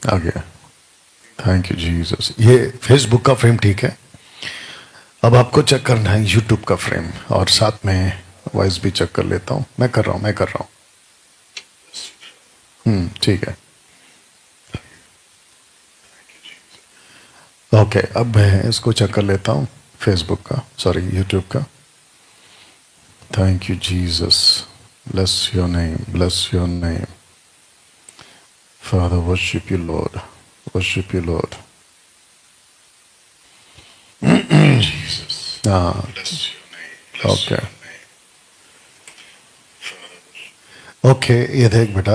आ गया। Thank you Jesus. ये Facebook का फ्रेम ठीक है। अब आपको चेक करना है यूट्यूब का फ्रेम, और साथ में वॉइस भी चेक कर लेता हूँ। मैं कर रहा हूँ। ठीक है। ओके, अब मैं इसको चेक कर लेता हूँ, फेसबुक का, सॉरी यूट्यूब का। Thank you Jesus, bless your name, bless your name father, worship you Lord, worship you Lord. हाँ, ओके ओके, ये देख बेटा।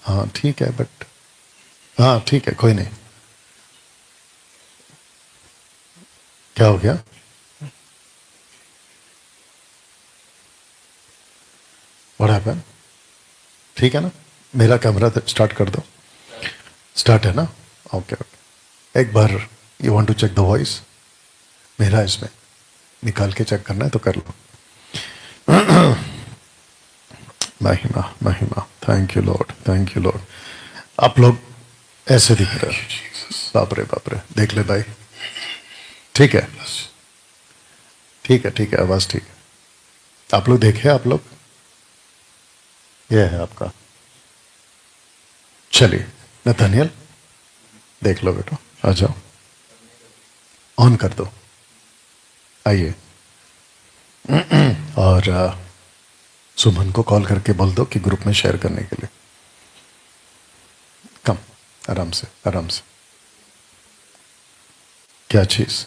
हाँ ठीक है, बट हाँ ठीक है, कोई नहीं। क्या हो गया? What happened? ठीक है ना? मेरा कैमरा स्टार्ट कर दो। स्टार्ट है ना? Okay okay. एक बार you want to check the voice? मेरा इसमें निकाल के चेक करना है तो कर लो। महिमा महिमा। Thank you Lord, thank you Lord. आप लोग ऐसे दिख रहे हैं। बाप रे बाप रे, देख ले भाई। ठीक है ठीक है ठीक है, आवाज ठीक है। आप लोग देखे? आप लोग, ये है आपका। चलिए नथानियल, देख लो बेटा, आ जाओ, ऑन कर दो, आइए। और सुमन को कॉल करके बोल दो कि ग्रुप में शेयर करने के लिए। कम, आराम से आराम से। क्या चीज?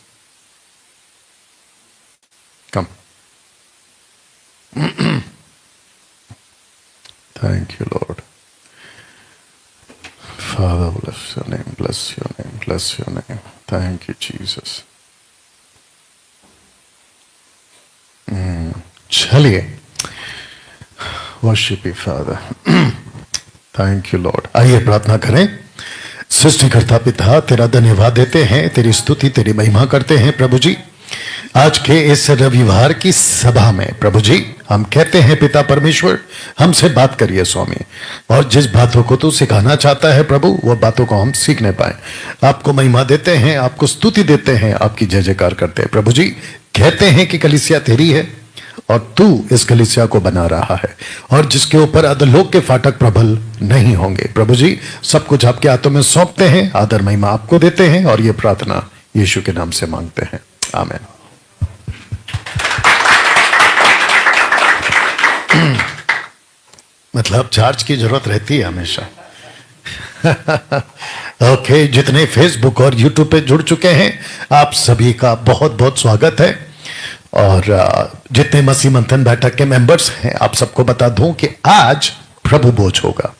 Come. Thank you lord, father, bless your name, bless your name, bless your name. Thank you Jesus. चलिए, worship you father. Thank you lord. आइए प्रार्थना करें। सृष्टिकर्ता पिता, तेरा धन्यवाद देते हैं, तेरी स्तुति, तेरी महिमा करते हैं प्रभु जी। आज के इस रविवार की सभा में प्रभु जी हम कहते हैं पिता परमेश्वर, हमसे बात करिए स्वामी, और जिस बातों को तू सिखाना चाहता है प्रभु, वो बातों को हम सीखने पाए। आपको महिमा देते हैं, आपको स्तुति देते हैं, आपकी जय जयकार करते हैं प्रभु जी। कहते हैं कि कलीसिया तेरी है और तू इस कलीसिया को बना रहा है, और जिसके ऊपर अधोलोक के फाटक प्रबल नहीं होंगे प्रभु जी। सब कुछ आपके हाथों में सौंपते हैं, आदर महिमा आपको देते हैं, और ये प्रार्थना यीशु के नाम से मांगते हैं, आमीन। मतलब चार्ज की जरूरत रहती है हमेशा। ओके, जितने फेसबुक और यूट्यूब पे जुड़ चुके हैं, आप सभी का बहुत बहुत स्वागत है। और जितने मसीह मंथन बैठक के मेंबर्स हैं, आप सबको बता दूं कि आज प्रभु भोज होगा,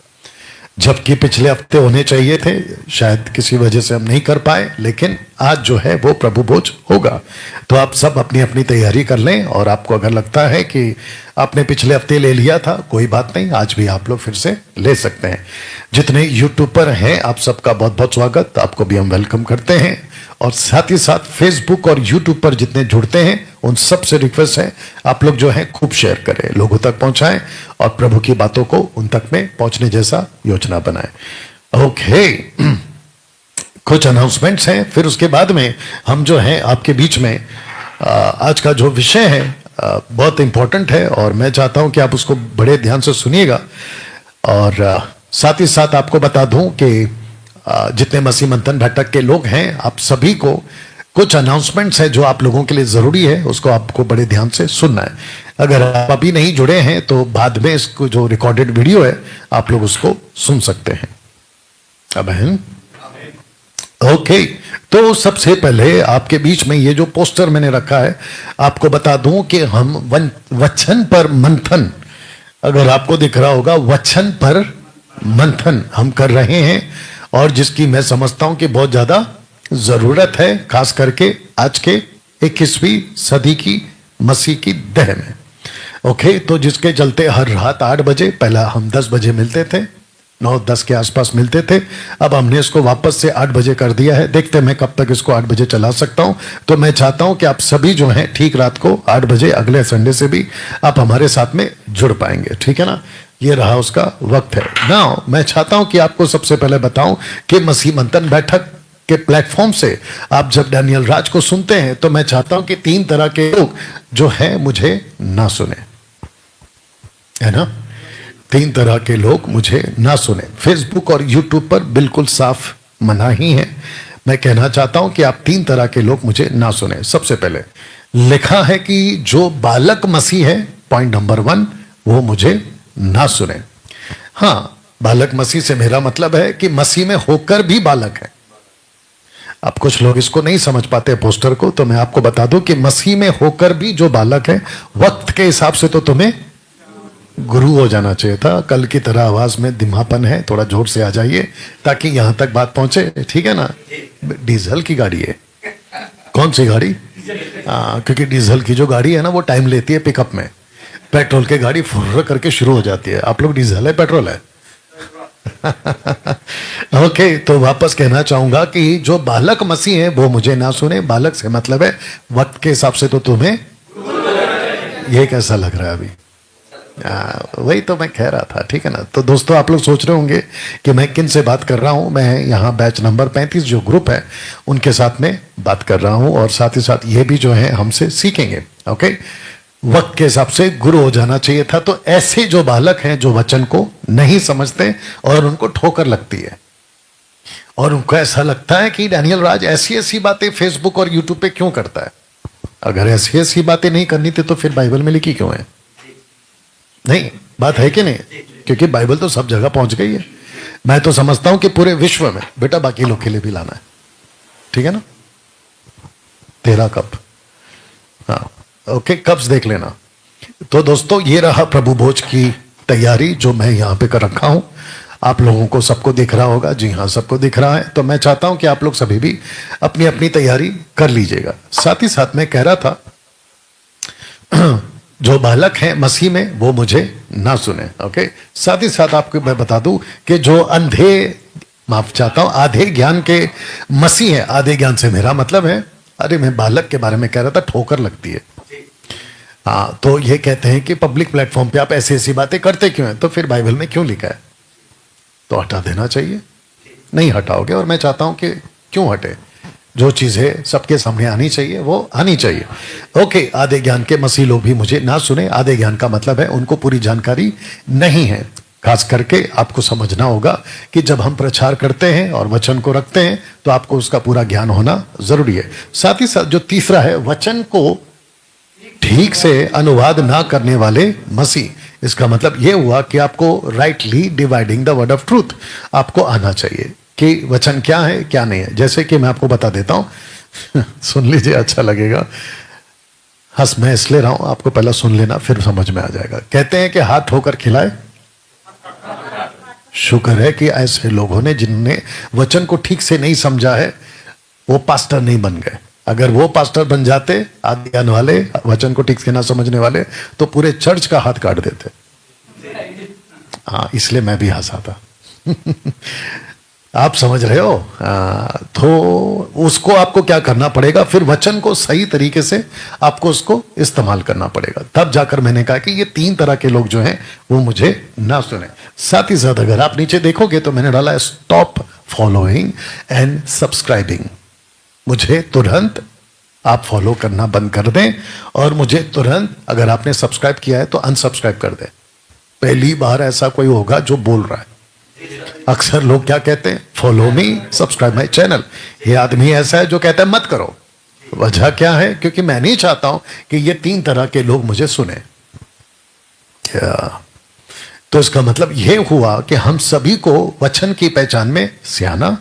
जबकि पिछले हफ्ते होने चाहिए थे, शायद किसी वजह से हम नहीं कर पाए, लेकिन आज जो है वो प्रभु भोज होगा। तो आप सब अपनी अपनी तैयारी कर लें, और आपको अगर लगता है कि आपने पिछले हफ्ते ले लिया था, कोई बात नहीं, आज भी आप लोग फिर से ले सकते हैं। जितने यूट्यूब पर हैं, आप सबका बहुत बहुत स्वागत, आपको भी हम वेलकम करते हैं। और साथ ही साथ फेसबुक और यूट्यूब पर जितने जुड़ते हैं, उन सब से रिक्वेस्ट है, आप लोग जो है खूब शेयर करें, लोगों तक पहुंचाएं, और प्रभु की बातों को उन तक में पहुंचने जैसा योजना बनाएं। ओके, कुछ अनाउंसमेंट्स हैं, फिर उसके बाद में हम जो है आपके बीच में आज का जो विषय है बहुत इंपॉर्टेंट है, और मैं चाहता हूं कि आप उसको बड़े ध्यान से सुनिएगा। और साथ ही साथ आपको बता दूं कि जितने मसीह मंथन बैठक के लोग हैं, आप सभी को कुछ अनाउंसमेंट्स है जो आप लोगों के लिए जरूरी है, उसको आपको बड़े ध्यान से सुनना है। अगर आप अभी नहीं जुड़े हैं तो बाद में इसको जो रिकॉर्डेड वीडियो है, आप लोग उसको सुन सकते हैं। अब है ओके, तो सबसे पहले आपके बीच में ये जो पोस्टर मैंने रखा है, आपको बता दूं कि हम वचन पर मंथन, अगर आपको दिख रहा होगा, वचन पर मंथन हम कर रहे हैं, और जिसकी मैं समझता हूं कि बहुत ज्यादा जरूरत है, खास करके आज के 21वीं सदी की मसीह की देह में। ओके, तो जिसके चलते हर रात 8 बजे, पहला हम 10 बजे मिलते थे, 9-10 के आसपास मिलते थे, अब हमने इसको वापस से 8 बजे कर दिया है। देखते हैं मैं कब तक इसको 8 बजे चला सकता हूं। तो मैं चाहता हूं कि आप सभी जो हैं ठीक रात को 8 बजे अगले संडे से भी आप हमारे साथ में जुड़ पाएंगे, ठीक है ना? ये रहा उसका वक्त है। नाउ मैं चाहता हूं कि आपको सबसे पहले बताऊं कि मसीह मंथन बैठक के प्लेटफॉर्म से आप जब डैनियल राज को सुनते हैं तो मैं चाहता हूं कि 3 तरह के लोग जो है मुझे ना सुने, है ना। 3 तरह के लोग मुझे ना सुने। फेसबुक और यूट्यूब पर बिल्कुल साफ मना ही है। मैं कहना चाहता हूं कि आप 3 तरह के लोग मुझे ना सुने। सबसे पहले लिखा है कि जो बालक मसीह है, पॉइंट नंबर 1, वो मुझे ना सुने। हां, बालक मसीह से मेरा मतलब है कि मसीह में होकर भी बालक है। अब कुछ लोग इसको नहीं समझ पाते पोस्टर को, तो मैं आपको बता दूं कि मसीह में होकर भी जो बालक है, वक्त के हिसाब से तो तुम्हें गुरु हो जाना चाहिए था। कल की तरह आवाज में धीमापन है, थोड़ा जोर से आ जाइए ताकि यहां तक बात पहुंचे, ठीक है ना। डीजल की गाड़ी है। कौन सी गाड़ी? क्योंकि डीजल की जो गाड़ी है ना वो टाइम लेती है पिकअप में। पेट्रोल की गाड़ी फुर्र करके शुरू हो जाती है। आप लोग डीजल है पेट्रोल है? ओके, तो वापस कहना चाहूंगा कि जो बालक मसीह है वो मुझे ना सुने। बालक से मतलब है वक्त के हिसाब से तो तुम्हें, ये कैसा लग रहा है अभी? वही तो मैं कह रहा था, ठीक है ना। तो दोस्तों आप लोग सोच रहे होंगे कि मैं किन से बात कर रहा हूं। मैं यहाँ बैच नंबर 35 जो ग्रुप है उनके साथ में बात कर रहा हूं, और साथ ही साथ ये भी जो है हमसे सीखेंगे। ओके, वक्त के हिसाब से गुरु हो जाना चाहिए था। तो ऐसे जो बालक हैं जो वचन को नहीं समझते और उनको ठोकर लगती है, और उनको ऐसा लगता है कि डैनियल राज ऐसी ऐसी बातें फेसबुक और यूट्यूब पे क्यों करता है। अगर ऐसी ऐसी बातें नहीं करनी थी तो फिर बाइबल में लिखी क्यों है? नहीं, बात है कि नहीं? क्योंकि बाइबल तो सब जगह पहुंच गई है। मैं तो समझता हूं कि पूरे विश्व में, बेटा बाकी लोग के लिए भी लाना है, ठीक है ना। 13 कप, हाँ ओके, कप्स देख लेना। तो दोस्तों ये रहा प्रभु भोज की तैयारी जो मैं यहां पे कर रखा हूं। आप लोगों को सबको दिख रहा होगा? जी हाँ, सबको दिख रहा है। तो मैं चाहता हूं कि आप लोग सभी भी अपनी अपनी तैयारी कर लीजिएगा। साथ ही साथ मैं कह रहा था जो बालक है मसीह में वो मुझे ना सुने। ओके, साथ ही साथ आपको मैं बता दूं कि जो अंधे, माफ चाहता हूं, आधे ज्ञान के मसीह है। आधे ज्ञान से मेरा मतलब है, अरे मैं बालक के बारे में कह रहा था, ठोकर लगती है। हाँ, तो ये कहते हैं कि पब्लिक प्लेटफॉर्म पे आप ऐसी ऐसी बातें करते क्यों हैं? तो फिर बाइबल में क्यों लिखा है? तो हटा देना चाहिए। नहीं हटाओगे, और मैं चाहता हूं कि क्यों हटे। जो चीजें सबके सामने आनी चाहिए वो आनी चाहिए। ओके, आधे ज्ञान के मसीह लोग भी मुझे ना सुने। आधे ज्ञान का मतलब है उनको पूरी जानकारी नहीं है। खास करके आपको समझना होगा कि जब हम प्रचार करते हैं और वचन को रखते हैं तो आपको उसका पूरा ज्ञान होना जरूरी है। साथ ही साथ जो तीसरा है, वचन को ठीक से अनुवाद ना करने वाले मसीह। इसका मतलब यह हुआ कि आपको rightly dividing the word of truth आपको आना चाहिए कि वचन क्या है क्या नहीं है। जैसे कि मैं आपको बता देता हूं सुन लीजिए, अच्छा लगेगा। हंस मैं इसलिए रहा हूं, आपको पहला सुन लेना फिर समझ में आ जाएगा। कहते हैं कि हाथ धोकर खिलाए। शुक्र है कि ऐसे लोगों ने जिन्होंने वचन को ठीक से नहीं समझा है वो पास्टर नहीं बन गए। अगर वो पास्टर बन जाते, आदि ज्ञान वाले, वचन को ठीक से ना समझने वाले, तो पूरे चर्च का हाथ काट देते। हाँ, इसलिए मैं भी हंसा था आप समझ रहे हो। तो उसको आपको क्या करना पड़ेगा, फिर वचन को सही तरीके से आपको उसको इस्तेमाल करना पड़ेगा। तब जाकर मैंने कहा कि ये 3 तरह के लोग जो हैं वो मुझे ना सुने। साथ ही साथ अगर आप नीचे देखोगे तो मैंने डाला है स्टॉप फॉलोइंग एंड सब्सक्राइबिंग। मुझे तुरंत आप फॉलो करना बंद कर दें, और मुझे तुरंत अगर आपने सब्सक्राइब किया है तो अनसब्सक्राइब कर दें। पहली बार ऐसा कोई होगा जो बोल रहा है। अक्सर लोग क्या कहते हैं, follow me, subscribe my channel. ये आदमी ऐसा है जो कहता है मत करो। वजह क्या है? क्योंकि मैं नहीं चाहता हूं कि ये 3 तरह के लोग मुझे सुने। तो इसका मतलब यह हुआ कि हम सभी को वचन की पहचान में सियाना,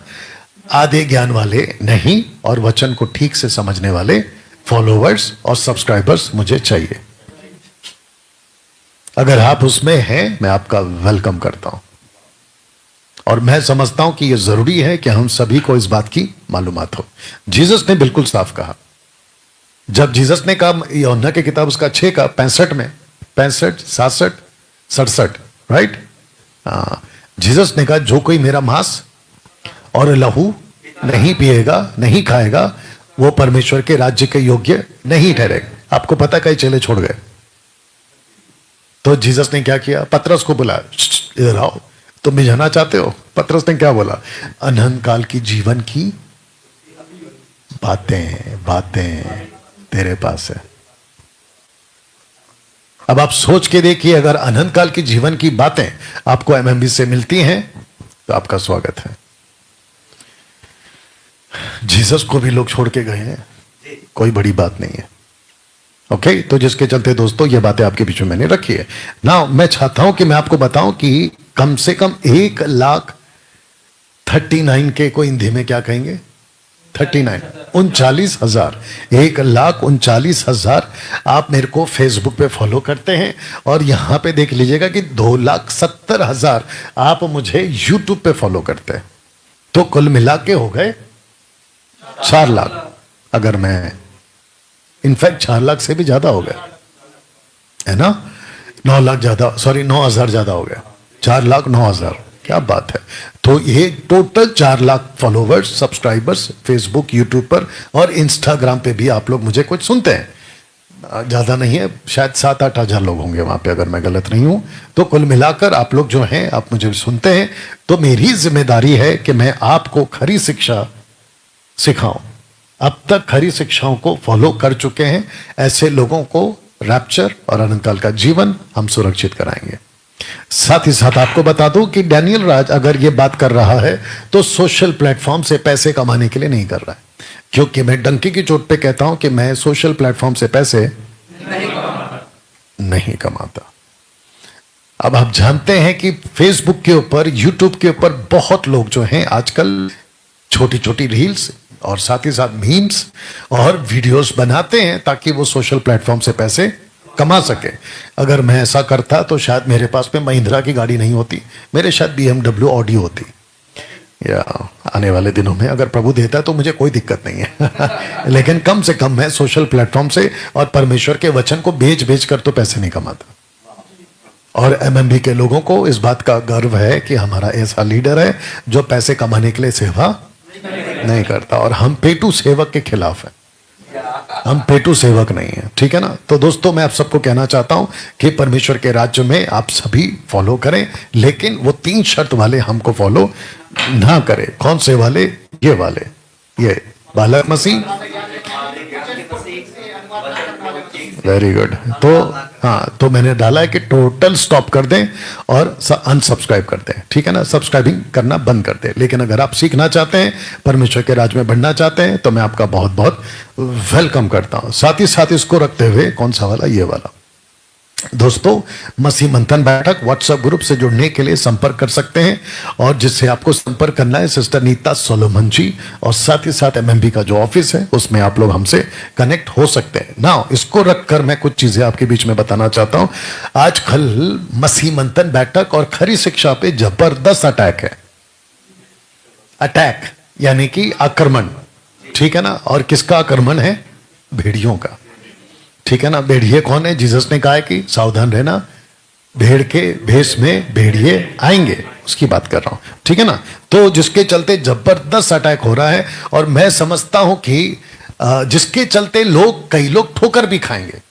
आधे ज्ञान वाले नहीं, और वचन को ठीक से समझने वाले फॉलोवर्स और सब्सक्राइबर्स मुझे चाहिए। अगर आप उसमें हैं मैं आपका वेलकम करता हूं, और मैं समझता हूं कि यह जरूरी है कि हम सभी को इस बात की मालूमात हो। जीसस ने बिल्कुल साफ कहा, जब जीसस ने कहा यूहन्ना की किताब उसका 6 का 65 में, 65, 67, 67, राइट। जीसस ने कहा जो कोई मेरा मांस और लहू नहीं पिएगा, नहीं खाएगा, वो परमेश्वर के राज्य के योग्य नहीं ठहरेगा। आपको पता कई चेले छोड़ गए। तो जीसस ने क्या किया? पतरस को बुलाया, इधर आओ, तुम भी जाना चाहते हो? पतरस ने क्या बोला? अनंत काल की जीवन की बातें बातें तेरे पास है। अब आप सोच के देखिए, अगर अनंत काल की जीवन की बातें आपको एमएमबी से मिलती हैं तो आपका स्वागत है। जीसस को भी लोग छोड़ के गए हैं, कोई बड़ी बात नहीं है। ओके, तो जिसके चलते दोस्तों ये बातें आपके बीच में मैंने रखी है ना। मैं चाहता हूं कि मैं आपको बताऊं कि कम से कम 1,39,000 के को हिंदी में क्या कहेंगे? 39, 39,000, 1,39,000 आप मेरे को फेसबुक पे फॉलो करते हैं, और यहां पे देख लीजिएगा कि 2,70,000 आप मुझे यूट्यूब पे फॉलो करते हैं। तो कुल मिला के हो गए 4 लाख। अगर मैं इनफैक्ट 4 लाख से भी ज्यादा हो गया है ना, 9 लाख ज्यादा, सॉरी 9,000 ज्यादा हो गया, 4,09,000, क्या बात है। तो ये total 4 lakh followers, subscribers Facebook, YouTube पर और इंस्टाग्राम पे भी आप लोग मुझे कुछ सुनते हैं। ज्यादा नहीं है, शायद 7-8 हजार लोग होंगे वहां पे, अगर मैं गलत नहीं हूं। तो कुल मिलाकर आप लोग जो हैं, आप मुझे सुनते हैं, तो मेरी जिम्मेदारी है कि मैं आपको खरी शिक्षा सिखाऊं। अब तक खरी शिक्षाओं को फॉलो कर चुके हैं ऐसे लोगों को रैप्चर और अनंत काल का जीवन हम सुरक्षित कराएंगे। साथ ही साथ आपको बता दूं कि डैनियल राज अगर ये बात कर रहा है तो सोशल प्लेटफॉर्म से पैसे कमाने के लिए नहीं कर रहा है, क्योंकि मैं डंकी की चोट पे कहता हूं कि मैं सोशल प्लेटफॉर्म से पैसे नहीं कमाता। अब आप जानते हैं कि फेसबुक के ऊपर, यूट्यूब के ऊपर बहुत लोग जो हैं आजकल छोटी छोटी रील्स और साथ ही साथ मीम्स और वीडियोस बनाते हैं ताकि वो सोशल प्लेटफॉर्म से पैसे कमा सके। अगर मैं ऐसा करता तो शायद मेरे पास में महिंद्रा की गाड़ी नहीं होती, मेरे शायद BMW ऑडी होती, या आने वाले दिनों में अगर प्रभु देता है तो मुझे कोई दिक्कत नहीं है। लेकिन कम से कम मैं सोशल प्लेटफॉर्म से और परमेश्वर के वचन को बेच बेच कर तो पैसे नहीं कमाता। और एमएमबी के लोगों को इस बात का गर्व है कि हमारा ऐसा लीडर है जो पैसे कमाने के लिए सेवा नहीं करता, और हम पेटू सेवक के खिलाफ हैं, हम पेटू सेवक नहीं है, ठीक है ना। तो दोस्तों मैं आप सबको कहना चाहता हूं कि परमेश्वर के राज्य में आप सभी फॉलो करें, लेकिन वो 3 शर्त वाले हमको फॉलो ना करें। कौन से वाले? ये वाले, ये बालक मसीह, वेरी गुड। तो हाँ, तो मैंने डाला है कि टोटल स्टॉप कर दें और अनसब्सक्राइब कर दें, ठीक है ना, सब्सक्राइबिंग करना बंद कर दें। लेकिन अगर आप सीखना चाहते हैं, परमेश्वर के राज में बढ़ना चाहते हैं, तो मैं आपका बहुत बहुत वेलकम करता हूं। साथ ही साथ इसको रखते हुए, कौन सा वाला? ये वाला। दोस्तों मसीह मंथन बैठक व्हाट्सएप ग्रुप से जुड़ने के लिए संपर्क कर सकते हैं, और जिससे आपको संपर्क करना है सिस्टर नीता सोलोमन जी, और साथ ही साथ एमएमबी का जो ऑफिस है उसमें आप लोग हमसे कनेक्ट हो सकते हैं ना। इसको रखकर मैं कुछ चीजें आपके बीच में बताना चाहता हूं। आजकल मसीह मंथन बैठक और खरी शिक्षा पे जबरदस्त अटैक है, अटैक यानी कि आक्रमण, ठीक है ना। और किसका आक्रमण है? भेड़ियों का, ठीक है ना। भेड़िए कौन है? जीसस ने कहा है कि सावधान रहना, भेड़ के भेष में भेड़िए आएंगे, उसकी बात कर रहा हूं, ठीक है ना। तो जिसके चलते जबरदस्त अटैक हो रहा है, और मैं समझता हूं कि जिसके चलते कई लोग ठोकर भी खाएंगे।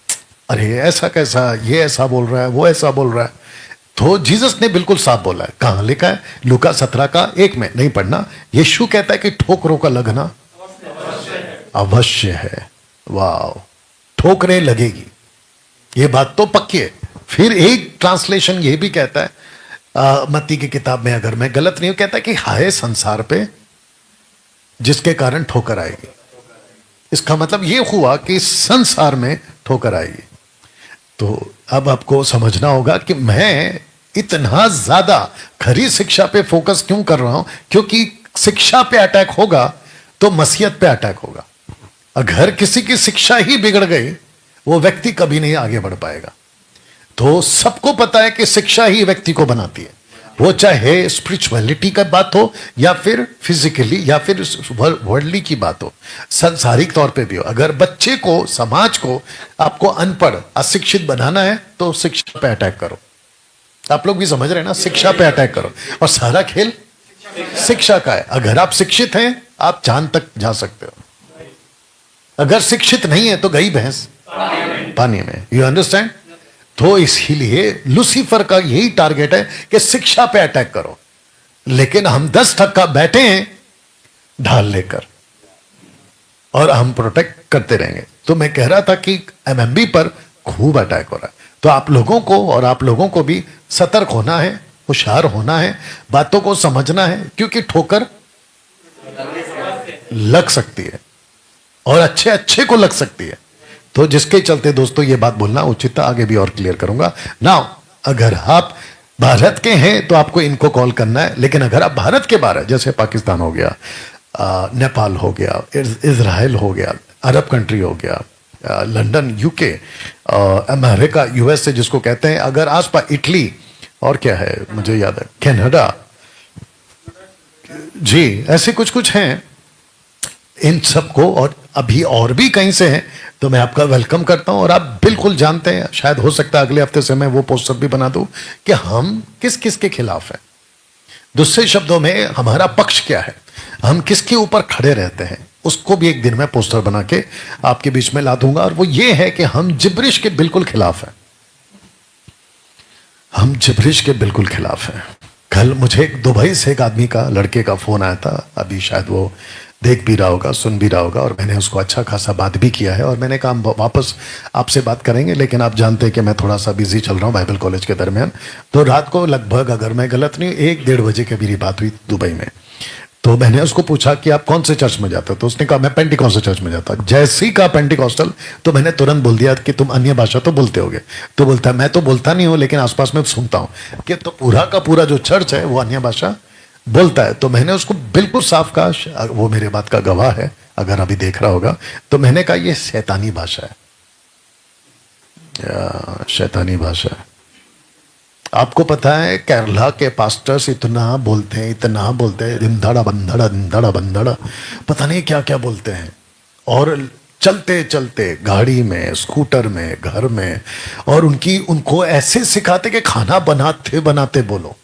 अरे ऐसा कैसा, ये ऐसा बोल रहा है, वो ऐसा बोल रहा है। तो जीसस ने बिल्कुल साफ बोला है। कहां लिखा है? लूका 17:1 में, नहीं पढ़ना। यीशु कहता है कि ठोकरों का लगना अवश्य है। वाह, ठोकरें लगेगी, ये बात तो पक्की है। फिर एक ट्रांसलेशन ये भी कहता है मत्ती की किताब में, अगर मैं गलत नहीं हूं, कहता है कि हाय संसार पे जिसके कारण ठोकर आएगी। इसका मतलब ये हुआ कि संसार में ठोकर आएगी। तो अब आपको समझना होगा कि मैं इतना ज्यादा खरी शिक्षा पे फोकस क्यों कर रहा हूं, क्योंकि शिक्षा पे अटैक होगा तो मसीहत पे अटैक होगा। अगर किसी की शिक्षा ही बिगड़ गई, वो व्यक्ति कभी नहीं आगे बढ़ पाएगा। तो सबको पता है कि शिक्षा ही व्यक्ति को बनाती है, वो चाहे स्पिरिचुअलिटी का बात हो या फिर फिजिकली या फिर वर्ल्डली की बात हो, सांसारिक तौर पे भी हो। अगर बच्चे को, समाज को आपको अनपढ़, अशिक्षित बनाना है तो शिक्षा पे अटैक करो। आप लोग भी समझ रहे हैं ना, शिक्षा पे अटैक करो, और सारा खेल शिक्षा का है। अगर आप शिक्षित हैं, आप चांद तक जा सकते हो। अगर शिक्षित नहीं है तो गई भैंस पानी में। You understand? तो इसीलिए लूसीफर का यही टारगेट है कि शिक्षा पे अटैक करो, लेकिन हम 10 टक्का बैठे हैं ढाल लेकर और हम प्रोटेक्ट करते रहेंगे। तो मैं कह रहा था कि एमएमबी पर खूब अटैक हो रहा है, तो आप लोगों को और आप लोगों को भी सतर्क होना है, होशियार होना है, बातों को समझना है, क्योंकि ठोकर लग सकती है और अच्छे अच्छे को लग सकती है। तो जिसके चलते दोस्तों ये बात बोलना उचित था, आगे भी और क्लियर करूंगा ना। अगर आप भारत के हैं तो आपको इनको कॉल करना है, लेकिन अगर आप भारत के बाहर है, जैसे पाकिस्तान हो गया, नेपाल हो गया, इजराइल हो गया, अरब कंट्री हो गया, लंदन, यूके, अमेरिका, यूएसए जिसको कहते हैं, अगर आसपास इटली और क्या है मुझे याद है, कनाडा, जी ऐसे कुछ कुछ हैं, इन सबको और अभी और भी कहीं से हैं, तो मैं आपका वेलकम करता हूं। और आप बिल्कुल जानते हैं, शायद हो सकता है अगले हफ्ते से मैं वो पोस्टर भी बना दूं कि हम किस किस के खिलाफ हैं। दूसरे शब्दों में हमारा पक्ष क्या है, हम किसके ऊपर खड़े रहते हैं, उसको भी एक दिन में पोस्टर बना के आपके बीच में ला दूंगा। और वो ये है कि हम जिब्रिश के बिल्कुल खिलाफ हैं, हम जिब्रिश के बिल्कुल खिलाफ हैं। कल मुझे दुबई से एक आदमी का, लड़के का फोन आया था, अभी शायद वो देख भी रहा होगा, सुन भी रहा होगा, और मैंने उसको अच्छा खासा बात भी किया है। और मैंने कहा हम वापस आपसे बात करेंगे, लेकिन आप जानते हैं कि मैं थोड़ा सा बिजी चल रहा हूँ बाइबल कॉलेज के दरमियान। तो रात को लगभग, अगर मैं गलत नहीं, 1-1:30 बजे की मेरी बात हुई दुबई में। तो मैंने उसको पूछा कि आप कौन से चर्च में जाते हो, तो उसने कहा मैं पेंटिकॉस्टल चर्च में जाता। जैसे ही कहा पेंटिकॉस्टल, तो मैंने तुरंत बोल दिया कि तुम अन्य भाषा तो बोलते होगे। तो बोलता है मैं तो बोलता नहीं हूं, लेकिन आसपास में सुनता हूं कि तो पूरा का पूरा जो चर्च है वो अन्य भाषा बोलता है। तो मैंने उसको बिल्कुल साफ कहा, वो मेरे बात का गवाह है अगर अभी देख रहा होगा, तो मैंने कहा ये शैतानी भाषा है, शैतानी भाषा है। आपको पता है केरला के पास्टर्स इतना बोलते हैं, इतना बोलते हैं, दिमधड़ा बंधड़ा दिमधड़ा बंधड़ा, पता नहीं क्या क्या बोलते हैं। और चलते चलते गाड़ी में, स्कूटर में, घर में, और उनको ऐसे सिखाते कि खाना बनाते बनाते बोलो,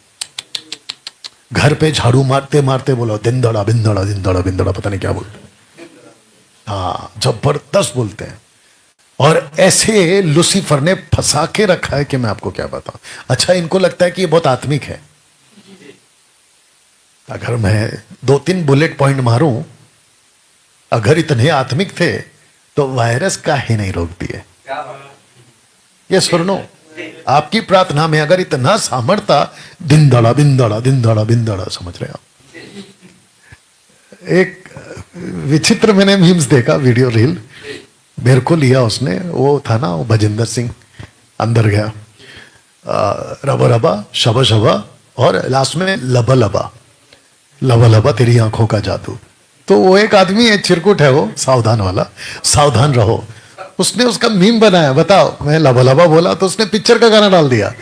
घर पे झाड़ू मारते मारते बोलो, दिंदड़ा बिंदड़ा दिंदड़ा बिंदड़ा, पता नहीं क्या बोलते। हाँ, जबरदस्त बोलते हैं। और ऐसे लूसीफर ने फंसा के रखा है कि मैं आपको क्या बताऊं। अच्छा, इनको लगता है कि ये बहुत आत्मिक है। अगर मैं 2-3 बुलेट पॉइंट मारूं, अगर इतने आत्मिक थे तो वायरस का ही नहीं रोक दिए। ये सुनो, आपकी प्रार्थना में अगर इतना सामर्थ्य, दिंदड़ा बिंदड़ा दिंदड़ा बिंदड़ा, समझ रहे आप। एक विचित्र मैंने मीम्स देखा, वीडियो रील मेरे को लिया उसने, वो था ना, वो भजिंदर सिंह अंदर गया, रबा रबा शबा शबा, और लास्ट में लबा लबा, लबा लबा तेरी आंखों का जादू। तो वो एक आदमी है, चिरकुट है वो, सावधान वाला, सावधान रहो, उसने उसका मीम बनाया। बताओ, मैं लबा लबा बोला तो उसने पिक्चर का गाना डाल दिया।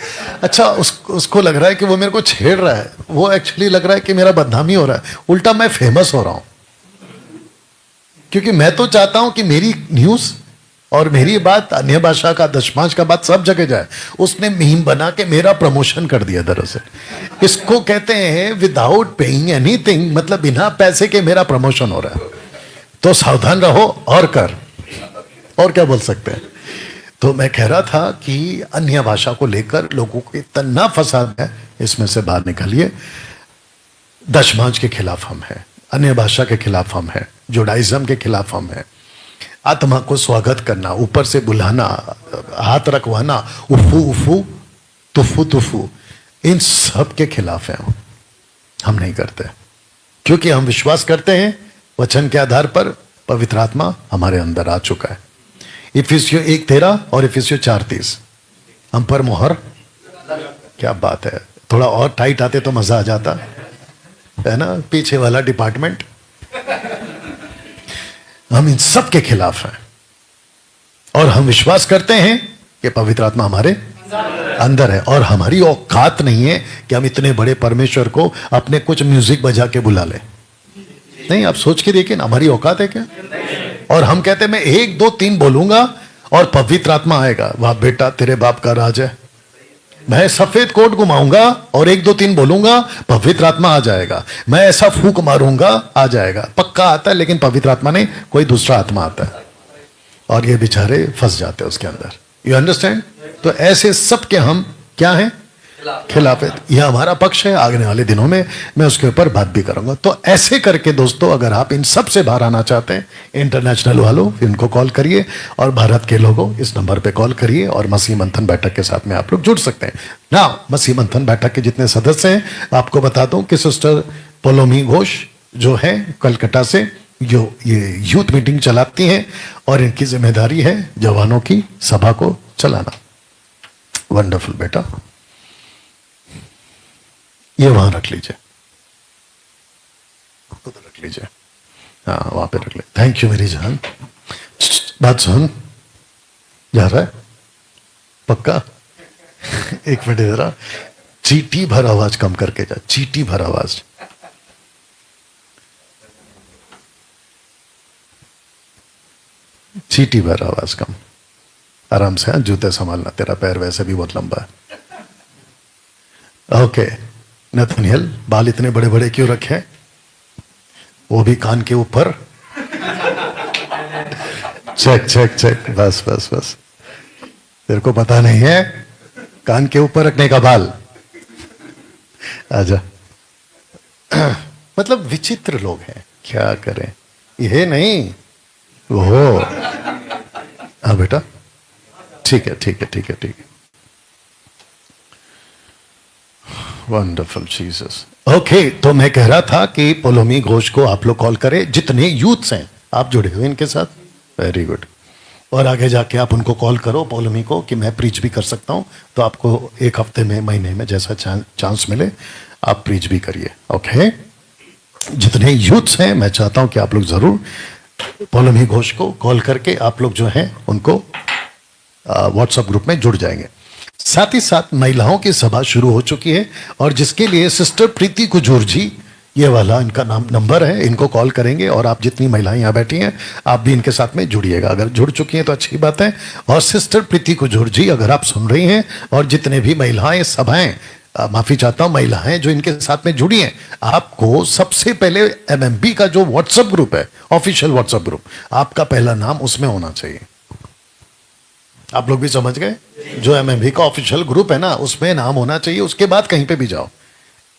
अच्छा, उसको लग रहा है कि वो मेरे को छेड़ रहा है, वो एक्चुअली लग रहा है कि मेरा बदनामी हो रहा है, उल्टा मैं फेमस हो रहा हूं। क्योंकि मैं तो चाहता हूं कि मेरी न्यूज और मेरी बात, अन्य भाषा का, दशमांश का बात सब जगह जाए। उसने मीम बना के मेरा प्रमोशन कर दिया। दरअसल इसको कहते हैं विदाउट पेइंग एनीथिंग, मतलब बिना पैसे के मेरा प्रमोशन हो रहा है। तो सावधान रहो और कर, और क्या बोल सकते हैं। तो मैं कह रहा था कि अन्य भाषा को लेकर लोगों को इतना फसाद है, इसमें से बाहर निकलिए। दशमांश के खिलाफ हम हैं, अन्य भाषा के खिलाफ हम हैं, जुडाइज्म के खिलाफ हम हैं, आत्मा को स्वागत करना, ऊपर से बुलाना, हाथ रखवाना, उफू उफू तुफू तुफू, इन सब के खिलाफ हैं हम नहीं करते, क्योंकि हम विश्वास करते हैं वचन के आधार पर पवित्र आत्मा हमारे अंदर आ चुका है। इफिसियों 1:13 और इफिसियों 4:30 हम पर मोहर। क्या बात है, थोड़ा और टाइट आते तो मजा आ जाता है ना, पीछे वाला डिपार्टमेंट। हम इन सब के खिलाफ हैं और हम विश्वास करते हैं कि पवित्र आत्मा हमारे अंदर है, और हमारी औकात नहीं है कि हम इतने बड़े परमेश्वर को अपने कुछ म्यूजिक बजा के बुला ले। नहीं, आप सोच के देखिए ना, हमारी औकात है क्या। और हम कहते हैं मैं 1 2 3 बोलूंगा और पवित्र आत्मा आएगा। वाह बेटा, तेरे बाप का राज है। मैं सफेद कोट घुमाऊंगा और 1 2 3 बोलूंगा, पवित्र आत्मा आ जाएगा। मैं ऐसा फूक मारूंगा, आ जाएगा। पक्का आता है, लेकिन पवित्र आत्मा नहीं, कोई दूसरा आत्मा आता है, और ये बेचारे फंस जाते हैं उसके अंदर। You understand. तो ऐसे सब के हम क्या हैं, खिलाफ है। यह हमारा पक्ष है। आने वाले दिनों में मैं उसके ऊपर बात भी करूंगा। तो ऐसे करके दोस्तों, अगर आप इन सब से बाहर आना चाहते हैं, इंटरनेशनल वालों इनको कॉल करिए, और भारत के लोगों इस नंबर पे कॉल करिए, और मसीह मंथन बैठक के साथ में आप लोग जुड़ सकते हैं ना। मसीह मंथन बैठक के जितने सदस्य हैं, आपको बता दूं कि सिस्टर पोलोमी घोष जो है कलकत्ता से, जो ये यूथ मीटिंग चलाती हैं, और इनकी जिम्मेदारी है जवानों की सभा को चलाना। वंडरफुल बेटा, ये वहां रख लीजिए, उधर रख लीजिए, हाँ वहां पे रख ले। थैंक यू मेरी जान। बात सुन, जा रहा है पक्का? एक मिनट जरा, चीटी भर आवाज कम करके जा, चीटी भर आवाज। चीटी भर आवाज कम, आराम से। हाँ, जूते संभालना, तेरा पैर वैसे भी बहुत लंबा है। ओके नथनियल, बाल इतने बड़े बड़े क्यों रखे, वो भी कान के ऊपर? चेक चेक चेक, बस बस बस। तेरे को पता नहीं है कान के ऊपर रखने का बाल? आजा। मतलब विचित्र लोग हैं, क्या करें। ये नहीं वो, हाँ बेटा, ठीक है ठीक है ठीक है ठीक है। Wonderful Jesus. ओके, तो मैं कह रहा था कि पोलोमी घोष को आप लोग कॉल करें, जितने यूथ्स हैं आप जुड़े हुए इनके साथ, वेरी गुड। और आगे जाके आप उनको कॉल करो पोलोमी को कि मैं प्रीच भी कर सकता हूं, तो आपको एक हफ्ते में, महीने में जैसा चांस मिले आप प्रीच भी करिए। ओके, जितने यूथ्स हैं मैं चाहता हूं कि आप लोग जरूर पोलोमी घोष को कॉल करके आप लोग जो हैं उनको व्हाट्सएप ग्रुप में जुड़ जाएंगे। साथ ही साथ महिलाओं की सभा शुरू हो चुकी है, और जिसके लिए सिस्टर प्रीति कुजूर जी, ये वाला इनका नंबर है, इनको कॉल करेंगे, और आप जितनी महिलाएं यहाँ बैठी हैं आप भी इनके साथ में जुड़िएगा। अगर जुड़ चुकी हैं तो अच्छी बात है। और सिस्टर प्रीति कुजूर जी, अगर आप सुन रही हैं, और जितने भी महिलाएं सभाएं, माफी चाहता हूं, महिलाएं जो इनके साथ में जुड़ी हैं, आपको सबसे पहले एमएमबी का जो व्हाट्सएप ग्रुप है, ऑफिशियल व्हाट्सएप ग्रुप, आपका पहला नाम उसमें होना चाहिए। आप लोग भी समझ गए? जो एमएमबी का ऑफिशियल ग्रुप है ना, उसमें नाम होना चाहिए, उसके बाद कहीं पे भी जाओ,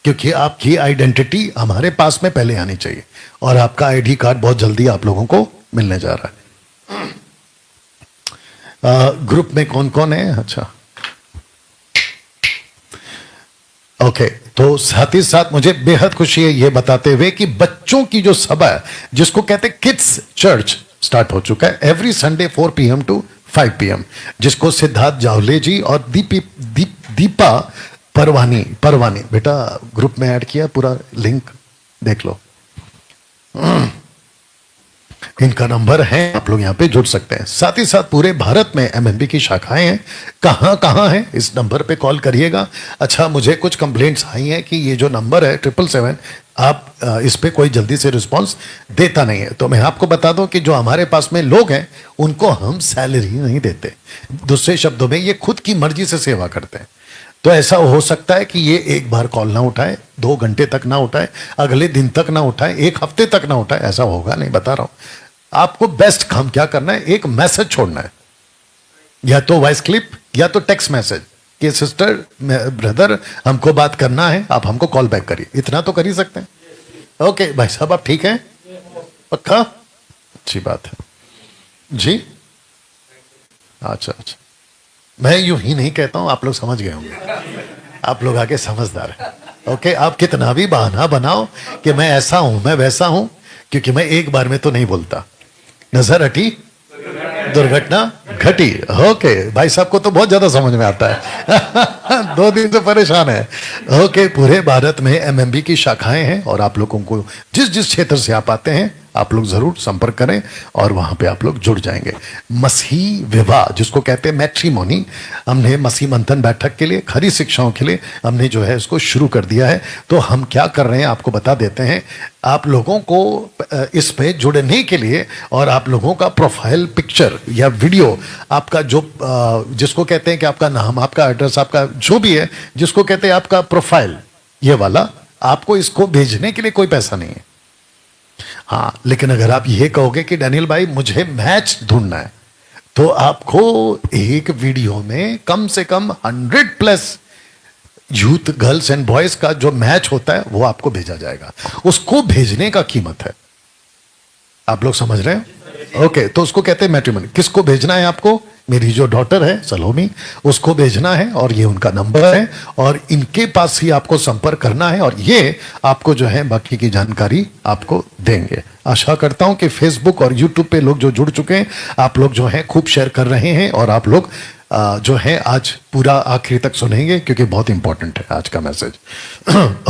क्योंकि आपकी आइडेंटिटी हमारे पास में पहले आनी चाहिए। और आपका आईडी कार्ड बहुत जल्दी आप लोगों को मिलने जा रहा है। ग्रुप में कौन कौन है? अच्छा ओके, तो साथ ही साथ मुझे बेहद खुशी है ये बताते हुए कि बच्चों की जो सभा है, जिसको कहते हैं किड्स चर्च, स्टार्ट हो चुका है every Sunday 4 PM to 5 PM, जिसको सिद्धार्थ जावले जी और दीपा परवानी बेटा ग्रुप में ऐड किया, पूरा लिंक देख लो। इनका नंबर है, आप लोग यहां पे जुड़ सकते हैं। साथ ही साथ पूरे भारत में एमएमबी की शाखाएं हैं, कहां हैं, इस नंबर पे कॉल करिएगा। अच्छा, मुझे कुछ कंप्लेंट्स आई हैं कि ये जो नंबर है 777, आप इस पे कोई जल्दी से रिस्पांस देता नहीं है। तो मैं आपको बता दूं कि जो हमारे पास में लोग हैं उनको हम सैलरी नहीं देते, दूसरे शब्दों में ये खुद की मर्जी से सेवा करते हैं। तो ऐसा हो सकता है कि ये एक बार कॉल ना उठाए, 2 घंटे तक ना उठाए, अगले दिन तक ना उठाए, 1 हफ्ते तक ना उठाए, ऐसा होगा नहीं, बता रहा हूं। आपको बेस्ट काम क्या करना है, एक मैसेज छोड़ना है, या तो वॉइस क्लिप या तो टेक्स्ट मैसेज कि सिस्टर ब्रदर हमको बात करना है, आप हमको कॉल बैक करिए, इतना तो कर ही सकते हैं। ओके भाई साहब, आप ठीक हैं? पक्का? अच्छी बात है जी। अच्छा, मैं यूं ही नहीं कहता हूं, आप लोग समझ गए होंगे, आप लोग आगे समझदार हैं। ओके, आप कितना भी बहाना बनाओ कि मैं ऐसा हूं, मैं वैसा हूं, क्योंकि मैं एक बार में तो नहीं बोलता। नजर हटी, दुर्घटना घटी। ओके, भाई साहब को तो बहुत ज्यादा समझ में आता है। 2 दिन से परेशान है। ओके, पूरे भारत में एमएमबी की शाखाएं हैं, और आप लोगों को जिस जिस क्षेत्र से आप आते हैं आप लोग जरूर संपर्क करें, और वहां पे आप लोग जुड़ जाएंगे। मसीह विवाह, जिसको कहते हैं मैट्रिमोनी, हमने मसीह मंथन बैठक के लिए, खरी शिक्षाओं के लिए हमने जो है इसको शुरू कर दिया है। तो हम क्या कर रहे हैं आपको बता देते हैं। आप लोगों को इस पे जुड़ने के लिए, और आप लोगों का प्रोफाइल पिक्चर या वीडियो, आपका जो जिसको कहते हैं कि आपका नाम, आपका एड्रेस, आपका जो भी है, जिसको कहते हैं आपका प्रोफाइल, ये वाला, आपको इसको भेजने के लिए कोई पैसा नहीं है। हाँ, लेकिन अगर आप ये कहोगे कि डैनियल भाई मुझे मैच ढूंढना है, तो आपको एक वीडियो में कम से कम 100+ यूथ गर्ल्स एंड बॉयज का जो मैच होता है वो आपको भेजा जाएगा। उसको भेजने का कीमत है, आप लोग समझ रहे हैं? ओके, तो उसको कहते हैं मैट्रिमोनी। किसको भेजना है आपको? मेरी जो डॉटर है सलोमी, उसको भेजना है, और ये उनका नंबर है, और इनके पास ही आपको संपर्क करना है, और ये आपको जो है बाकी की जानकारी आपको देंगे। आशा करता हूं कि फेसबुक और यूट्यूब पे लोग जो जुड़ चुके हैं, आप लोग जो है खूब शेयर कर रहे हैं, और आप लोग जो है आज पूरा आखिरी तक सुनेंगे क्योंकि बहुत इंपॉर्टेंट है आज का मैसेज।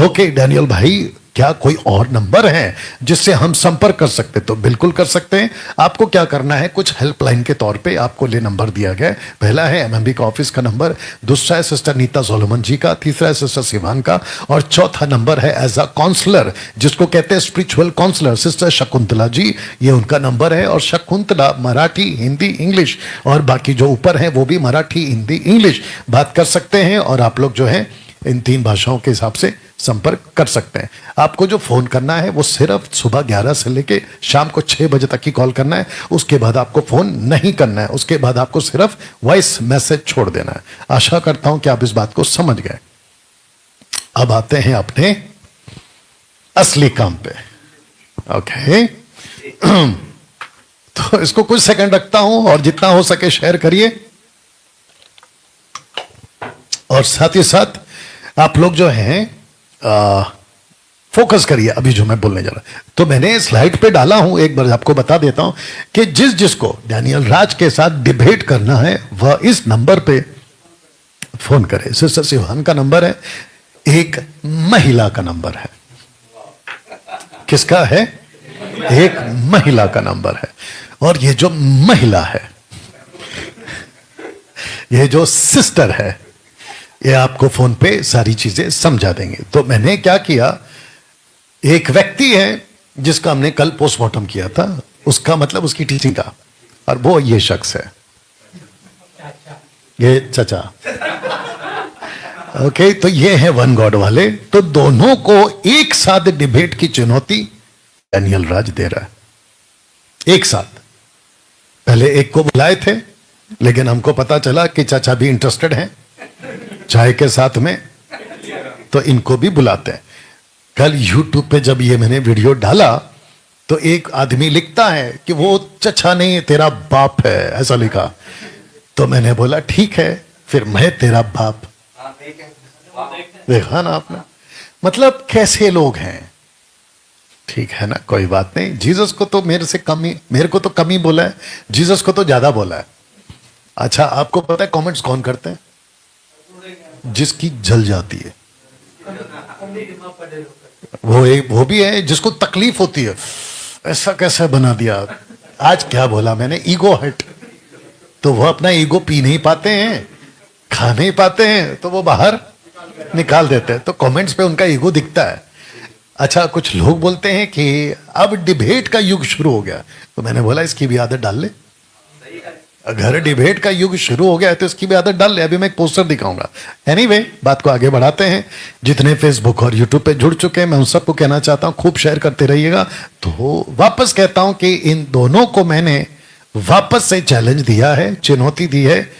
ओके डैनियल भाई, क्या कोई और नंबर है जिससे हम संपर्क कर सकते? तो बिल्कुल कर सकते हैं। आपको क्या करना है, कुछ हेल्पलाइन के तौर पे आपको ले नंबर दिया गया है। पहला है एमएमबी का ऑफिस का नंबर, दूसरा है सिस्टर नीता सोलोमन जी का, तीसरा है सिस्टर सिवान का, और चौथा नंबर है एज अ काउंसलर, जिसको कहते हैं spiritual counsellor, sister Shakuntala ji, ये उनका नंबर है। और शकुंतला मराठी, हिंदी, इंग्लिश, और बाकी जो ऊपर है वो भी मराठी, हिंदी, इंग्लिश बात कर सकते हैं, और आप लोग जो है इन 3 भाषाओं के हिसाब से संपर्क कर सकते हैं। आपको जो फोन करना है वो सिर्फ सुबह 11 से लेके शाम को 6 बजे तक ही कॉल करना है। उसके बाद आपको फोन नहीं करना है, उसके बाद आपको सिर्फ वॉइस मैसेज छोड़ देना है। आशा करता हूं कि आप इस बात को समझ गए। अब आते हैं अपने असली काम पे। ओके, तो इसको कुछ सेकंड रखता हूं, और जितना हो सके शेयर करिए, और साथ ही साथ आप लोग जो हैं फोकस करिए अभी जो मैं बोलने जा रहा हूं। तो मैंने स्लाइड पे डाला हूं, एक बार आपको बता देता हूं कि जिसको डैनियल राज के साथ डिबेट करना है वह इस नंबर पे फोन करे। सिस्टर सिवान का नंबर है, एक महिला का नंबर है। किसका है? एक महिला का नंबर है। और ये जो महिला है, ये जो सिस्टर है, ये आपको फोन पे सारी चीजें समझा देंगे। तो मैंने क्या किया, एक व्यक्ति है जिसका हमने कल पोस्टमार्टम किया था, उसका मतलब उसकी टीचिंग का, और वो ये शख्स है, ये चचा। ओके, तो ये है वन गॉड वाले। तो दोनों को एक साथ डिबेट की चुनौती डैनियल राज दे रहा है, एक साथ। पहले एक को बुलाए थे, लेकिन हमको पता चला कि चाचा भी इंटरेस्टेड हैं चाय के साथ में, तो इनको भी बुलाते हैं। कल यूट्यूब पे जब ये मैंने वीडियो डाला तो एक आदमी लिखता है कि वो चचा नहीं तेरा बाप है, ऐसा लिखा। तो मैंने बोला ठीक है, फिर मैं तेरा बाप। देखा ना आपने, मतलब कैसे लोग हैं। ठीक है ना, कोई बात नहीं। जीसस को तो मेरे से कम ही, मेरे को तो कम ही बोला है, जीसस को तो ज्यादा बोला है। अच्छा, आपको पता है कमेंट्स कौन करते हैं? जिसकी जल जाती है, वो भी है जिसको तकलीफ होती है, ऐसा कैसे बना दिया, आज क्या बोला मैंने, ईगो हर्ट। तो वो अपना ईगो पी नहीं पाते हैं, खा नहीं पाते हैं, तो वो बाहर निकाल देते हैं। तो कमेंट्स पे उनका ईगो दिखता है। अच्छा, कुछ लोग बोलते हैं कि अब डिबेट का युग शुरू हो गया, तो मैंने बोला इसकी भी आदत डाल ले। अगर डिबेट का युग शुरू हो गया है तो इसकी भी आदत डाल ले। अभी मैं एक पोस्टर दिखाऊंगा। एनीवे, बात को आगे बढ़ाते हैं। जितने फेसबुक और यूट्यूब पे जुड़ चुके हैं, मैं उन सबको कहना चाहता हूं खूब शेयर करते रहिएगा। तो वापस कहता हूं कि इन दोनों को मैंने वापस से चैलेंज दिया है, चुनौती दी है,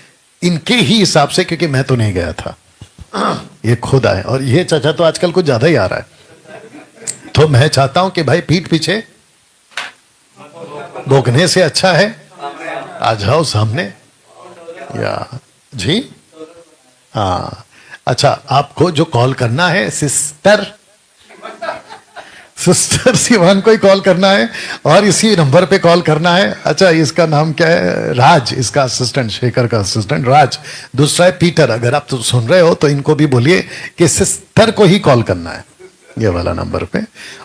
इनके ही हिसाब से, क्योंकि मैं तो नहीं गया था, ये खुद आए। और ये चाचा तो आजकल कुछ ज्यादा ही आ रहा है। तो मैं चाहता हूं कि भाई पीठ पीछे भोगने से अच्छा है आ जाओ सामने, या जी हाँ। अच्छा, आपको जो कॉल करना है सिस्टर सिवान को ही कॉल करना है, और इसी नंबर पे कॉल करना है। अच्छा, इसका नाम क्या है? राज, इसका असिस्टेंट, शेखर का असिस्टेंट राज। दूसरा है पीटर। अगर आप तो सुन रहे हो तो इनको भी बोलिए कि सिस्टर को ही कॉल करना है, ये वाला नंबर पे,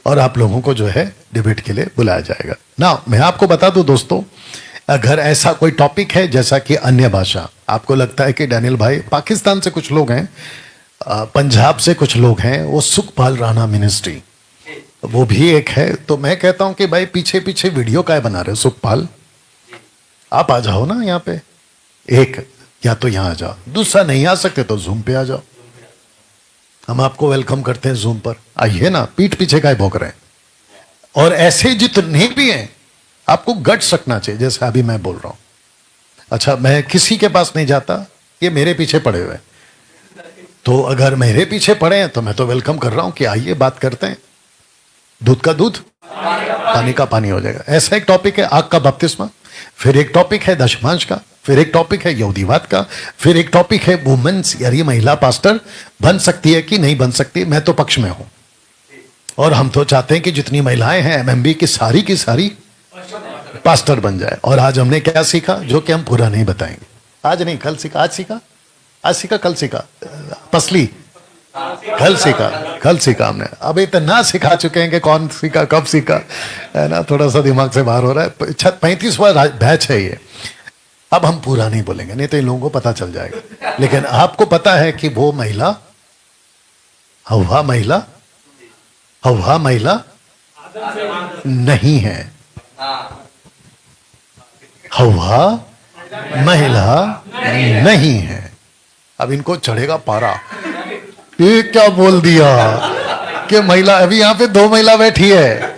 और आप लोगों को जो है डिबेट के लिए बुलाया जाएगा ना। मैं आपको बता दूं दोस्तों, अगर ऐसा कोई टॉपिक है जैसा कि अन्य भाषा, आपको लगता है कि डैनियल भाई, पाकिस्तान से कुछ लोग हैं, पंजाब से कुछ लोग हैं, वो सुखपाल राणा मिनिस्ट्री, वो भी एक है। तो मैं कहता हूं कि भाई पीछे पीछे वीडियो काय बना रहे हो सुखपाल, आप आ जाओ ना यहाँ पे। एक या तो यहाँ आ जाओ, दूसरा नहीं आ सकते तो जूम पे आ जाओ, हम आपको वेलकम करते हैं जूम पर। आइए ना, पीठ पीछे काय भौंक रहे हैं। और ऐसे जितने भी हैं, आपको गट्स रखना चाहिए, जैसे अभी मैं बोल रहा हूं। अच्छा, मैं किसी के पास नहीं जाता, ये मेरे पीछे पड़े हुए हैं। तो अगर मेरे पीछे पड़े हैं तो मैं तो वेलकम कर रहा हूं कि आइए बात करते हैं। दूध का दूध, पानी का पानी हो जाएगा। ऐसा एक टॉपिक है आग का बपतिस्मा, फिर एक टॉपिक है दशमांश का, फिर एक टॉपिक है यहूदीवाद का, फिर एक टॉपिक है वुमेन्स यानी महिला पास्टर बन सकती है कि नहीं बन सकती। मैं तो पक्ष में हूं और हम तो चाहते हैं कि जितनी महिलाएं हैं एमएमबी की सारी पास्टर बन जाए। और आज हमने क्या सीखा जो कि हम पूरा नहीं बताएंगे। आज नहीं, कल सीखा, आज सीखा कल सीखा, पसली कल सीखा हमने। अब इतना सिखा चुके हैं कि कौन सीखा कब सीखा है ना, थोड़ा सा दिमाग से बाहर हो रहा है। 35वां बैच है ये। अब हम पूरा नहीं बोलेंगे, नहीं तो इन लोगों को पता चल जाएगा। लेकिन आपको पता है कि वो महिला हव्वा महिला नहीं है। हव्वा महिला नहीं है। अब इनको चढ़ेगा पारा, ये क्या बोल दिया कि महिला। अभी यहां पे 2 महिला बैठी है।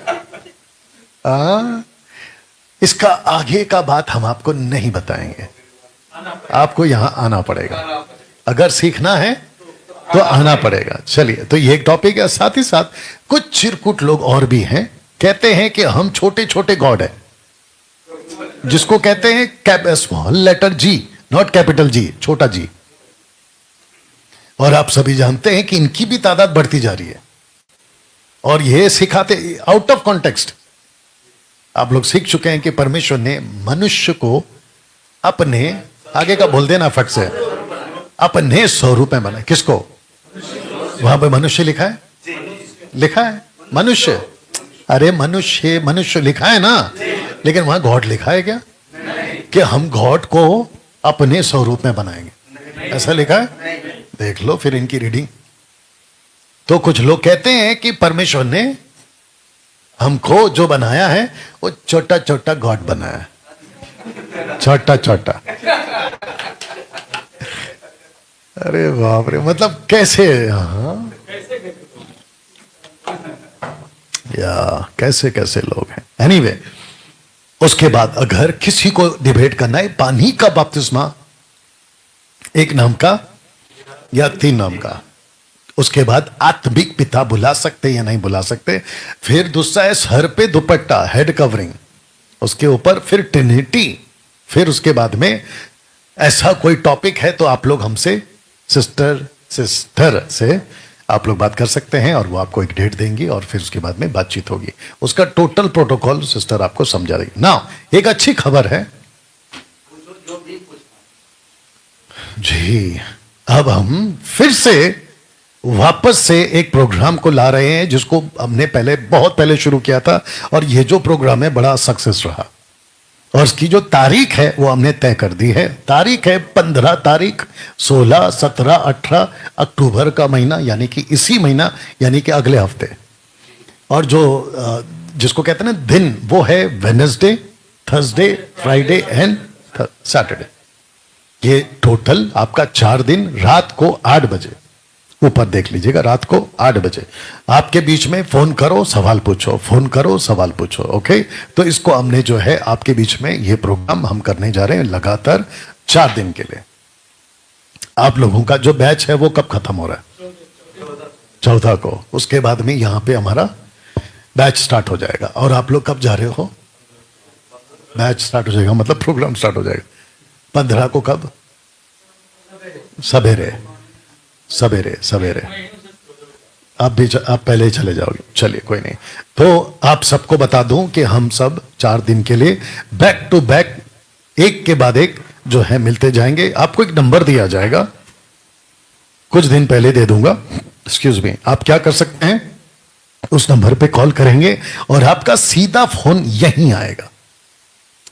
इसका आगे का बात हम आपको नहीं बताएंगे, आपको यहां आना पड़ेगा। अगर सीखना है तो आना पड़ेगा। चलिए, तो ये एक टॉपिक है। साथ ही साथ कुछ चिरकुट लोग और भी हैं, कहते हैं कि हम छोटे छोटे गॉड है, जिसको कहते हैं small letter G, not capital G, छोटा जी। और आप सभी जानते हैं कि इनकी भी तादाद बढ़ती जा रही है। और ये सिखाते आउट ऑफ कॉन्टेक्स्ट। आप लोग सीख चुके हैं कि परमेश्वर ने मनुष्य को अपने, आगे का बोल देना फट से, अपने स्वरूप में बनाया। किसको? वहां पे मनुष्य लिखा है मनुष्य। अरे मनुष्य लिखा है ना, लेकिन वहां गॉड लिखा है क्या? कि हम गॉड को अपने स्वरूप में बनाएंगे, ऐसा लिखा है? देख लो फिर इनकी रीडिंग। तो कुछ लोग कहते हैं कि परमेश्वर ने हमको जो बनाया है वो छोटा छोटा गॉड बनाया है, छोटा। अरे बाप रे, मतलब कैसे? हाँ, या कैसे लोग हैं। एनीवे, उसके बाद अगर किसी को डिबेट करना है पानी का बपतिस्मा एक नाम का या 3 नाम का, उसके बाद आत्मिक पिता बुला सकते या नहीं बुला सकते, फिर दूसरा है सर पे दुपट्टा, हेड कवरिंग, उसके ऊपर फिर ट्रिनिटी, फिर उसके बाद में ऐसा कोई टॉपिक है तो आप लोग हमसे सिस्टर से आप लोग बात कर सकते हैं और वो आपको एक डेट देंगी और फिर उसके बाद में बातचीत होगी। उसका टोटल प्रोटोकॉल सिस्टर आपको समझा देगी ना। एक अच्छी खबर है जी, अब हम फिर से वापस से एक प्रोग्राम को ला रहे हैं जिसको हमने बहुत पहले शुरू किया था, और ये जो प्रोग्राम है बड़ा सक्सेस रहा। और इसकी जो तारीख है वो हमने तय कर दी है। तारीख है 15 तारीख, 16, 17, 18 अक्टूबर का महीना, यानी कि इसी महीना, यानी कि अगले हफ्ते। और जो जिसको कहते हैं ना दिन, वो है Wednesday, Thursday, Friday and Saturday. ये टोटल आपका 4 दिन, रात को 8 बजे, ऊपर देख लीजिएगा, रात को 8 बजे आपके बीच में फोन करो सवाल पूछो, फोन करो सवाल पूछो। ओके, तो इसको हमने जो है आपके बीच में ये प्रोग्राम हम करने जा रहे हैं लगातार 4 दिन के लिए। आप लोगों का जो बैच है वो कब खत्म हो रहा है? 14 को। उसके बाद में यहां पे हमारा बैच स्टार्ट हो जाएगा। और आप लोग कब जा रहे हो? बैच स्टार्ट हो जाएगा मतलब प्रोग्राम स्टार्ट हो जाएगा 15 को। कब? सवेरे। आप पहले ही चले जाओगे, चलिए कोई नहीं। तो आप सबको बता दूं कि हम सब 4 दिन के लिए बैक टू बैक, एक के बाद एक जो है मिलते जाएंगे। आपको एक नंबर दिया जाएगा, कुछ दिन पहले दे दूंगा, एक्सक्यूज मी। आप क्या कर सकते हैं, उस नंबर पे कॉल करेंगे और आपका सीधा फोन यहीं आएगा,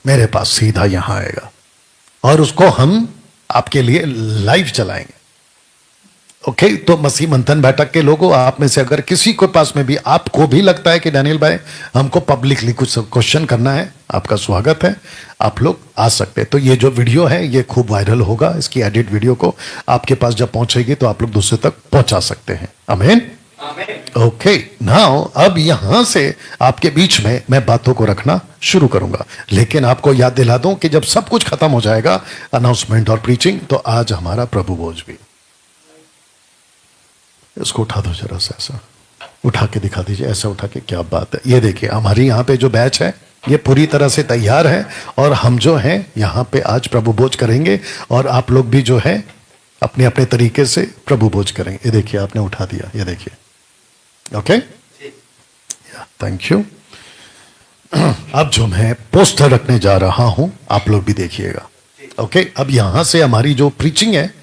मेरे पास सीधा यहां आएगा, और उसको हम आपके लिए लाइव चलाएंगे। ओके, तो मसीह मंथन बैठक के लोगों, आप में से अगर किसी के पास में भी आपको भी लगता है कि डैनियल भाई हमको पब्लिकली कुछ क्वेश्चन करना है, आपका स्वागत है, आप लोग आ सकते हैं। तो ये जो वीडियो है ये खूब वायरल होगा, इसकी एडिट वीडियो को आपके पास जब पहुंचेगी तो आप लोग दूसरे तक पहुंचा सकते हैं। आमीन। ओके, नाउ अब यहां से आपके बीच में मैं बातों को रखना शुरू करूंगा, लेकिन आपको याद दिला दूं कि जब सब कुछ खत्म हो जाएगा अनाउंसमेंट और प्रीचिंग, तो आज हमारा प्रभु भोज भी। इसको उठा दो जरा सा, ऐसा उठा के दिखा दीजिए, ऐसा उठा के। क्या बात है, ये देखिए हमारी यहाँ पे जो बैच है ये पूरी तरह से तैयार है, और हम जो हैं यहाँ पे आज प्रभु भोज करेंगे, और आप लोग भी जो है अपने अपने तरीके से प्रभु भोज करेंगे। ये देखिए आपने उठा दिया, ये देखिए। Okay, thank you. अब जो मैं पोस्टर रखने जा रहा हूं आप लोग भी देखिएगा। ओके, अब यहां से हमारी जो प्रीचिंग है,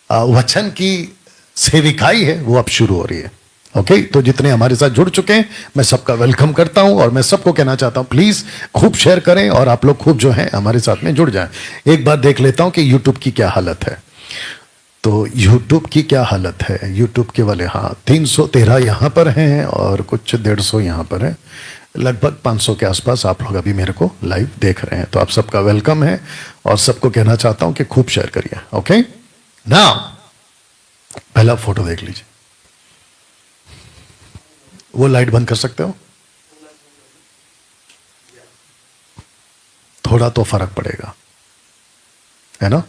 वचन की सेविकाई है, वो अब शुरू हो रही है। ओके, तो जितने हमारे साथ जुड़ चुके हैं मैं सबका वेलकम करता हूं, और मैं सबको कहना चाहता हूं प्लीज खूब शेयर करें, और आप लोग खूब जो है हमारे साथ में जुड़ जाएं। एक बार देख लेता हूं कि यूट्यूब की क्या हालत है। तो YouTube की क्या हालत है, YouTube के वाले, हाँ 313 यहाँ पर हैं और कुछ 150 यहाँ पर है, लगभग 500 के आसपास आप लोग अभी मेरे को लाइव देख रहे हैं। तो आप सबका वेलकम है, और सबको कहना चाहता हूं कि खूब शेयर करिए। ओके, नाउ पहला फोटो देख लीजिए, वो लाइट बंद कर सकते हो, थोड़ा तो फर्क पड़ेगा, है ना,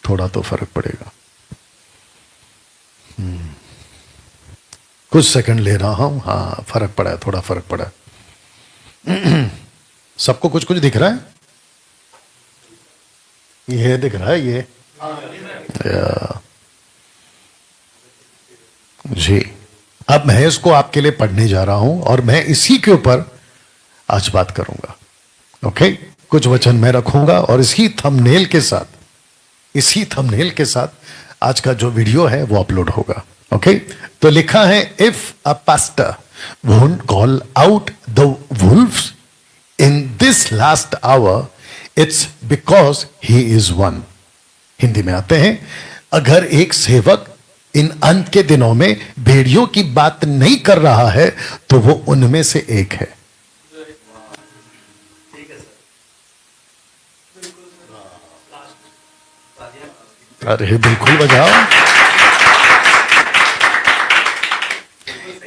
थोड़ा तो फर्क पड़ेगा। कुछ सेकंड ले रहा हूं, हाँ फर्क पड़ा है, थोड़ा फर्क पड़ा है। सबको कुछ कुछ दिख रहा है, ये दिख रहा है ये जी। अब मैं इसको आपके लिए पढ़ने जा रहा हूं, और मैं इसी के ऊपर आज बात करूंगा। ओके, कुछ वचन मैं रखूंगा, और इसी थंबनेल के साथ आज का जो वीडियो है वो अपलोड होगा। ओके, तो लिखा है, if a pastor won't call out the Wolves in this last hour, it's because he is one. Hindi में आते हैं, अगर एक सेवक इन अंत के दिनों में भेड़ियों की बात नहीं कर रहा है तो वो उनमें से एक है। अरे बिल्कुल बजाओ।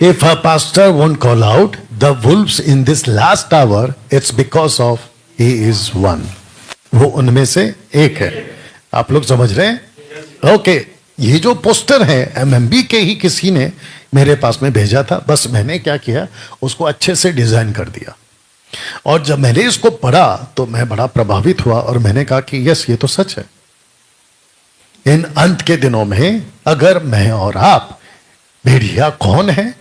If a pastor won't call out the wolves in this last hour, it's because of he is one. वो उनमें से एक है। आप लोग समझ रहे हैं? ओके, ये जो पोस्टर है एमएमबी के ही किसी ने मेरे पास में भेजा था, बस मैंने क्या किया, उसको अच्छे से डिजाइन कर दिया, और जब मैंने इसको पढ़ा तो मैं बड़ा प्रभावित हुआ, और मैंने कहा कि यस, ये तो सच है। इन अंत के दिनों में अगर मैं और आप, भेड़िया कौन है,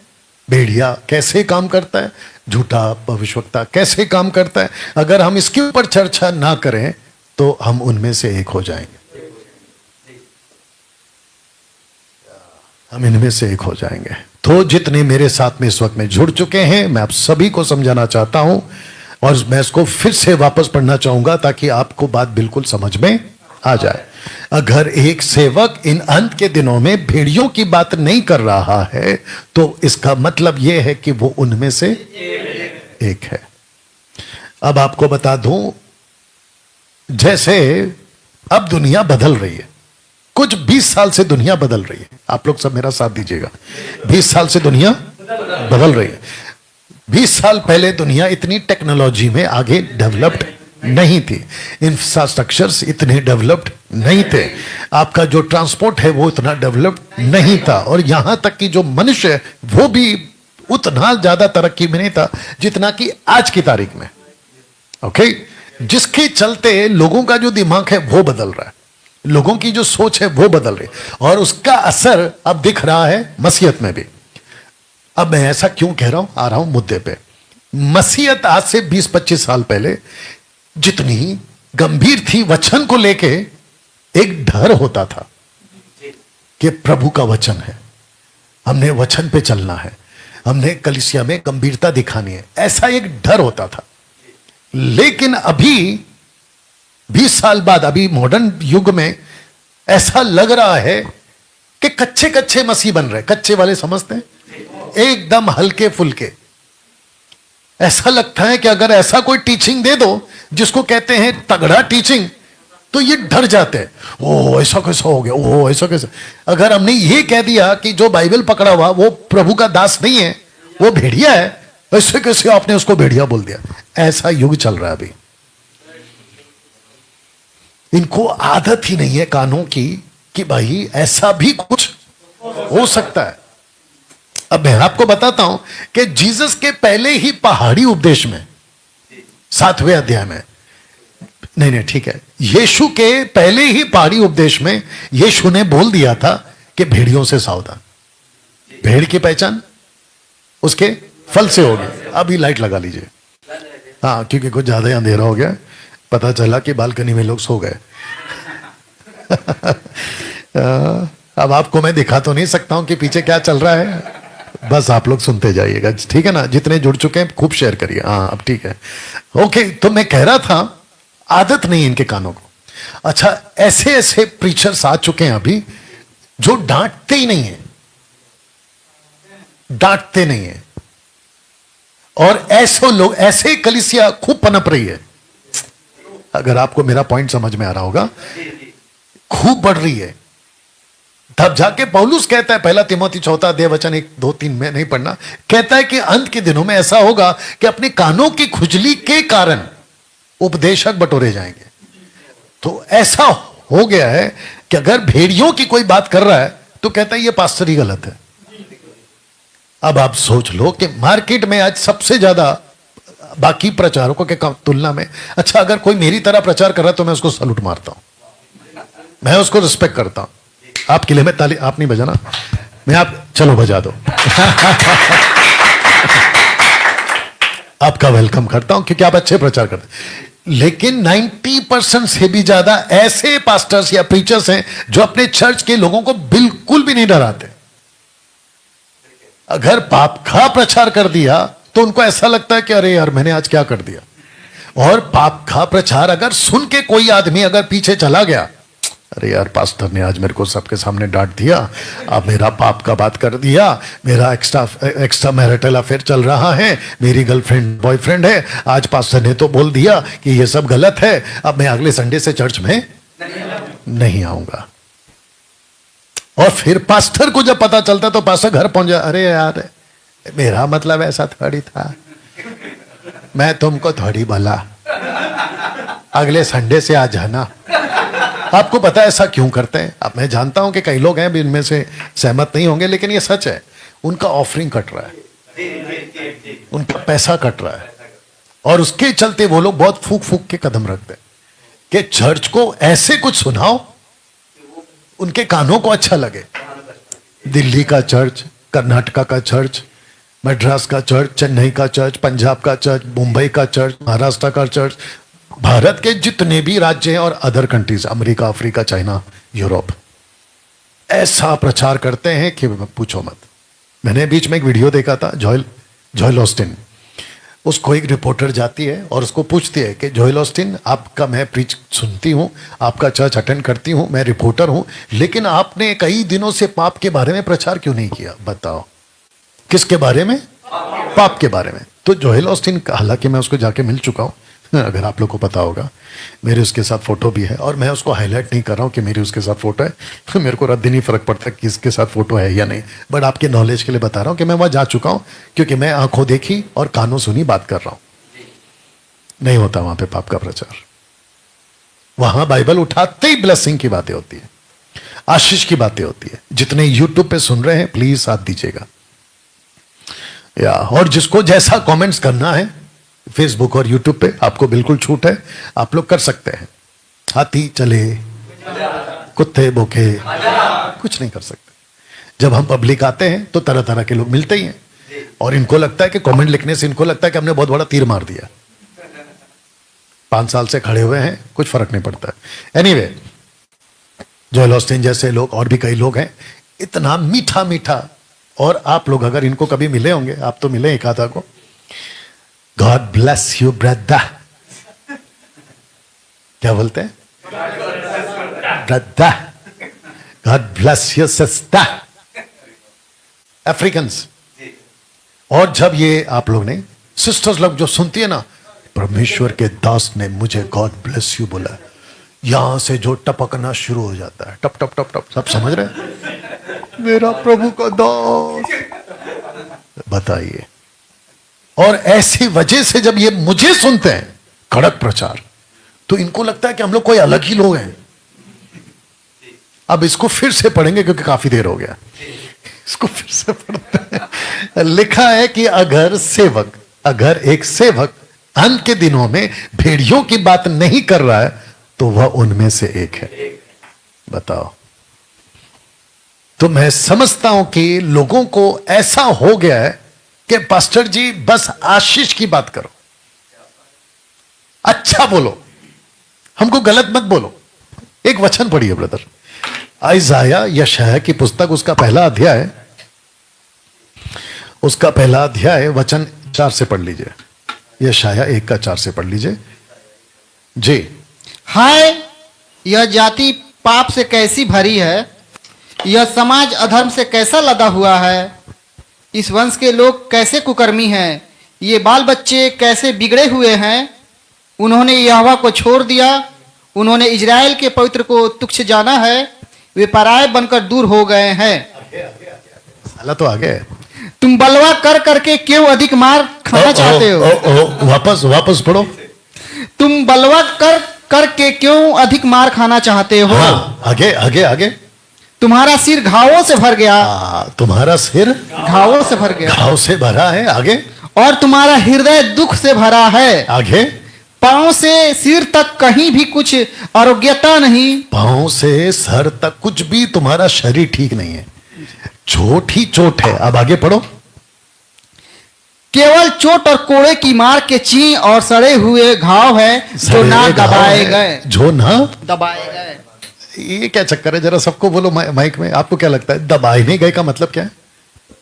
भेड़िया कैसे काम करता है, झूठा भविष्यवक्ता कैसे काम करता है, अगर हम इसके ऊपर चर्चा ना करें तो हम उनमें से एक हो जाएंगे, हम इनमें से एक हो जाएंगे। तो जितने मेरे साथ में इस वक्त में जुड़ चुके हैं, मैं आप सभी को समझाना चाहता हूं, और मैं इसको फिर से वापस पढ़ना चाहूंगा ताकि आपको बात बिल्कुल समझ में आ जाए। अगर एक सेवक इन अंत के दिनों में भेड़ियों की बात नहीं कर रहा है तो इसका मतलब यह है कि वो उनमें से एक है। अब आपको बता दूं, जैसे अब दुनिया बदल रही है, कुछ 20 साल से दुनिया बदल रही है, आप लोग सब मेरा साथ दीजिएगा, 20 साल से दुनिया बदल रही है। 20 साल पहले दुनिया इतनी टेक्नोलॉजी में आगे डेवलप्ड नहीं थी, इंफ्रास्ट्रक्चर्स इतने डेवलप्ड नहीं थे, आपका जो ट्रांसपोर्ट है वो इतना डेवलप्ड नहीं था, और यहां तक कि जो मनुष्य है वो भी उतना ज्यादा तरक्की में नहीं था जितना कि आज की तारीख में। ओके, जिसके चलते लोगों का जो दिमाग है वो बदल रहा है, लोगों की जो सोच है वो बदल रही है, और उसका असर अब दिख रहा है मसीहत में भी। अब मैं ऐसा क्यों कह रहा हूं, आ रहा हूं मुद्दे पे। मसीहत आज से 20-25 साल पहले जितनी गंभीर थी, वचन को लेके एक डर होता था कि प्रभु का वचन है, हमने वचन पे चलना है, हमने कलीसिया में गंभीरता दिखानी है, ऐसा एक डर होता था। लेकिन अभी 20 साल बाद, अभी मॉडर्न युग में ऐसा लग रहा है कि कच्चे कच्चे मसीह बन रहे। कच्चे वाले समझते हैं, एकदम हल्के फुल्के। ऐसा लगता है कि अगर ऐसा कोई टीचिंग दे दो जिसको कहते हैं तगड़ा टीचिंग, तो ये डर जाते हैं, ओ ऐसा कैसा हो गया, ओ ऐसा कैसा। अगर हमने ये कह दिया कि जो बाइबल पकड़ा हुआ वो प्रभु का दास नहीं है, वो भेड़िया है, ऐसे कैसे आपने उसको भेड़िया बोल दिया। ऐसा युग चल रहा है अभी। इनको आदत ही नहीं है कानों की कि भाई ऐसा भी कुछ हो सकता है। अब मैं आपको बताता हूं कि जीसस के पहले ही पहाड़ी उपदेश में 7वें अध्याय में, नहीं ठीक है, यीशु के पहले ही पहाड़ी उपदेश में यीशु ने बोल दिया था कि भेड़ियों से सावधान। भेड़ की पहचान उसके फल से होगी। अभी लाइट लगा लीजिए, हाँ, क्योंकि कुछ ज्यादा ही अंधेरा हो गया, पता चला कि बालकनी में लोग सो गए। अब आपको मैं दिखा तो नहीं सकता हूं कि पीछे क्या चल रहा है, बस आप लोग सुनते जाइएगा, ठीक है ना। जितने जुड़ चुके हैं खूब शेयर करिए। हाँ अब ठीक है, ओके। तो मैं कह रहा था आदत नहीं इनके कानों को। अच्छा, ऐसे ऐसे प्रीचर्स आ चुके हैं अभी जो डांटते ही नहीं है, डांटते नहीं है, और ऐसे लोग, ऐसे कलीसिया खूब पनप रही है। अगर आपको मेरा पॉइंट समझ में आ रहा होगा, खूब बढ़ रही है। तब जाके पौलुस कहता है, पहला तिमोथी 4 अध्याय वचन 1, 2, 3 में नहीं पढ़ना, कहता है कि अंत के दिनों में ऐसा होगा कि अपने कानों की खुजली के कारण उपदेशक बटोरे जाएंगे। तो ऐसा हो गया है कि अगर भेड़ियों की कोई बात कर रहा है तो कहता है ये पास्टर ही गलत है। अब आप सोच लो कि मार्केट में आज सबसे ज्यादा बाकी प्रचारकों के तुलना में, अच्छा अगर कोई मेरी तरह प्रचार कर रहा है तो मैं उसको सलूट मारता हूं, मैं उसको रिस्पेक्ट करता हूं। आपके लिए मैं ताली, आप नहीं बजाना, मैं आप चलो बजा दो। आपका वेलकम करता हूं क्योंकि आप अच्छे प्रचार करते हैं। लेकिन 90% से भी ज्यादा ऐसे पास्टर्स या प्रीचर्स हैं जो अपने चर्च के लोगों को बिल्कुल भी नहीं डराते। अगर पाप का प्रचार कर दिया तो उनको ऐसा लगता है कि अरे यार मैंने आज क्या कर दिया। और पाप का प्रचार अगर सुन के कोई आदमी अगर पीछे चला गया, अरे यार पास्टर ने आज मेरे को सबके सामने डांट दिया, अब मेरा पाप का बात कर दिया, मेरा एक्स्ट्रा मैरिटल अफेयर चल रहा है, मेरी गर्लफ्रेंड बॉयफ्रेंड है, आज पास्टर ने तो बोल दिया कि ये सब गलत है, अब मैं अगले संडे से चर्च में नहीं आऊंगा। और फिर पास्टर को जब पता चलता तो पास्टर घर पहुंच जाए, अरे यार मेरा मतलब ऐसा थोड़ी था, मैं तुमको थोड़ी बोला, अगले संडे से आ जाना। आपको पता है ऐसा क्यों करते हैं? अब मैं जानता हूं कि कई लोग हैं इनमें से सहमत नहीं होंगे, लेकिन ये सच है। उनका ऑफरिंग कट रहा है, उनका पैसा कट रहा है, और उसके चलते वो लोग बहुत फूक फूक के कदम रखते हैं कि चर्च को ऐसे कुछ सुनाओ उनके कानों को अच्छा लगे। दिल्ली का चर्च, कर्नाटका का चर्च, मद्रास का चर्च, चेन्नई का चर्च, पंजाब का चर्च, मुंबई का चर्च, महाराष्ट्र का चर्च, भारत के जितने भी राज्य हैं और other countries, America, Africa, China, Europe, ऐसा प्रचार करते हैं कि पूछो मत। मैंने बीच में एक वीडियो देखा था, जोएल ऑस्टिन, उसको एक रिपोर्टर जाती है और उसको पूछती है कि जोएल ऑस्टिन, आपका मैं प्रीच सुनती हूं, आपका चर्च अटेंड करती हूं, मैं रिपोर्टर हूं, लेकिन आपने कई दिनों से पाप के बारे में प्रचार क्यों नहीं किया? बताओ। किसके बारे में? पाप के बारे में। तो जोएल ऑस्टिन, हालांकि मैं उसको जाके मिल चुका हूं, अगर आप लोग को पता होगा, मेरे उसके साथ फोटो भी है, और मैं उसको हाईलाइट नहीं कर रहा हूं कि मेरी उसके साथ फोटो है, तो मेरे को रद्दी नहीं फर्क पड़ता कि इसके साथ फोटो है या नहीं, बट आपके नॉलेज के लिए बता रहा हूं कि मैं वहां जा चुका हूं, क्योंकि मैं आंखों देखी और कानों सुनी बात कर रहा हूं। नहीं होता वहां पे पाप का प्रचार। वहां बाइबल उठाते ही ब्लेसिंग की बातें होती है, आशीष की बातें होती है। जितने यूट्यूब पे सुन रहे हैं प्लीज साथ दीजिएगा, या और जिसको जैसा कमेंट्स करना है फेसबुक और यूट्यूब पे आपको बिल्कुल छूट है, आप लोग कर सकते हैं। हाथी चले, कुत्ते भूखे, कुछ नहीं कर सकते। जब हम पब्लिक आते हैं तो तरह तरह के लोग मिलते ही हैं, और इनको लगता है कि कमेंट लिखने से इनको लगता है कि हमने बहुत बड़ा तीर मार दिया। 5 साल से खड़े हुए हैं, कुछ फर्क नहीं पड़ता है। एनीवे, जोएल ऑस्टिन जैसे लोग और भी कई लोग हैं, इतना मीठा मीठा, और आप लोग अगर इनको कभी मिले होंगे, आप तो मिले एक आधा को, God bless you brother, क्या बोलते हैं? Brother, God bless you sister, Africans. और जब ये आप लोग ने सिस्टर्स लोग जो सुनती है ना, परमेश्वर के दास ने मुझे God bless you बोला, यहां से जो टपकना शुरू हो जाता है, टप टप टप टप, सब समझ रहे हैं? मेरा प्रभु का दास, बताइए। और ऐसी वजह से जब ये मुझे सुनते हैं कड़क प्रचार, तो इनको लगता है कि हम लोग कोई अलग ही लोग हैं। अब इसको फिर से पढ़ेंगे क्योंकि काफी देर हो गया, इसको फिर से पढ़ते हैं। लिखा है कि अगर एक सेवक अंत के दिनों में भेड़ियों की बात नहीं कर रहा है तो वह उनमें से एक है। बताओ। तो मैं समझता हूं कि लोगों को ऐसा हो गया है कि पास्टर जी बस आशीष की बात करो, अच्छा बोलो, हमको गलत मत बोलो। एक वचन पढ़िए ब्रदर, यशायाह, यशायाह की पुस्तक, उसका पहला अध्याय वचन 4 से पढ़ लीजिए। यशायाह 1:4 से पढ़ लीजिए जी। हाय, यह जाति पाप से कैसी भरी है, यह समाज अधर्म से कैसा लदा हुआ है। इस वंश के लोग कैसे कुकर्मी हैं, ये बाल बच्चे कैसे बिगड़े हुए हैं। उन्होंने यहोवा को छोड़ दिया, उन्होंने इजराइल के पवित्र को तुच्छ जाना है, वे पराये बनकर दूर हो गए हैं। साला तो आगे। तुम बलवा कर करके क्यों अधिक मार खाना चाहते हो? वापस पढ़ो। तुम बलवा कर करके क्यों अधिक मार खाना चाहते हो? हाँ, आगे। तुम्हारा सिर घावों से भर गया। तुम्हारा सिर घावों से भर गया, घाव से भरा है। आगे। और तुम्हारा हृदय दुख से भरा है। आगे। पांव से सिर तक कहीं भी कुछ आरोग्यता नहीं। पांव से सर तक कुछ भी तुम्हारा शरीर ठीक नहीं है, चोट ही चोट है। अब आगे पढ़ो। केवल चोट और कोड़े की मार के चिन्ह और सड़े हुए घाव है जो ना दबाए गए। जो ना दबाए गए। ये क्या चक्कर है? जरा सबको बोलो माइक में, आपको क्या लगता है दबाए नहीं गए का मतलब क्या है?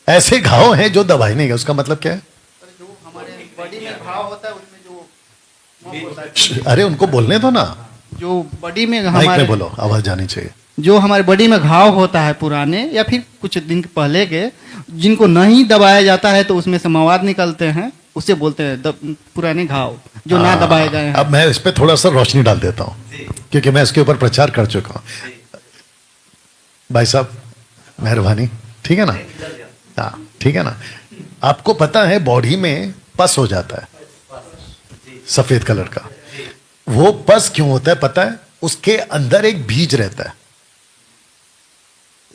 ऐसे घाव हैं जो दबाए नहीं गए, उसका मतलब क्या है? जो हमारे बॉडी में घाव होता है उसमें जो अरे उनको बोलने दो ना, जो बॉडी में माइक हमारे में बोलो, आवाज जानी चाहिए। जो हमारे बॉडी में घाव होता है पुराने या फिर कुछ दिन पहले के, जिनको नहीं दबाया जाता है तो उसमें से मवाद निकलते हैं, उसे बोलते हैं पुराने घाव जो ना दबाए गए हैं। अब मैं इस पे थोड़ा सा रोशनी डाल देता हूं क्योंकि मैं इसके ऊपर प्रचार कर चुका हूं। भाई साहब मेहरबानी, ठीक है ना? हाँ ठीक है ना। आपको पता है बॉडी में पस हो जाता है सफेद कलर का। वो पस क्यों होता है पता है? उसके अंदर एक बीज रहता है,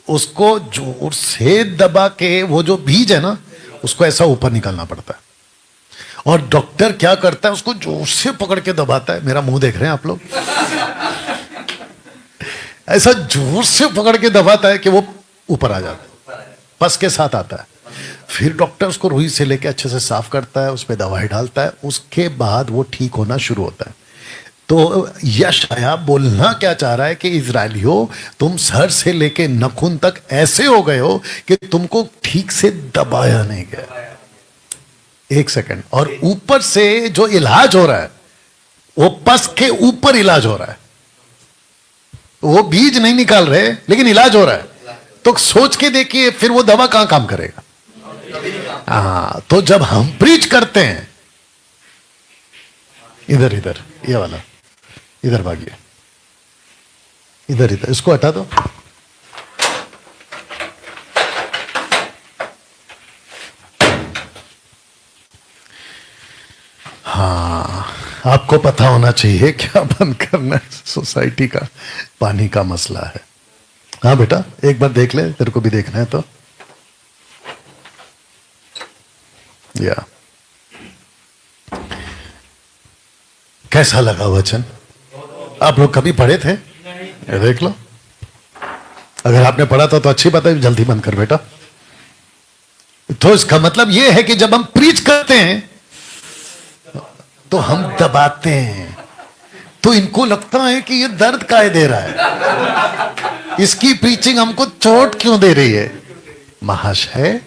उसको जोर से दबा के वो जो बीज है ना उसको ऐसा ऊपर निकालना पड़ता है। और डॉक्टर क्या करता है? उसको जोर से पकड़ के दबाता है। मेरा मुंह देख रहे हैं आप लोग? ऐसा जोर से पकड़ के दबाता है कि वो ऊपर आ जाता है, पस के साथ आता है। फिर डॉक्टर उसको रुई से लेके अच्छे से साफ करता है, उस पर दवाई डालता है, उसके बाद वो ठीक होना शुरू होता है। तो यशायाह बोलना क्या चाह रहा है कि इजरायलियों, तुम सर से लेके नखून तक ऐसे हो गए हो कि तुमको ठीक से दबाया नहीं गया। एक सेकंड। और ऊपर से जो इलाज हो रहा है वो पस के ऊपर इलाज हो रहा है। वो बीज नहीं निकाल रहे लेकिन इलाज हो रहा है। तो सोच के देखिए फिर वो दवा कहां काम करेगा? हाँ, तो जब हम प्रीच करते हैं, इधर इधर ये वाला इधर भागिए, इधर इधर इसको हटा दो। हाँ, आपको पता होना चाहिए क्या बंद करना है। सोसाइटी का पानी का मसला है। हाँ बेटा एक बार देख ले, तेरे को भी देखना है तो। या कैसा लगा वचन? आप लोग कभी पढ़े थे? ये देख लो, अगर आपने पढ़ा था तो अच्छी बात है, जल्दी बंद कर बेटा। तो इसका मतलब यह है कि जब हम प्रीच करते हैं तो हम दबाते हैं, तो इनको लगता है कि ये दर्द काहे दे रहा है, इसकी प्रीचिंग हमको चोट क्यों दे रही है? महाशय,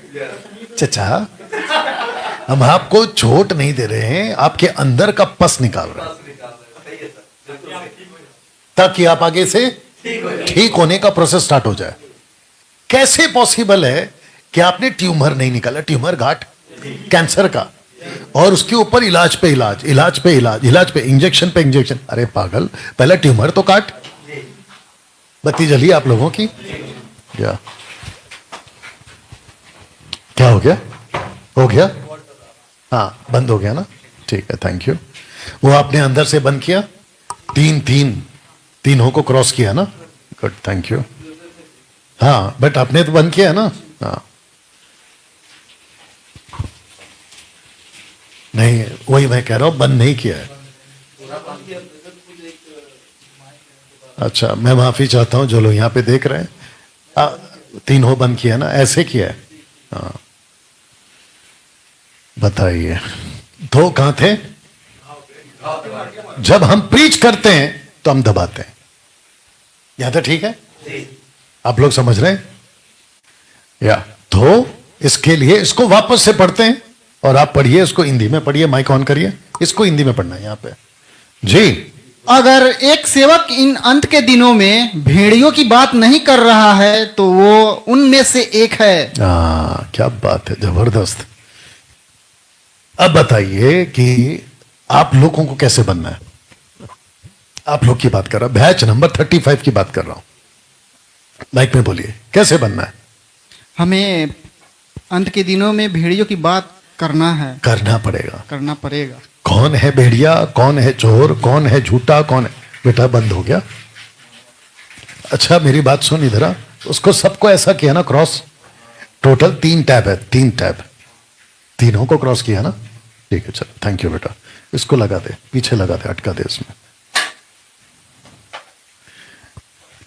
चचा, हम आपको चोट नहीं दे रहे हैं, आपके अंदर का पस निकाल रहे हैं ताकि आप आगे से ठीक होने का प्रोसेस स्टार्ट हो जाए। कैसे पॉसिबल है कि आपने ट्यूमर नहीं निकाला, ट्यूमर घाट कैंसर का, और उसके ऊपर इलाज पे इलाज, इलाज पे इलाज, इलाज पे इंजेक्शन पे इंजेक्शन। अरे पागल, पहले ट्यूमर तो काट। बत्ती जली आप लोगों की? क्या हो गया? हो गया? हाँ, बंद हो गया ना? ठीक है, थैंक यू। वो आपने अंदर से बंद किया? तीनों को क्रॉस किया ना? Good, thank you. हाँ, बट आपने तो बंद किया ना? हाँ, नहीं, वही मैं कह रहा हूं, बंद नहीं किया है। अच्छा, मैं माफी चाहता हूं जो लोग यहां पे देख रहे हैं। तीनों बंद किया ना? ऐसे किया है? हाँ, बताइए, दो कहां थे? जब हम प्रीच करते हैं तो हम दबाते हैं। यहां तक ठीक है? आप लोग समझ रहे हैं? या तो इसके लिए इसको वापस से पढ़ते हैं, और आप पढ़िए इसको, हिंदी में पढ़िए, माइक ऑन करिए, इसको हिंदी में पढ़ना है यहां पे जी। अगर एक सेवक इन अंत के दिनों में भेड़ियों की बात नहीं कर रहा है तो वो उनमें से एक है। क्या बात है, जबरदस्त। अब बताइए कि आप लोगों को कैसे बनना है? आप लोग की बात कर रहा हूं, बैच नंबर 35 की बात कर रहा हूं। माइक में बोलिए, कैसे बनना है? हमें अंत के दिनों में भेड़ियों की बात करना है। करना पड़ेगा। कौन है भेड़िया, कौन है चोर, कौन है झूठा, कौन है? बेटा बंद हो गया। अच्छा मेरी बात सुन इधर आ। उसको सबको ऐसा किया ना क्रॉस? टोटल 3 टैब है, 3 टैब, तीनों को क्रॉस किया ना? ठीक है, चलो थैंक यू बेटा। इसको लगा दे, पीछे लगा दे, अटका दे इसमें।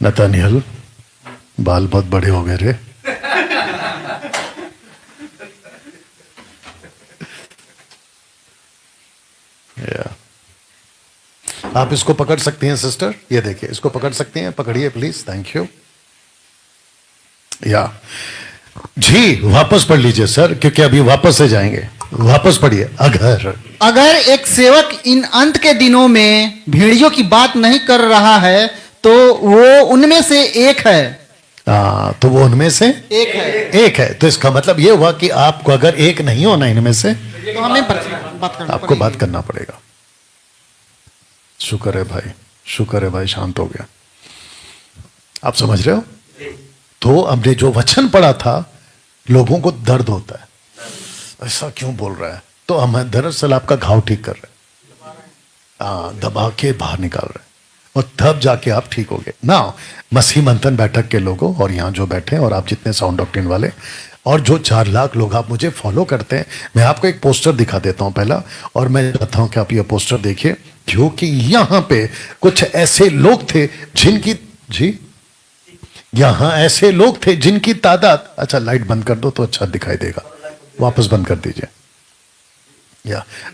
नतानियल, बाल बहुत बड़े हो गए रे। आप इसको पकड़ सकती हैं सिस्टर, ये देखिए, इसको पकड़ सकती हैं, पकड़िए प्लीज, थैंक यू। या जी, वापस पढ़ लीजिए सर, क्योंकि अभी वापस से जाएंगे। वापस पढ़िए। अगर एक सेवक इन अंत के दिनों में भेड़ियों की बात नहीं कर रहा है तो वो उनमें से एक है। तो वो उनमें से एक है। तो इसका मतलब ये हुआ कि आपको अगर एक नहीं होना इनमें से, तो हमें आपको बात करना पड़ेगा। शुक्र है भाई, शांत हो गया। आप समझ रहे हो? तो हमने जो वचन पढ़ा था, लोगों को दर्द होता है, ऐसा क्यों बोल रहा है, तो हम दरअसल आपका घाव ठीक कर रहे हैं, दबा के बाहर निकाल रहे हैं, और तब जाके आप ठीक हो गए ना। मसीह मंथन बैठक के लोगों, और यहाँ जो बैठे हैं, और आप जितने साउंड डॉक्ट्रिन वाले, और जो 4 लाख लोग आप मुझे फॉलो करते हैं, मैं आपको एक पोस्टर दिखा देता हूं पहला, और मैं चाहता हूं कि आप ये पोस्टर देखिए, क्योंकि यहां पे कुछ ऐसे लोग थे जिनकी तादाद, अच्छा लाइट बंद कर दो तो अच्छा दिखाई देगा, वापस बंद कर दीजिए।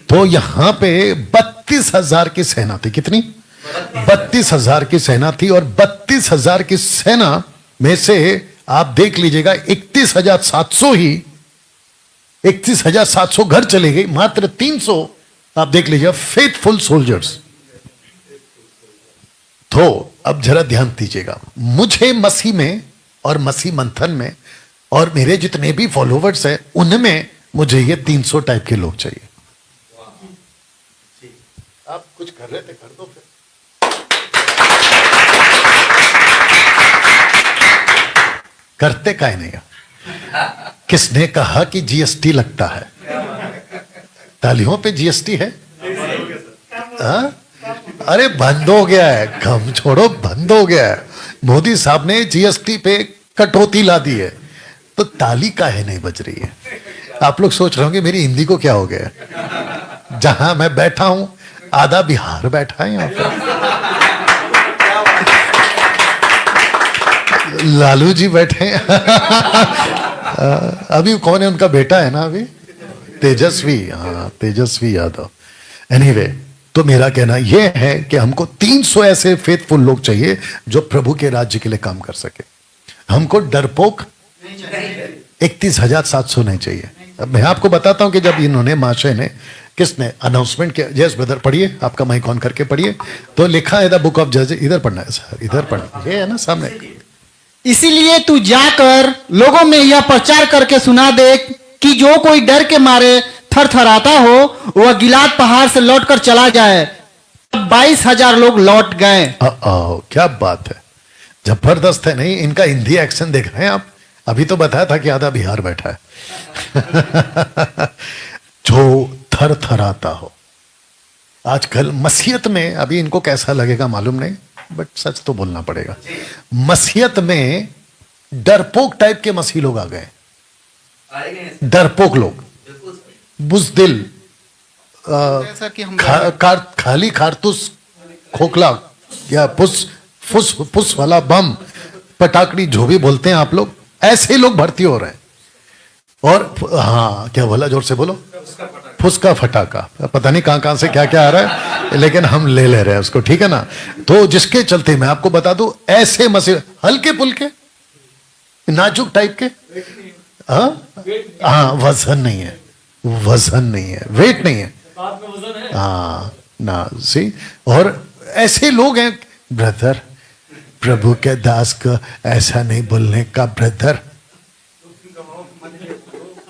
तो यहां पे 32,000 की सेना थी। कितनी? 32,000 की सेना थी, और 32,000 की सेना में से आप देख लीजिएगा 31,700 घर चले गए, मात्र 300 आप देख लीजिएगा फेथफुल सोल्जर्स। तो अब जरा ध्यान दीजिएगा, मुझे मसीह में और मसीह मंथन में और मेरे जितने भी फॉलोवर्स हैं, उनमें मुझे ये 300 टाइप के लोग चाहिए। आप कुछ कर रहे थे, कर दो फिर। करते काहे नहीं? किसने कहा कि जीएसटी लगता है? तालियों पे जीएसटी है? अरे बंद हो गया है, कम छोड़ो, बंद हो गया है। मोदी साहब ने जीएसटी पे कटौती ला दी है, तो ताली काहे नहीं बज रही है? आप लोग सोच रहे होंगे मेरी हिंदी को क्या हो गया। जहां मैं बैठा हूं, आधा बिहार बैठा है यहां पर। लालू जी बैठे अभी कौन है उनका बेटा है ना अभी, तेजस्वी, हाँ तेजस्वी यादव। एनीवे, तो मेरा कहना यह है कि हमको 300 ऐसे फेथफुल लोग चाहिए जो प्रभु के राज्य के लिए काम कर सके। हमको डरपोक 31,700 नहीं चाहिए। अब मैं आपको बताता हूं कि जब इन्होंने, महाशय ने, किसने अनाउंसमेंट किया, यस ब्रदर पढ़िए, आपका माइक ऑन करके पढ़िए, तो लिखा है द बुक ऑफ जज, इधर पढ़ना है सर, इधर पढ़ना, ये है ना सामने। इसीलिए तू जाकर लोगों में यह प्रचार करके सुना दे कि जो कोई डर के मारे थरथराता हो वह गिलाद पहाड़ से लौटकर चला जाए। 22,000 लोग लौट गए। क्या बात है, जबरदस्त है। नहीं, इनका हिंदी एक्शन देख रहे हैं आप? अभी तो बताया था कि आधा बिहार बैठा है। जो थर थराता हो। आजकल मसीहत में, अभी इनको कैसा लगेगा मालूम नहीं, बट सच तो बोलना पड़ेगा, मसीहत में डरपोक टाइप के मसीह लोग आ गए। डरपोक लोग, बुज़दिल, जैसा कि हम खाली कारतूस खोखला या फुस वाला बम पटाखड़ी जो भी बोलते हैं आप लोग, ऐसे लोग भर्ती हो रहे हैं। और हाँ, क्या बोला, जोर से बोलो। फुसका फटाका, पता नहीं कहां कहां से क्या क्या आ रहा है, लेकिन हम ले रहे हैं उसको, ठीक है ना। तो जिसके चलते मैं आपको बता दूं, ऐसे मसीह हल्के पुल्के नाजुक टाइप के, हाँ, वजन नहीं है, वजन नहीं है, वेट नहीं है, हाँ ना, सी। और ऐसे लोग हैं, ब्रदर प्रभु के दास को ऐसा नहीं बोलने का ब्रदर।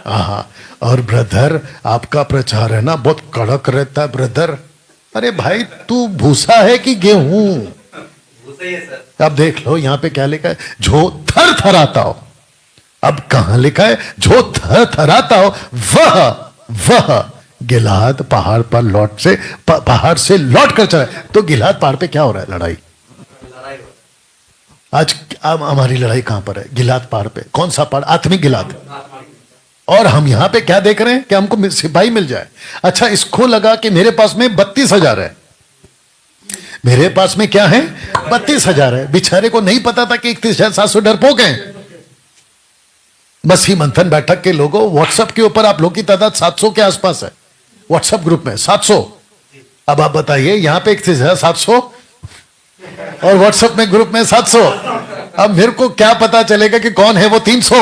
हाँ, और ब्रदर आपका प्रचार है ना बहुत कड़क रहता है ब्रदर। अरे भाई, तू भूसा है कि गेहूं? अब देख लो यहाँ पे क्या लिखा है, जो थर थराता हो। अब कहां लिखा है, जो थर थराता हो वह गिलाद पहाड़ पर पहाड़ से लौट कर चला। तो गिलाद पहाड़ पे क्या हो रहा है? लड़ाई। आज हमारी लड़ाई कहां पर है? गिलाद पहाड़ पे। कौन सा पहाड़? आत्मिक गिलाद। और हम यहां पे क्या देख रहे हैं कि हमको सिपाही मिल जाए। अच्छा, इसको लगा कि मेरे पास में 32,000 है, मेरे पास में क्या है? 32,000 है। बेचारे को नहीं पता था कि 31,700 डरपोक हैं। मसीह मंथन बैठक के लोगों, व्हाट्सएप के ऊपर आप लोग की तादाद 700 के आसपास है। व्हाट्सएप ग्रुप में 700। अब आप बताइए, यहां पे 31,700 और व्हाट्सएप में ग्रुप में 700। अब मेरे को क्या पता चलेगा कि कौन है वो 300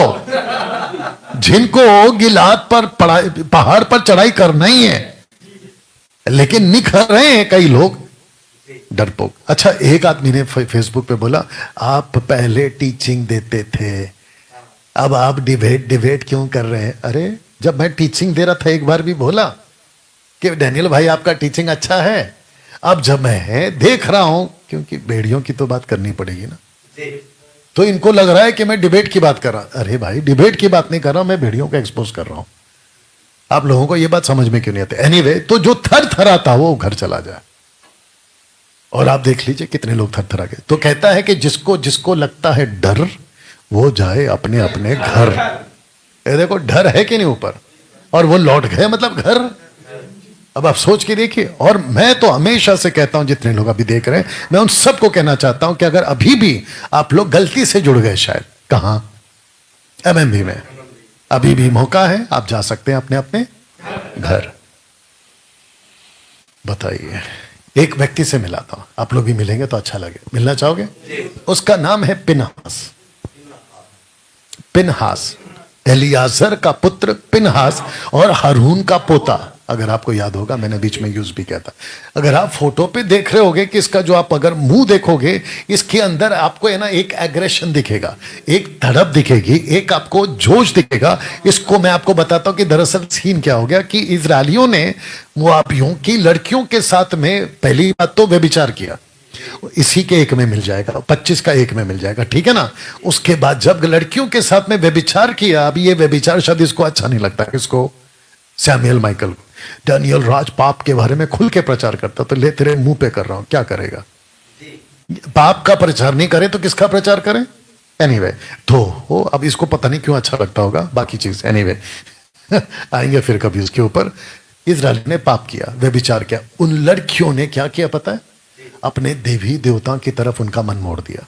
जिनको गिलाद पर पहाड़ पर चढ़ाई करना ही है, लेकिन निखर रहे हैं कई लोग डरपोक। अच्छा, एक आदमी ने फेसबुक पे बोला, आप पहले टीचिंग देते थे, अब आप डिबेट क्यों कर रहे हैं? अरे, जब मैं टीचिंग दे रहा था एक बार भी बोला कि डैनियल भाई आपका टीचिंग अच्छा है। अब जब मैं देख रहा हूं, क्योंकि भेड़ियों की तो बात करनी पड़ेगी ना, तो इनको लग रहा है कि मैं डिबेट की बात कर रहा हूं। अरे भाई, डिबेट की बात नहीं कर रहा हूं, मैं भेड़ियों को एक्सपोज कर रहा हूं। आप लोगों को यह बात समझ में क्यों नहीं आती? एनीवे, तो जो थर थराता वो घर चला जाए। और आप देख लीजिए कितने लोग थर थरा गए। तो कहता है कि जिसको जिसको लगता है डर, वो जाए अपने अपने घर। ये देखो, डर है कि नहीं ऊपर, और वो लौट गए, मतलब घर। अब आप सोच के देखिए। और मैं तो हमेशा से कहता हूं, जितने लोग अभी देख रहे हैं, मैं उन सबको कहना चाहता हूं कि अगर अभी भी आप लोग गलती से जुड़ गए, शायद कहां, एमएमबी में, अभी भी मौका है, आप जा सकते हैं अपने अपने घर। बताइए, एक व्यक्ति से मिला था, आप लोग भी मिलेंगे तो अच्छा लगे। मिलना चाहोगे? उसका नाम है पिनहास। पिनहास, एलियाजर का पुत्र पिनहास और हारून का पोता। अगर आपको याद होगा, मैंने बीच में यूज भी किया था। अगर आप फोटो पे देख रहे होगे कि इसका जो आप अगर मुंह देखोगे, इसके अंदर आपको है ना एक एग्रेशन दिखेगा, एक धड़प दिखेगी, एक आपको जोश दिखेगा। इसको मैं आपको बताता हूं कि दरअसल सीन क्या हो गया कि इजरायलियों ने मोआबियों की लड़कियों के साथ में पहली बात तो व्यभिचार किया। इसी के एक में मिल जाएगा, 25 का एक में मिल जाएगा, ठीक है ना। उसके बाद जब लड़कियों के साथ में व्यभिचार किया, अभी ये व्यभिचार शब्द इसको अच्छा नहीं लगता, इसको सैमुएल माइकल को। डैनियल राज पाप के बारे में खुल के प्रचार करता, तो ले तेरे मुंह पे कर रहा हूं, क्या करेगा? पाप का प्रचार नहीं करे तो किसका प्रचार करें? एनीवे, तो अब इसको पता नहीं क्यों अच्छा लगता होगा बाकी चीज। एनीवे आएंगे फिर कभी उसके ऊपर। इजराइल ने पाप किया, व्यभिचार किया। उन लड़कियों ने क्या किया पता है? अपने देवी देवताओं की तरफ उनका मन मोड़ दिया,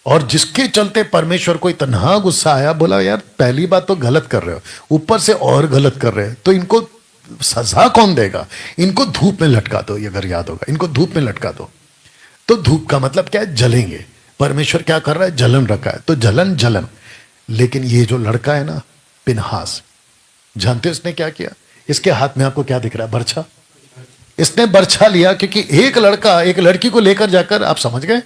और जिसके चलते परमेश्वर को इतना गुस्सा आया, बोला यार पहली बात तो गलत कर रहे हो, ऊपर से और गलत कर रहे हैं, तो इनको सजा कौन देगा? इनको धूप में लटका दो। ये अगर याद होगा, इनको धूप में लटका दो। तो धूप का मतलब क्या है? जलेंगे। परमेश्वर क्या कर रहा है? जलन रखा है, तो जलन। लेकिन ये जो लड़का है ना, पिनहास, जानते इसने क्या किया? इसके हाथ में आपको क्या दिख रहा है? बर्छा। इसने बर्छा लिया, क्योंकि एक लड़का एक लड़की को लेकर जाकर, आप समझ गए,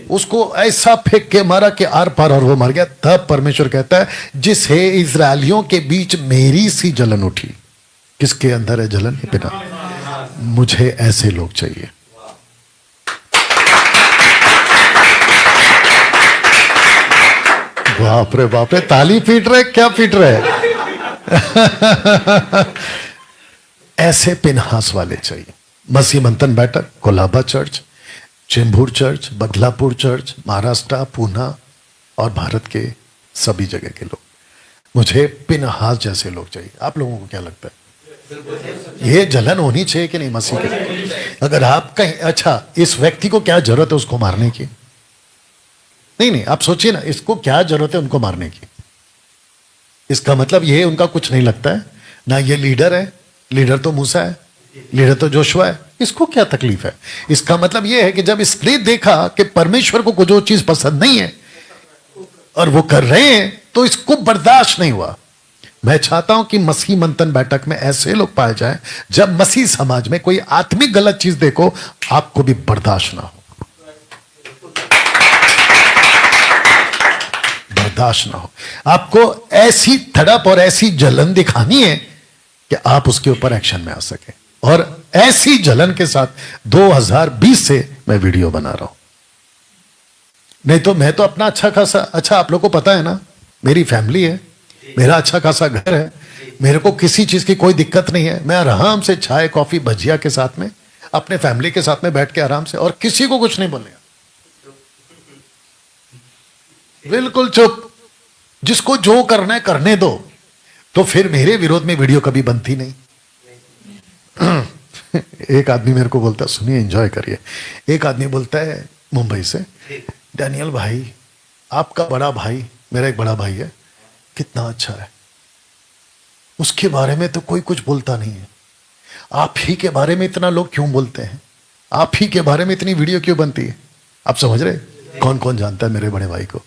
उसको ऐसा फेंक के मारा कि आर पार और वो मर गया। तब परमेश्वर कहता है जिसे इजरायलियों के बीच मेरी सी जलन उठी। किसके अंदर है जलन? पिता। मुझे ऐसे लोग चाहिए। बाप रे, ताली पीट रहे, क्या पीट रहे? ऐसे पिनहास वाले चाहिए। मसीह मंथन बैठक, Colaba church, Chembur church, Badlapur church, Maharashtra, Poona और भारत के सभी जगह के लोग। मुझे पिनहास जैसे लोग चाहिए। आप लोगों को क्या लगता है? ये जलन होनी चाहिए कि नहीं मसीह के? अगर आप कहीं, अच्छा इस व्यक्ति को क्या जरूरत है उसको मारने की? नहीं, आप सोचिए ना, इसको क्या जरूरत है उनको मारने की? इसका मतलब ये उनका कुछ नहीं लगता है ना। ये लीडर है, लीडर तो मूसा है, लीडर तो जोशुआ है, इसको क्या तकलीफ है? इसका मतलब यह है कि जब इसने देखा कि परमेश्वर को जो चीज पसंद नहीं है और वो कर रहे हैं तो इसको बर्दाश्त नहीं हुआ। मैं चाहता हूं कि मसीह मंथन बैठक में ऐसे लोग पाए जाएं, जब मसीह समाज में कोई आत्मिक गलत चीज देखो आपको भी बर्दाश्त ना हो, बर्दाश्त ना हो। आपको ऐसी तड़प और ऐसी जलन दिखानी है कि आप उसके ऊपर एक्शन में आ सके। और ऐसी जलन के साथ 2020 से मैं वीडियो बना रहा हूं। नहीं तो मैं तो अपना अच्छा खासा, अच्छा आप लोग को पता है ना, मेरी फैमिली है, मेरा अच्छा खासा घर है, मेरे को किसी चीज की कोई दिक्कत नहीं है। मैं आराम से चाय कॉफी भजिया के साथ में अपने फैमिली के साथ में बैठ के आराम से, और किसी को कुछ नहीं बोलेगा, बिल्कुल चुप। जिसको जो करना है करने दो। तो फिर मेरे विरोध में वीडियो कभी बनती नहीं। एक आदमी मेरे को बोलता है, सुनिए एंजॉय करिए, एक आदमी बोलता है मुंबई से, डैनियल भाई आपका बड़ा भाई, मेरा एक बड़ा भाई है, कितना अच्छा है, उसके बारे में तो कोई कुछ बोलता नहीं है, आप ही के बारे में इतना लोग क्यों बोलते हैं, आप ही के बारे में इतनी वीडियो क्यों बनती है? आप समझ रहे? कौन कौन जानता है मेरे बड़े भाई को?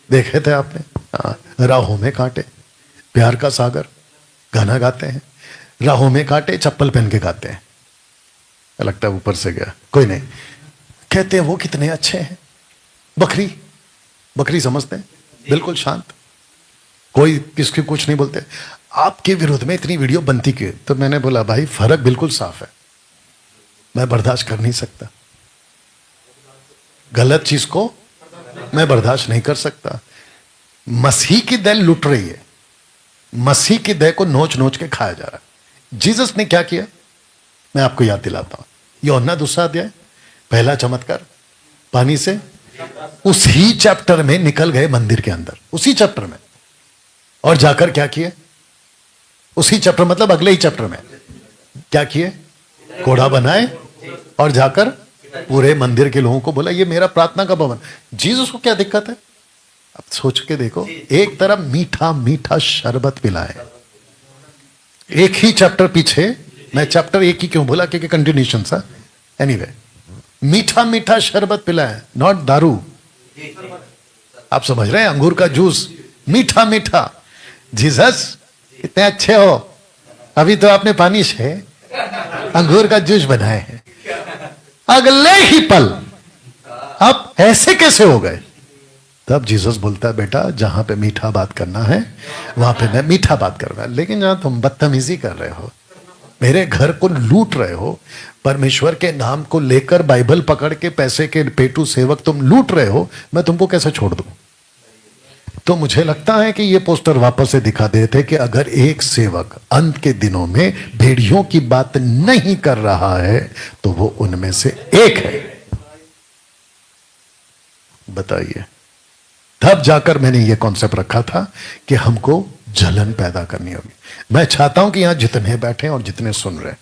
देखे थे आपने? हाँ, राहों में कांटे, प्यार का सागर गाना गाते हैं, राहों में कांटे चप्पल पहन के गाते हैं, लगता है ऊपर से गया, कोई नहीं। कहते हैं वो कितने अच्छे हैं, बकरी बकरी समझते हैं, बिल्कुल शांत, कोई किसके कुछ नहीं बोलते। आपके विरोध में इतनी वीडियो बनती क्यों? तो मैंने बोला भाई फर्क बिल्कुल साफ है, मैं बर्दाश्त कर नहीं सकता, गलत चीज को मैं बर्दाश्त नहीं कर सकता। मसीह की देह लुट रही है, मसीह की देह को नोच नोच के खाया जा रहा है। जीसस ने क्या किया मैं आपको याद दिलाता हूं। यूहन्ना 2 अध्याय पहला चमत्कार, पानी से उसी चैप्टर में निकल गए मंदिर के अंदर, उसी चैप्टर में, और जाकर क्या किए? उसी चैप्टर मतलब अगले ही चैप्टर में क्या किए? घोड़ा बनाए और जाकर पूरे मंदिर के लोगों को बोला ये मेरा प्रार्थना का भवन। जीसस को क्या दिक्कत है? अब सोच के देखो, एक तरफ मीठा मीठा शरबत पिलाए, एक ही चैप्टर पीछे, मैं चैप्टर एक ही क्यों बोला क्योंकि कंटिन्यूशन सा, एनीवे, मीठा मीठा शरबत पिलाए, नॉट दारू। आप समझ रहे हैं? अंगूर का जूस मीठा मीठा। जीसस इतने अच्छे हो, अभी तो आपने पानी से अंगूर का जूस बनाए हैं, अगले ही पल आप ऐसे कैसे हो गए? तब जीसस बोलता है बेटा जहां पे मीठा बात करना है वहां पे मैं मीठा बात कर रहा हूं, लेकिन जहां तुम बदतमीजी कर रहे हो, मेरे घर को लूट रहे हो, परमेश्वर के नाम को लेकर बाइबल पकड़ के पैसे के पेटू सेवक तुम लूट रहे हो, मैं तुमको कैसे छोड़ दूं? तो मुझे लगता है कि ये पोस्टर वापस से दिखा देते कि अगर एक सेवक अंत के दिनों में भेड़ियों की बात नहीं कर रहा है तो वो उनमें से एक है। बताइए, तब जाकर मैंने ये कॉन्सेप्ट रखा था कि हमको जलन पैदा करनी होगी। मैं चाहता हूं कि यहां जितने बैठे और जितने सुन रहे,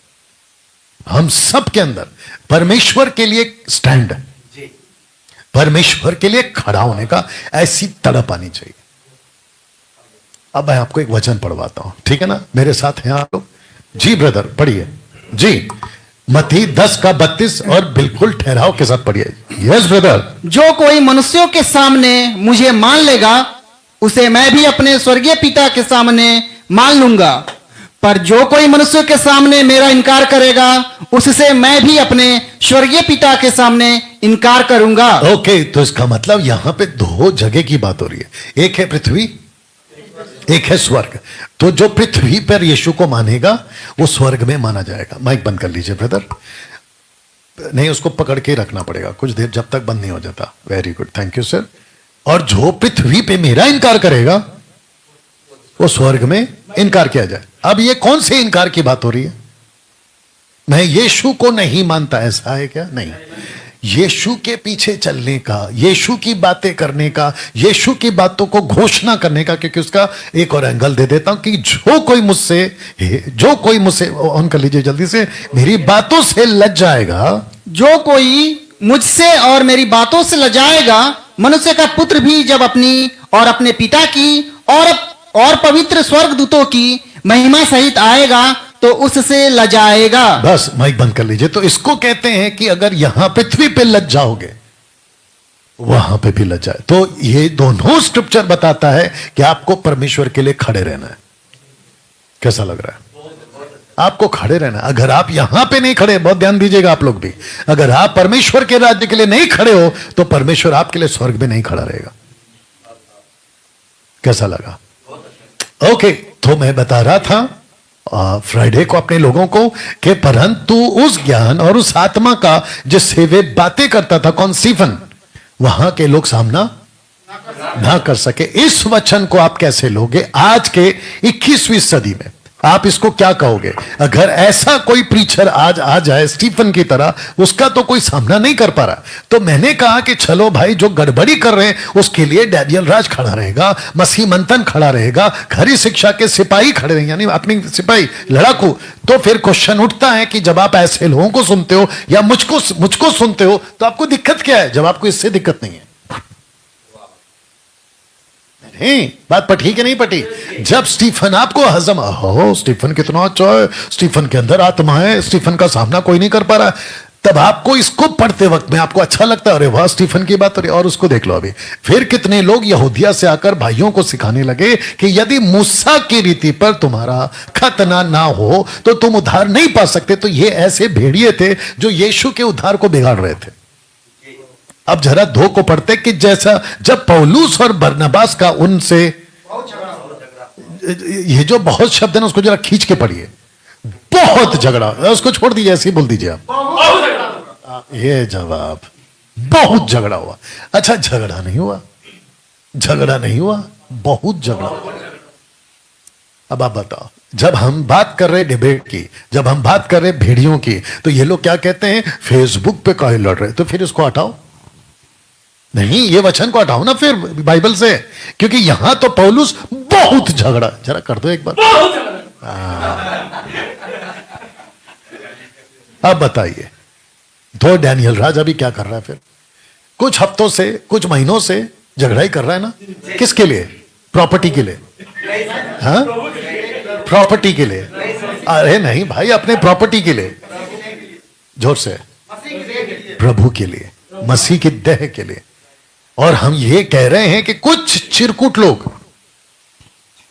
हम सब के अंदर परमेश्वर के लिए स्टैंड है, परमेश्वर के लिए खड़ा होने का ऐसी तड़प आनी चाहिए। अब मैं आपको एक वचन पढ़वाता हूं, ठीक है ना? मेरे साथ हैं आप लोग? जी ब्रदर पढ़िए जी, मत्ती 10:32 और बिल्कुल ठहराव के साथ पढ़िए। Yes brother. जो कोई मनुष्यों के सामने मुझे मान लेगा उसे मैं भी अपने स्वर्गीय पिता के सामने मान लूंगा। पर जो कोई मनुष्य के सामने मेरा इनकार करेगा उससे मैं भी अपने स्वर्गीय पिता के सामने इनकार करूंगा। ओके, तो इसका मतलब यहां पे दो जगह की बात हो रही है, एक है पृथ्वी, एक है स्वर्ग। तो जो पृथ्वी पर यीशु को मानेगा वो स्वर्ग में माना जाएगा। माइक बंद कर लीजिए ब्रदर, नहीं उसको पकड़ के रखना पड़ेगा कुछ देर जब तक बंद नहीं हो जाता। Very good, thank you sir. और जो पृथ्वी पे मेरा इनकार करेगा वो स्वर्ग में इनकार किया जाए। अब ये कौन से इनकार की बात हो रही है? मैं यीशु को नहीं मानता, ऐसा है क्या? नहीं, यीशु के पीछे चलने का, यीशु की बातें करने का, यीशु की बातों को घोषणा करने का। क्योंकि उसका एक और एंगल दे देता हूं कि जो कोई मुझसे ऑन कर लीजिए जल्दी से, मेरी बातों से लज जाएगा, जो कोई मुझसे और मेरी बातों से लजाएगा, मनुष्य का पुत्र भी जब अपनी और अपने पिता की और पवित्र स्वर्गदूतों की महिमा सहित आएगा तो उससे लजाएगा। बस माइक बंद कर लीजिए। तो इसको कहते हैं कि अगर यहां पृथ्वी पे लज जाओगे वहां पे भी लज जाए। तो ये दोनों स्क्रिप्चर बताता है कि आपको परमेश्वर के लिए खड़े रहना है। कैसा लग रहा है? आपको खड़े रहना है। अगर आप यहां पे नहीं खड़े, बहुत ध्यान दीजिएगा आप लोग भी, अगर आप परमेश्वर के राज्य के लिए नहीं खड़े हो तो परमेश्वर आपके लिए स्वर्ग में नहीं खड़ा रहेगा। कैसा लगा? ओके, तो मैं बता रहा था फ्राइडे को अपने लोगों को कि परंतु उस ज्ञान और उस आत्मा का जिससे वे बातें करता था, कौन? स्टीफन, वहां के लोग सामना ना कर सके। इस वचन को आप कैसे लोगे आज के 21वीं सदी में? आप इसको क्या कहोगे? अगर ऐसा कोई प्रीचर आज आ जाए स्टीफन की तरह, उसका तो कोई सामना नहीं कर पा रहा। तो मैंने कहा कि चलो भाई, जो गड़बड़ी कर रहे हैं उसके लिए डैनियल राज खड़ा रहेगा, मसीह मंथन खड़ा रहेगा, खरी शिक्षा के सिपाही खड़े रहेंगे, यानी अपनी सिपाही लड़ाकू। तो फिर क्वेश्चन उठता है कि जब आप ऐसे लोगों को सुनते हो या मुझको सुनते हो तो आपको दिक्कत क्या है? जब आपको इससे दिक्कत नहीं है। नहीं, बात पटी कि नहीं पटी? जब स्टीफन आपको हजम, हो स्टीफन कितना अच्छा है, स्टीफन के अंदर आत्मा है, स्टीफन का सामना कोई नहीं कर पा रहा, तब आपको इसको पढ़ते वक्त में आपको अच्छा लगता है, अरे वाह स्टीफन की बात हो रही। और उसको देख लो अभी, फिर कितने लोग यहूदिया से आकर भाइयों को सिखाने लगे कि यदि मूसा की रीति पर तुम्हारा खतना ना हो तो तुम उद्धार नहीं पा सकते। तो ये ऐसे भेड़िए थे जो यीशु के उद्धार को बिगाड़ रहे थे। अब जरा दो को पढ़ते कि जैसा जब पौलुस और बरनबास का उनसे, ये जो बहुत शब्द है ना उसको जरा खींच के पढ़िए, बहुत झगड़ा। उसको छोड़ दीजिए, ऐसे ही बोल दीजिए आप। ये जवाब, बहुत झगड़ा हुआ। अच्छा, झगड़ा नहीं हुआ, झगड़ा नहीं हुआ, बहुत झगड़ा हुआ। अब आप बताओ, जब हम बात कर रहे डिबेट की, जब हम बात कर रहे भेड़ियों की, तो ये लोग क्या कहते हैं? फेसबुक पे काहे लड़ रहे? तो फिर इसको हटाओ। नहीं, ये वचन को हटाओ ना फिर बाइबल से, क्योंकि यहां तो पौलुस बहुत झगड़ा। जरा कर दो एक बार। अब बताइए, तो डैनियल राज अभी क्या कर रहा है? फिर कुछ हफ्तों से, कुछ महीनों से झगड़ा ही कर रहा है ना। किसके लिए? प्रॉपर्टी के लिए। हाँ, प्रॉपर्टी के लिए। अरे नहीं भाई, अपने प्रॉपर्टी के लिए। जोर से, प्रभु के लिए, मसीह की देह के लिए। और हम ये कह रहे हैं कि कुछ चिरकुट लोग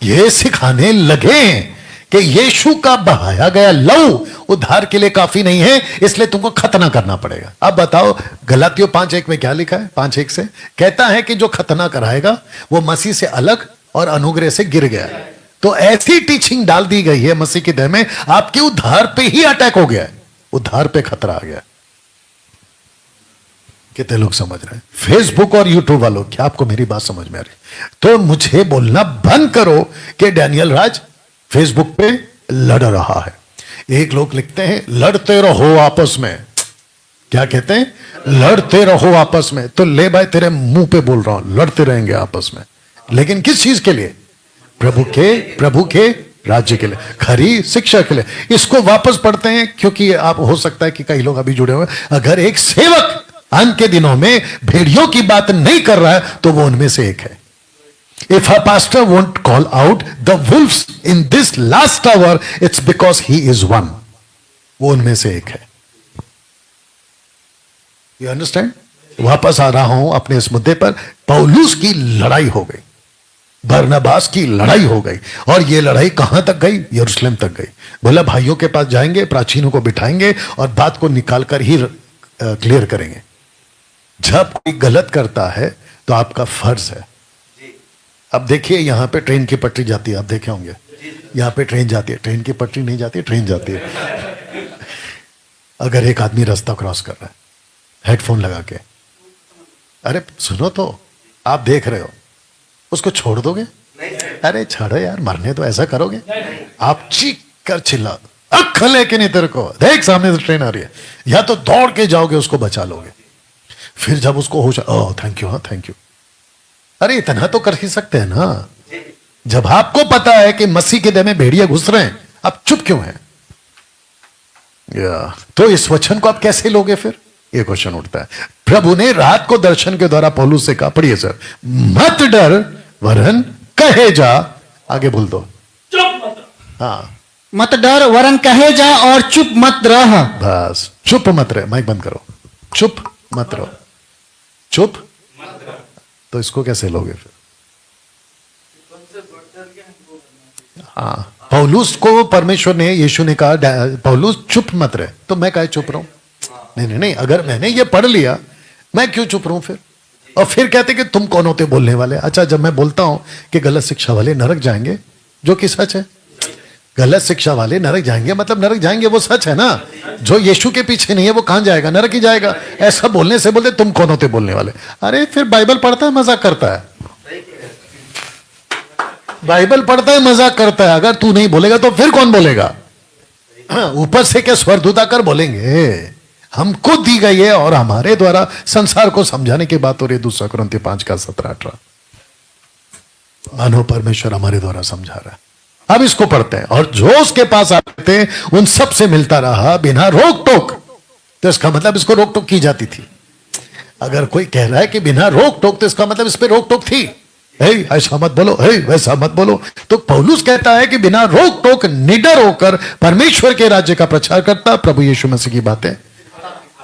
ये सिखाने लगे हैं कि यीशु का बहाया गया लहू उद्धार के लिए काफी नहीं है, इसलिए तुमको खतना करना पड़ेगा। अब बताओ, गलातियों 5:1 में क्या लिखा है? 5:1 से कहता है कि जो खतना कराएगा वो मसीह से अलग और अनुग्रह से गिर गया। तो ऐसी टीचिंग डाल दी गई है मसीह की देह में, आपके उद्धार पे ही अटैक हो गया है, उद्धार पे खतरा आ गया। कितने लोग समझ रहे हैं? फेसबुक और यूट्यूब वालों, क्या आपको मेरी बात समझ में आ रही? तो मुझे बोलना बंद करो कि डैनियल राज फेसबुक पे लड़ रहा है। एक लोग लिखते हैं लड़ते रहो आपस में। क्या कहते हैं? लड़ते रहो आपस में। तो ले भाई, तेरे मुंह पे बोल रहा हूं, लड़ते रहेंगे आपस में, लेकिन किस चीज के लिए? प्रभु के राज्य के लिए, खरी शिक्षा के लिए। इसको वापस पढ़ते हैं, क्योंकि आप हो सकता है कि कई लोग अभी जुड़े हुए। अगर एक सेवक अंत के दिनों में भेड़ियों की बात नहीं कर रहा है तो वो उनमें से एक है। If a pastor won't call out the wolves in this last hour, it's because he is one. वो उनमें से एक है। You understand? वापस आ रहा हूं अपने इस मुद्दे पर। पौलुस की लड़ाई हो गई, बरनबास की लड़ाई हो गई, और ये लड़ाई कहां तक गई? यरूशलेम तक गई। बोला भाइयों के पास जाएंगे, प्राचीनों को बिठाएंगे और बात को निकाल कर ही क्लियर करेंगे। जब कोई गलत करता है तो आपका फर्ज है। अब देखिए यहां पे ट्रेन की पटरी जाती है, आप देखे होंगे, यहां पे ट्रेन जाती है, ट्रेन की पटरी नहीं जाती है, ट्रेन जाती है। अगर एक आदमी रास्ता क्रॉस कर रहा है हेडफोन लगा के, अरे सुनो तो, आप देख रहे हो, उसको छोड़ दोगे? अरे छोड़ो यार, मरने तो ऐसा करोगे? आप चीख कर चिल्ला, अख लेके नहीं तेरे को, देख सामने से ट्रेन आ रही है, या तो दौड़ के जाओगे उसको बचा लोगे। फिर जब उसको होश, ओह थैंक यू, हाँ थैंक यू, अरे इतना तो कर ही सकते हैं ना। जब आपको पता है कि मसीह के देह में भेड़िया घुस रहे हैं, आप चुप क्यों हैं? तो इस वचन को आप कैसे लोगे? फिर ये क्वेश्चन उठता है। प्रभु ने रात को दर्शन के द्वारा पौलुस से कहा, पढ़िए सर, मत डर वरन कहे जा, आगे बोल दो, हाँ, मत डर वरन कहे जा और चुप मत रह। बस चुप मत रहे, माइक बंद करो, चुप मत रहो, चुप। तो इसको कैसे लोगे फिर? हाँ, पौलुस को परमेश्वर ने, यीशु ने कहा पौलुस चुप मत रहे, तो मैं काहे चुप रहूं? नहीं नहीं नहीं, अगर मैंने ये पढ़ लिया, मैं क्यों चुप रहूं फिर? और फिर कहते कि तुम कौन होते बोलने वाले? अच्छा, जब मैं बोलता हूं कि गलत शिक्षा वाले नरक जाएंगे, जो कि सच है, गलत शिक्षा वाले नरक जाएंगे, मतलब नरक जाएंगे, वो सच है ना। जो यीशु के पीछे नहीं है वो कहां जाएगा? नरक ही जाएगा। ऐसा बोलने से बोलते तुम कौन होते बोलने वाले? अरे फिर बाइबल पढ़ता है मजाक करता है, बाइबल पढ़ता है मजाक करता है। अगर तू नहीं बोलेगा तो फिर कौन बोलेगा? ऊपर से क्या स्वर्गदूत आकर बोलेंगे? हमको दी गई है और हमारे द्वारा संसार को समझाने की बात हो रही है। 2 कुरिन्थियों 5:17-18, मानो परमेश्वर हमारे द्वारा समझा रहा है। अब इसको पढ़ते हैं, और जो उसके पास आते थे उन सब से मिलता रहा बिना रोक टोक। तो इसका मतलब इसको रोक टोक की जाती थी। अगर कोई कह रहा है कि बिना रोक टोक, तो इसका मतलब इस पे रोक टोक थी। ऐसा मत बोलो, वैसा मत बोलो। तो पौलुस कहता है कि बिना रोक टोक निडर होकर परमेश्वर के राज्य का प्रचार करता, प्रभु यीशु मसीह की बातें।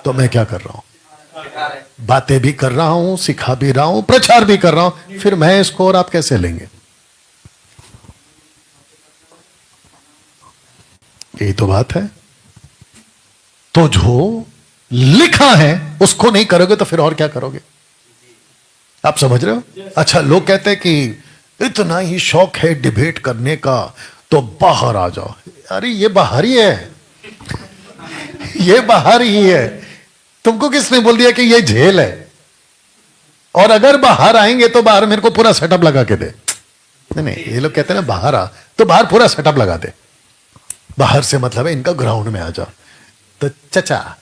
तो मैं क्या कर रहा हूं? बातें भी कर रहा हूं, सिखा भी रहा हूं, प्रचार भी कर रहा हूं। फिर मैं इसको और आप कैसे लेंगे? यही तो बात है। तो जो लिखा है उसको नहीं करोगे तो फिर और क्या करोगे? आप समझ रहे हो? अच्छा, लोग कहते हैं कि इतना ही शौक है डिबेट करने का तो बाहर आ जाओ। अरे ये बाहर ही है, ये बाहर ही है। तुमको किसने बोल दिया कि ये जेल है? और अगर बाहर आएंगे तो बाहर मेरे को पूरा सेटअप लगा के दे। नहीं नहीं, ये लोग कहते हैं ना बाहर आ, तो बाहर पूरा सेटअप लगा दे। बाहर से मतलब है इनका ग्राउंड में आ जाओ। तो चचा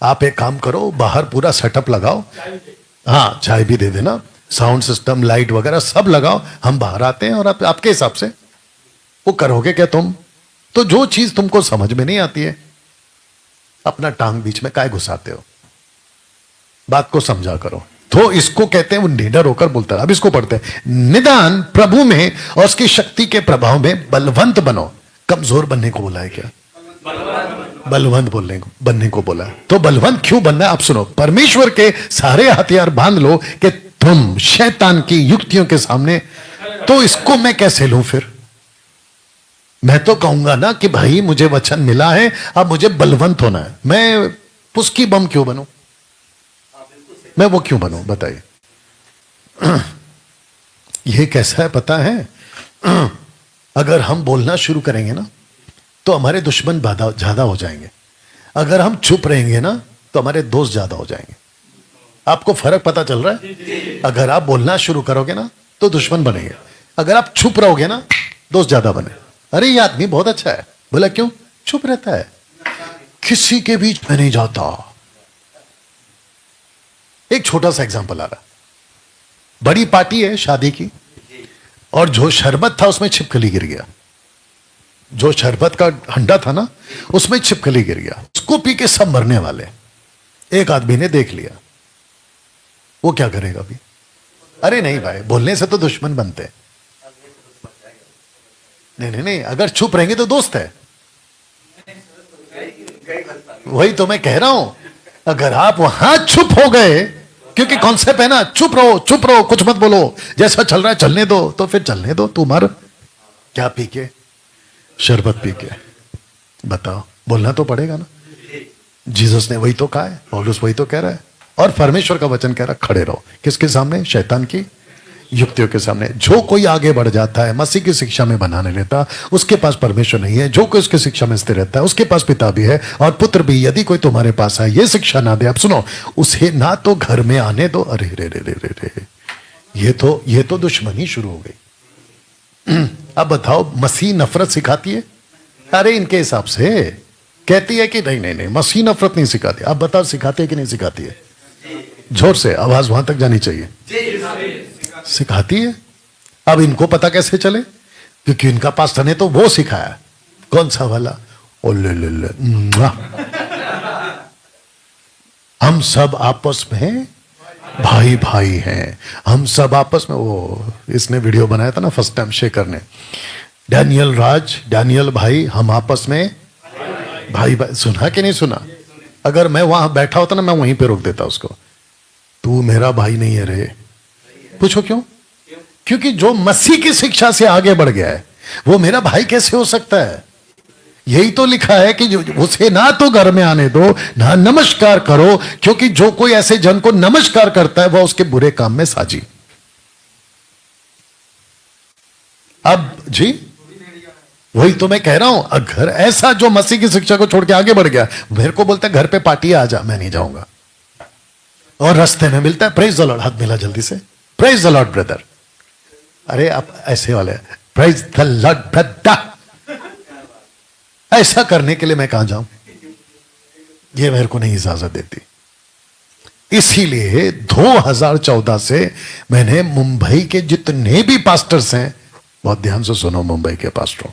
आप एक काम करो, बाहर पूरा सेटअप लगाओ, हाँ चाय भी दे देना, साउंड सिस्टम, लाइट वगैरह सब लगाओ, हम बाहर आते हैं और आपके हिसाब से वो करोगे क्या तुम? तो जो चीज तुमको समझ में नहीं आती है, अपना टांग बीच में काहे घुसाते हो? बात को समझा करो। तो इसको कहते हैं वो निडर होकर बोलता है। अब इसको पढ़ते हैं, निदान प्रभु में और उसकी शक्ति के प्रभाव में बलवंत बनो। कमजोर बनने को बोला है क्या? बलवंत बनने को बोला। तो बलवंत क्यों बनना है? आप सुनो, परमेश्वर के सारे हथियार बांध लो कि तुम शैतान की युक्तियों के सामने। तो इसको मैं कैसे लूं फिर? मैं तो कहूंगा ना कि भाई मुझे वचन मिला है, अब मुझे बलवंत होना है। मैं पुस्की बम क्यों बनूं? मैं वो क्यों बनूं? बताइए। ये कैसा है पता है? अगर हम बोलना शुरू करेंगे ना तो हमारे दुश्मन ज्यादा हो जाएंगे। अगर हम चुप रहेंगे ना तो हमारे दोस्त ज्यादा हो जाएंगे। आपको फर्क पता चल रहा है? अगर आप बोलना शुरू करोगे ना तो दुश्मन बनेंगे, अगर आप चुप रहोगे ना दोस्त ज्यादा बने। अरे ये आदमी बहुत अच्छा है, बोला क्यों? चुप रहता है, किसी के बीच में नहीं जाता। एक छोटा सा एग्जांपल आ रहा, बड़ी पार्टी है शादी की, और जो शरबत था उसमें छिपकली गिर गया। जो शरबत का हंडा था ना उसमें छिपकली गिर गया, उसको पी के सब मरने वाले। एक आदमी ने देख लिया, वो क्या करेगा अभी? अरे नहीं भाई, बोलने से तो दुश्मन बनते। नहीं नहीं नहीं, अगर चुप रहेंगे तो दोस्त है। वही तो मैं कह रहा हूं, अगर आप वहां चुप हो गए क्योंकि कॉन्सेप्ट है ना, चुप रहो, कुछ मत बोलो, जैसा चल रहा है चलने दो। तो फिर चलने दो। तू मर क्या पी के? शरबत पी के। बताओ, बोलना तो पड़ेगा ना। जीसस ने वही तो कहा है, पौलुस वही तो कह रहा है, और परमेश्वर का वचन कह रहा है खड़े रहो। किसके सामने? शैतान की युक्तियों के सामने। जो कोई आगे बढ़ जाता है, मसीह की शिक्षा में बनाने लेता, उसके पास परमेश्वर नहीं है। जो कोई उसकी शिक्षा में स्थिर रहता है, उसके पास पिता भी है और पुत्र भी। यदि कोई तुम्हारे पास है, ये शिक्षा ना दे, आप सुनो, उसे ना तो घर में आने दो। अरे रे रे रे रे रे, ये तो दुश्मनी शुरू हो गई। अब बताओ, मसीह नफरत सिखाती है? अरे इनके हिसाब से कहती है कि नहीं नहीं नहीं, मसीह नफरत नहीं सिखाती। अब बताओ, सिखाती है कि नहीं सिखाती है? जोर से आवाज वहां तक जानी चाहिए। सिखाती है। अब इनको पता कैसे चले? क्योंकि इनका पास्टर ने तो वो सिखाया। कौन सा वाला? ओ ले ले ले, हम सब आपस में भाई भाई हैं। हम सब आपस में, वो इसने वीडियो बनाया था ना फर्स्ट टाइम, शेखर ने, डैनियल भाई, हम आपस में भाई भाई। सुना कि नहीं सुना? अगर मैं वहां बैठा होता ना, मैं वहीं पे रोक देता उसको। तू मेरा भाई नहीं है रे। पूछो क्यों? क्योंकि जो मसीह की शिक्षा से आगे बढ़ गया है, वो मेरा भाई कैसे हो सकता है? यही तो लिखा है कि उसे ना तो घर में आने दो, ना नमस्कार करो, क्योंकि जो कोई ऐसे जन को नमस्कार करता है, वह उसके बुरे काम में साझी। अब जी वही तो मैं कह रहा हूं, अगर ऐसा जो मसीह की शिक्षा को छोड़ के आगे बढ़ गया, मेरे को बोलता है घर पे पार्टी आ जा, मैं नहीं जाऊंगा। और रास्ते में मिलता है, प्रेज द लॉर्ड, हाथ मिला जल्दी से, प्रेज द लॉर्ड ब्रदर। अरे आप ऐसे वाले, प्रेज द लॉर्ड ब्रदर, ऐसा करने के लिए मैं कहां जाऊं? ये मेरे को नहीं इजाजत देती। इसीलिए 2014 से मैंने मुंबई के जितने भी पास्टर्स हैं, बहुत ध्यान से सुनो मुंबई के पास्टरों,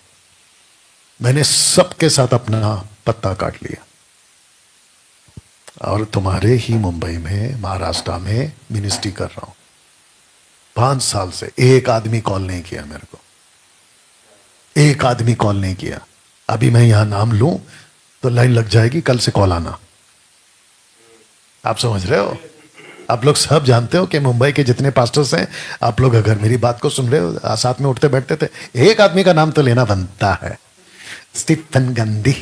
मैंने सबके साथ अपना पत्ता काट लिया। और तुम्हारे ही मुंबई में, महाराष्ट्र में मिनिस्ट्री कर रहा हूं 5 साल से। एक आदमी कॉल नहीं किया मेरे को, एक आदमी कॉल नहीं किया। अभी मैं यहां नाम लूं तो लाइन लग जाएगी, कल से कॉल आना। आप समझ रहे हो? आप लोग सब जानते हो कि मुंबई के जितने पास्टर्स हैं, आप लोग अगर मेरी बात को सुन रहे हो, साथ में उठते बैठते थे, एक आदमी का नाम तो लेना बनता है, स्टीफन गांधी।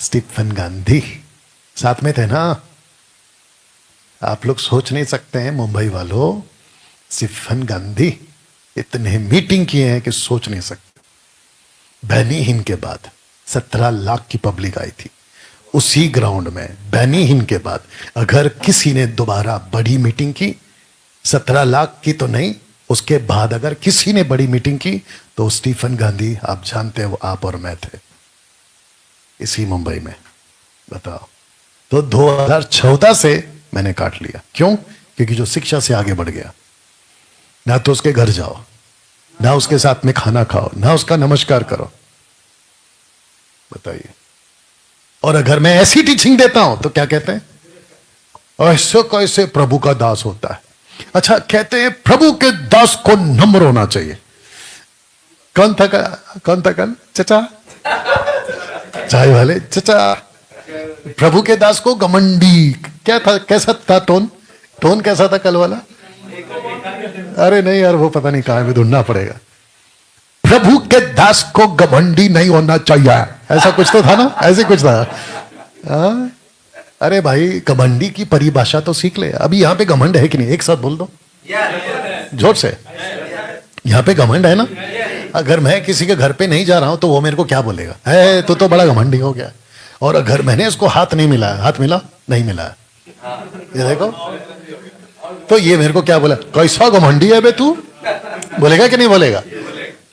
स्टीफन गांधी साथ में थे ना? आप लोग सोच नहीं सकते हैं मुंबई वालों, स्टीफन गांधी इतने मीटिंग किए हैं कि सोच नहीं सकते। बैनी हिन के बाद 17 लाख की पब्लिक आई थी उसी ग्राउंड में। बैनी हिन के बाद अगर किसी ने दोबारा बड़ी मीटिंग की, 17 लाख की तो नहीं, उसके बाद अगर किसी ने बड़ी मीटिंग की तो स्टीफन गांधी, आप जानते हैं, वो आप और मैं थे इसी मुंबई में। बताओ। तो 2014 से मैंने काट लिया। क्यों? क्योंकि जो शिक्षा से आगे बढ़ गया, ना तो उसके घर जाओ, ना उसके साथ में खाना खाओ, ना उसका नमस्कार करो। बताइए। और अगर मैं ऐसी टीचिंग देता हूं तो क्या कहते हैं? ऐसे कैसे प्रभु का दास होता है? अच्छा, कहते हैं प्रभु के दास को नम्र होना चाहिए। कौन था कल? चचा, चाय वाले चचा। प्रभु के दास को घमंडी, क्या था? कैसा था टोन कैसा था कल वाला? अरे नहीं यार, वो पता नहीं कहां है, ढूंढना पड़ेगा। प्रभु के दास को घमंडी नहीं होना चाहिए, ऐसा कुछ तो था ना? ऐसे कुछ था। अरे भाई, घमंडी की परिभाषा तो सीख ले। अभी यहां पे घमंड है कि नहीं? एक साथ बोल दो जोर से। यहां पे घमंड है ना? अगर मैं किसी के घर पे नहीं जा रहा हूं तो वो मेरे को क्या बोलेगा? है तो बड़ा घमंडी हो गया। और अगर मैंने उसको हाथ नहीं मिलाया, हाथ मिला नहीं मिलाया, ये देखो, तो ये मेरे को क्या बोला? कैसा घमंडी है बे तू? बोलेगा कि नहीं बोलेगा?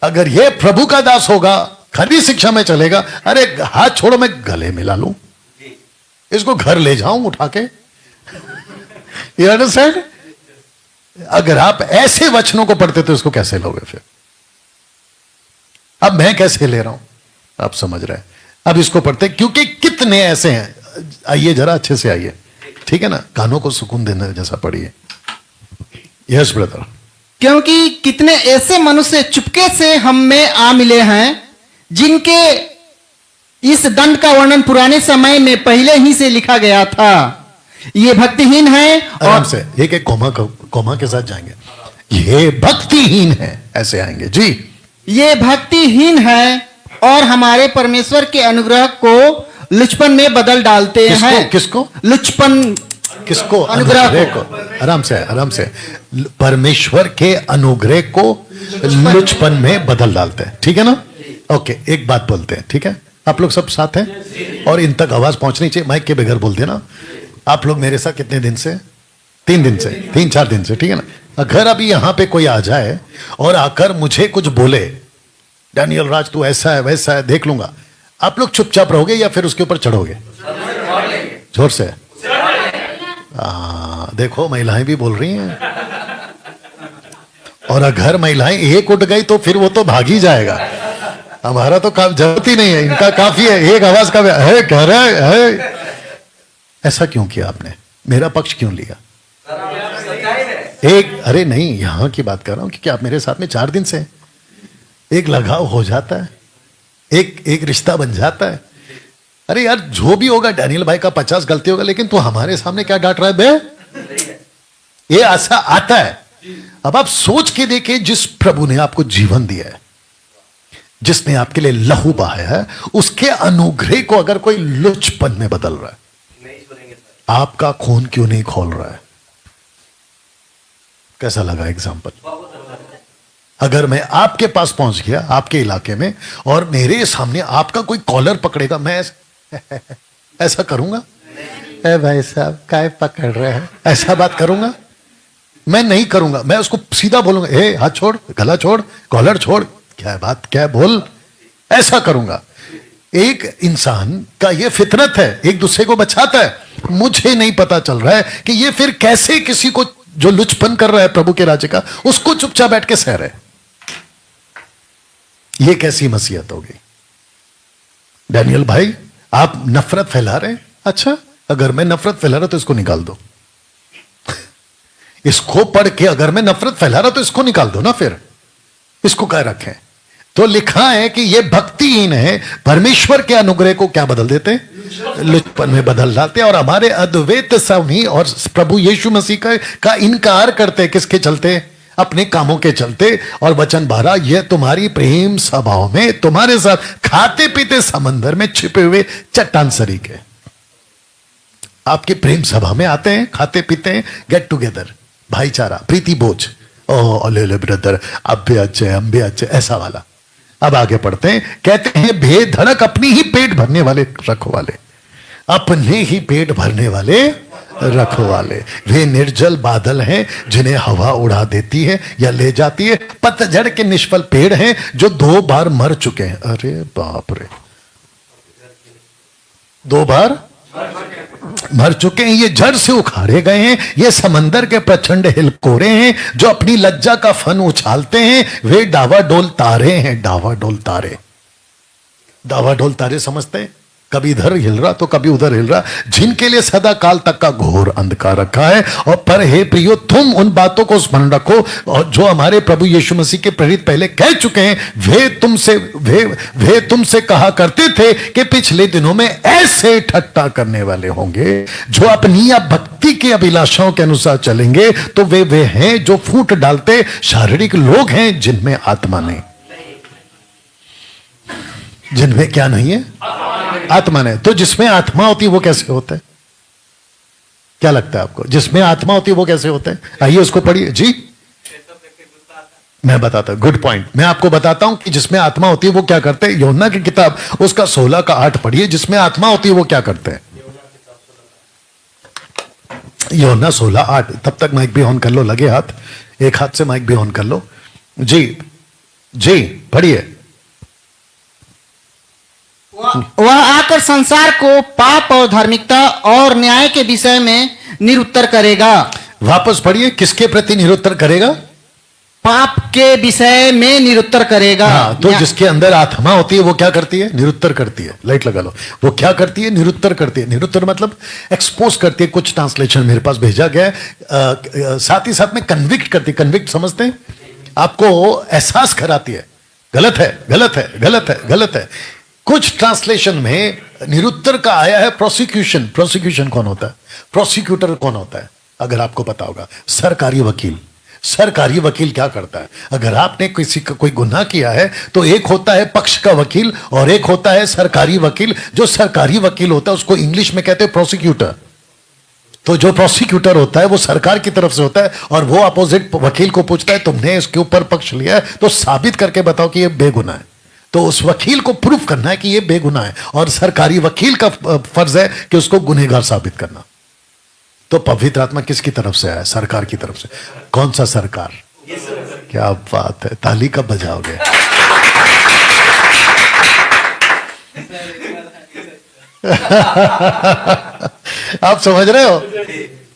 अगर ये प्रभु का दास होगा, खरी शिक्षा में चलेगा, अरे हाथ छोड़ो, मैं गले मिला लूं, इसको घर ले जाऊं उठा के। You understand? अगर आप ऐसे वचनों को पढ़ते तो इसको कैसे लोगे फिर? अब मैं कैसे ले रहा हूं, आप समझ रहे हैं? अब इसको पढ़ते, क्योंकि कितने ऐसे हैं। आइए जरा अच्छे से आइए, ठीक है ना? कानों को सुकून देने जैसा पढ़िए। Yes brother. क्योंकि कितने ऐसे मनुष्य चुपके से हम में आ मिले हैं, जिनके इस दंड का वर्णन पुराने समय में पहले ही से लिखा गया था। ये भक्तिहीन है आराम और से एक एक कोमा के साथ जाएंगे। ये भक्तिहीन है, ऐसे आएंगे जी। ये भक्तिहीन है और हमारे परमेश्वर के अनुग्रह को लुचपन में बदल डालते हैं। किसको लुचपन, किसको? अनुग्रह को। आराम से, आराम से। परमेश्वर के अनुग्रह को लुचपन में बदल डालते हैं, ठीक है ना? ओके, एक बात बोलते हैं, ठीक है? आप लोग सब साथ हैं और इन तक आवाज पहुंचनी चाहिए, माइक के बगैर बोल देना। आप लोग मेरे साथ कितने दिन से? 3 दिन से, 3-4 दिन से, ठीक है ना? अगर अभी यहां पे कोई आ जाए और आकर मुझे कुछ बोले, डैनियल राज तू ऐसा है वैसा है, देख लूंगा, आप लोग चुपचाप रहोगे या फिर उसके ऊपर चढ़ोगे? जोर से। देखो महिलाएं भी बोल रही हैं। और अगर महिलाएं एक उठ गई तो फिर वो तो भाग ही जाएगा। हमारा तो जरूरत ही नहीं है, इनका काफी है। एक आवाज का है, कह रहे है। ऐसा क्यों किया आपने? मेरा पक्ष क्यों लिया? एक, अरे नहीं, यहां की बात कर रहा हूं क्योंकि आप मेरे साथ में 4 दिन से, एक लगाव हो जाता है, एक रिश्ता बन जाता है। अरे यार, जो भी होगा, डैनियल भाई का 50 गलती होगा, लेकिन तू हमारे सामने क्या डांट रहा है बे? ये ऐसा आता है। अब आप सोच के देखिए, जिस प्रभु ने आपको जीवन दिया है, जिसने आपके लिए लहू बहाया है, उसके अनुग्रह को अगर कोई लुचपन में बदल रहा है, आपका खून क्यों नहीं खोल रहा है? कैसा लगा एग्जाम्पल? अगर मैं आपके पास पहुंच गया, आपके इलाके में, और मेरे सामने आपका कोई कॉलर पकड़ेगा, मैं ऐसा करूंगा? ए भाई साहब काय पकड़ रहे हैं, ऐसा बात करूंगा? मैं नहीं करूंगा। मैं उसको सीधा बोलूंगा, ए हाथ छोड़, गला छोड़, कॉलर छोड़, क्या बात, क्या बोल, ऐसा करूंगा। एक इंसान का ये फितरत है, एक दूसरे को बचाता है। मुझे नहीं पता चल रहा है कि ये फिर कैसे किसी को जो लुचपन कर रहा है प्रभु के राज्य का, उसको चुपचाप बैठ के सह रहे। ये कैसी मसीहत होगी? डैनियल भाई, आप नफरत फैला रहे हैं। अच्छा, अगर मैं नफरत फैला रहा तो इसको निकाल दो। इसको पढ़ के अगर मैं नफरत फैला रहा तो इसको निकाल दो ना, फिर इसको क्या रखें? तो लिखा है कि ये भक्तिहीन है, परमेश्वर के अनुग्रह को क्या बदल देते हैं? लुचपन में बदल डालते हैं। और हमारे अद्वैत स्वामी और प्रभु यीशु मसीह का इनकार करते हैं। किसके चलते? अपने कामों के चलते। और वचन 12, यह तुम्हारी प्रेम सभाओं में तुम्हारे साथ खाते पीते समंदर में छिपे हुए चट्टान सरीखे। आपके प्रेम सभा में आते हैं, खाते पीते हैं, गेट टुगेदर, भाईचारा, प्रीति बोझ, ओ ले ब्रदर, अब भी अच्छे, हम भी अच्छे, ऐसा वाला। अब आगे पढ़ते हैं, कहते हैं बेधड़क अपनी ही पेट भरने वाले रखवाले, अपने ही पेट भरने वाले रखवाले। वे निर्जल बादल हैं जिन्हें हवा उड़ा देती है या ले जाती है, पतझड़ के निष्फल पेड़ हैं जो 2 बार मर चुके हैं। अरे बाप रे, 2 बार मर चुके हैं। ये जड़ से उखाड़े गए हैं। ये समंदर के प्रचंड हिलकोरे हैं जो अपनी लज्जा का फन उछालते हैं। वे डावाडोल तारे हैं, डावाडोल तारे। डावाडोल तारे समझते हैं? कभी इधर हिल रहा तो कभी उधर हिल रहा, जिनके लिए सदा काल तक का घोर अंधकार रखा है। और पर हे प्रियो, तुम उन बातों को स्मरण रखो और जो हमारे प्रभु यीशु मसीह के प्रेरित पहले कह चुके हैं। वे तुमसे कहा करते थे कि पिछले दिनों में ऐसे ठट्टा करने वाले होंगे जो अपनी या भक्ति की अभिलाषाओं के अनुसार चलेंगे। तो वे हैं जो फूट डालते शारीरिक लोग हैं, जिनमें आत्मा नहीं। जिनमें क्या नहीं है? आत्मा नहीं। तो जिसमें आत्मा होती है वो कैसे होता है? क्या लगता है आपको? जिसमें आत्मा होती है वो कैसे होता है? आइए उसको पढ़िए जी। मैं बताता हूं, गुड पॉइंट। मैं आपको बताता हूं कि जिसमें आत्मा होती है वो क्या करते हैं। यूहन्ना की किताब उसका 16 का 8 पढ़िए। जिसमें आत्मा होती है वो क्या करते हैं? यूहन्ना 16:8। तब तक माइक भी ऑन कर लो, लगे हाथ, एक हाथ से माइक भी ऑन कर लो जी। जी पढ़िए। वह आकर संसार को पाप और धार्मिकता और न्याय के विषय में निरुत्तर करेगा। वापस पढ़िए, किसके प्रति निरुत्तर करेगा? पाप के विषय में निरुत्तर करेगा। हाँ, तो जिसके अंदर आत्मा होती है वो क्या करती है? निरुत्तर करती है। लाइट लगा लो। वो क्या करती है? निरुत्तर करती है। निरुत्तर मतलब एक्सपोज करती है। कुछ ट्रांसलेशन मेरे पास भेजा गया है। साथ ही साथ में कन्विक्ट करती है। कन्विक्ट समझते हैं? आपको एहसास कराती है, गलत है, गलत है, गलत है, गलत है। कुछ ट्रांसलेशन में निरुत्तर का आया है प्रोसिक्यूशन। प्रोसिक्यूशन कौन होता है? प्रोसिक्यूटर कौन होता है? अगर आपको पता होगा, सरकारी वकील। सरकारी वकील क्या करता है? अगर आपने किसी का कोई गुनाह किया है तो एक होता है पक्ष का वकील और एक होता है सरकारी वकील। जो सरकारी वकील होता है उसको इंग्लिश में कहते हैं प्रोसिक्यूटर। तो जो प्रोसिक्यूटर होता है वो सरकार की तरफ से होता है और वो अपोजिट वकील को पूछता है तुमने इसके ऊपर पक्ष लिया है तो साबित करके बताओ कि ये बेगुनाह है। तो उस वकील को प्रूफ करना है कि ये बेगुनाह है और सरकारी वकील का फर्ज है कि उसको गुनहगार साबित करना। तो पवित्र आत्मा किसकी तरफ से आया? सरकार की तरफ से। कौन सा सरकार? क्या बात है, ताली कब बजाओगे? आप समझ रहे हो?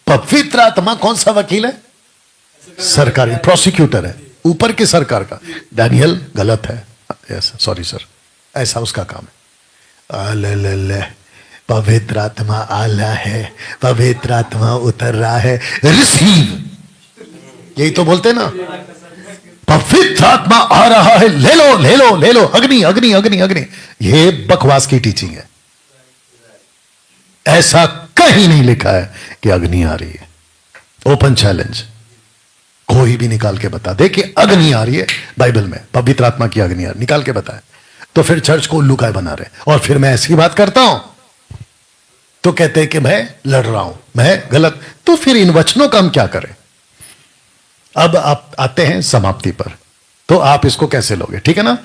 पवित्र आत्मा कौन सा वकील है? सरकारी प्रोसिक्यूटर है, ऊपर की सरकार का। डैनियल गलत है, सॉरी सर, ऐसा उसका काम है। ले पवित्र आत्मा आला है, पवित्र आत्मा उतर रहा है, रिसीव। यही तो बोलते ना, पवित्र आत्मा आ रहा है, ले लो ले लो ले लो, अग्नि अग्नि अग्नि अग्नि। ये बकवास की टीचिंग है। ऐसा कहीं नहीं लिखा है कि अग्नि आ रही है। ओपन चैलेंज, कोई भी निकाल के बता दे कि अग्नि आ रही है बाइबल में, पवित्र आत्मा की अग्नि आ रही, निकाल के बताए। तो फिर चर्च को उल्लू काय बना रहे। और फिर मैं ऐसी बात करता हूं तो कहते हैं कि मैं लड़ रहा हूं, मैं गलत। तो फिर इन वचनों का हम क्या करें? अब आप आते हैं समाप्ति पर, तो आप इसको कैसे लोगे? ठीक है ना।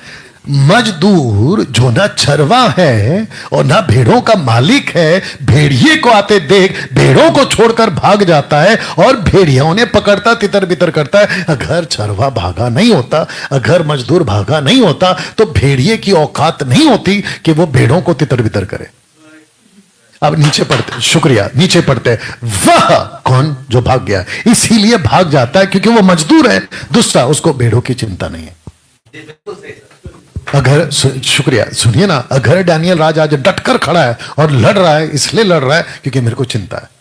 मजदूर जो ना चरवा है और ना भेड़ों का मालिक है, भेड़िए को आते देख भेड़ों को छोड़कर भाग जाता है और भेड़ियों ने पकड़ता तितर बितर करता है। अगर चरवा भागा नहीं होता, अगर मजदूर भागा नहीं होता तो भेड़िए की औकात नहीं होती कि वो भेड़ों को तितर बितर करे। अब नीचे पढ़ते, शुक्रिया, नीचे पढ़ते, वह कौन जो भाग गया, इसीलिए भाग जाता है क्योंकि वो मजदूर है। दूसरा, उसको भेड़ों की चिंता नहीं है। अगर शुक्रिया, सुनिए ना, अगर डैनियल राज आज डटकर खड़ा है और लड़ रहा है, इसलिए लड़ रहा है क्योंकि मेरे को चिंता है,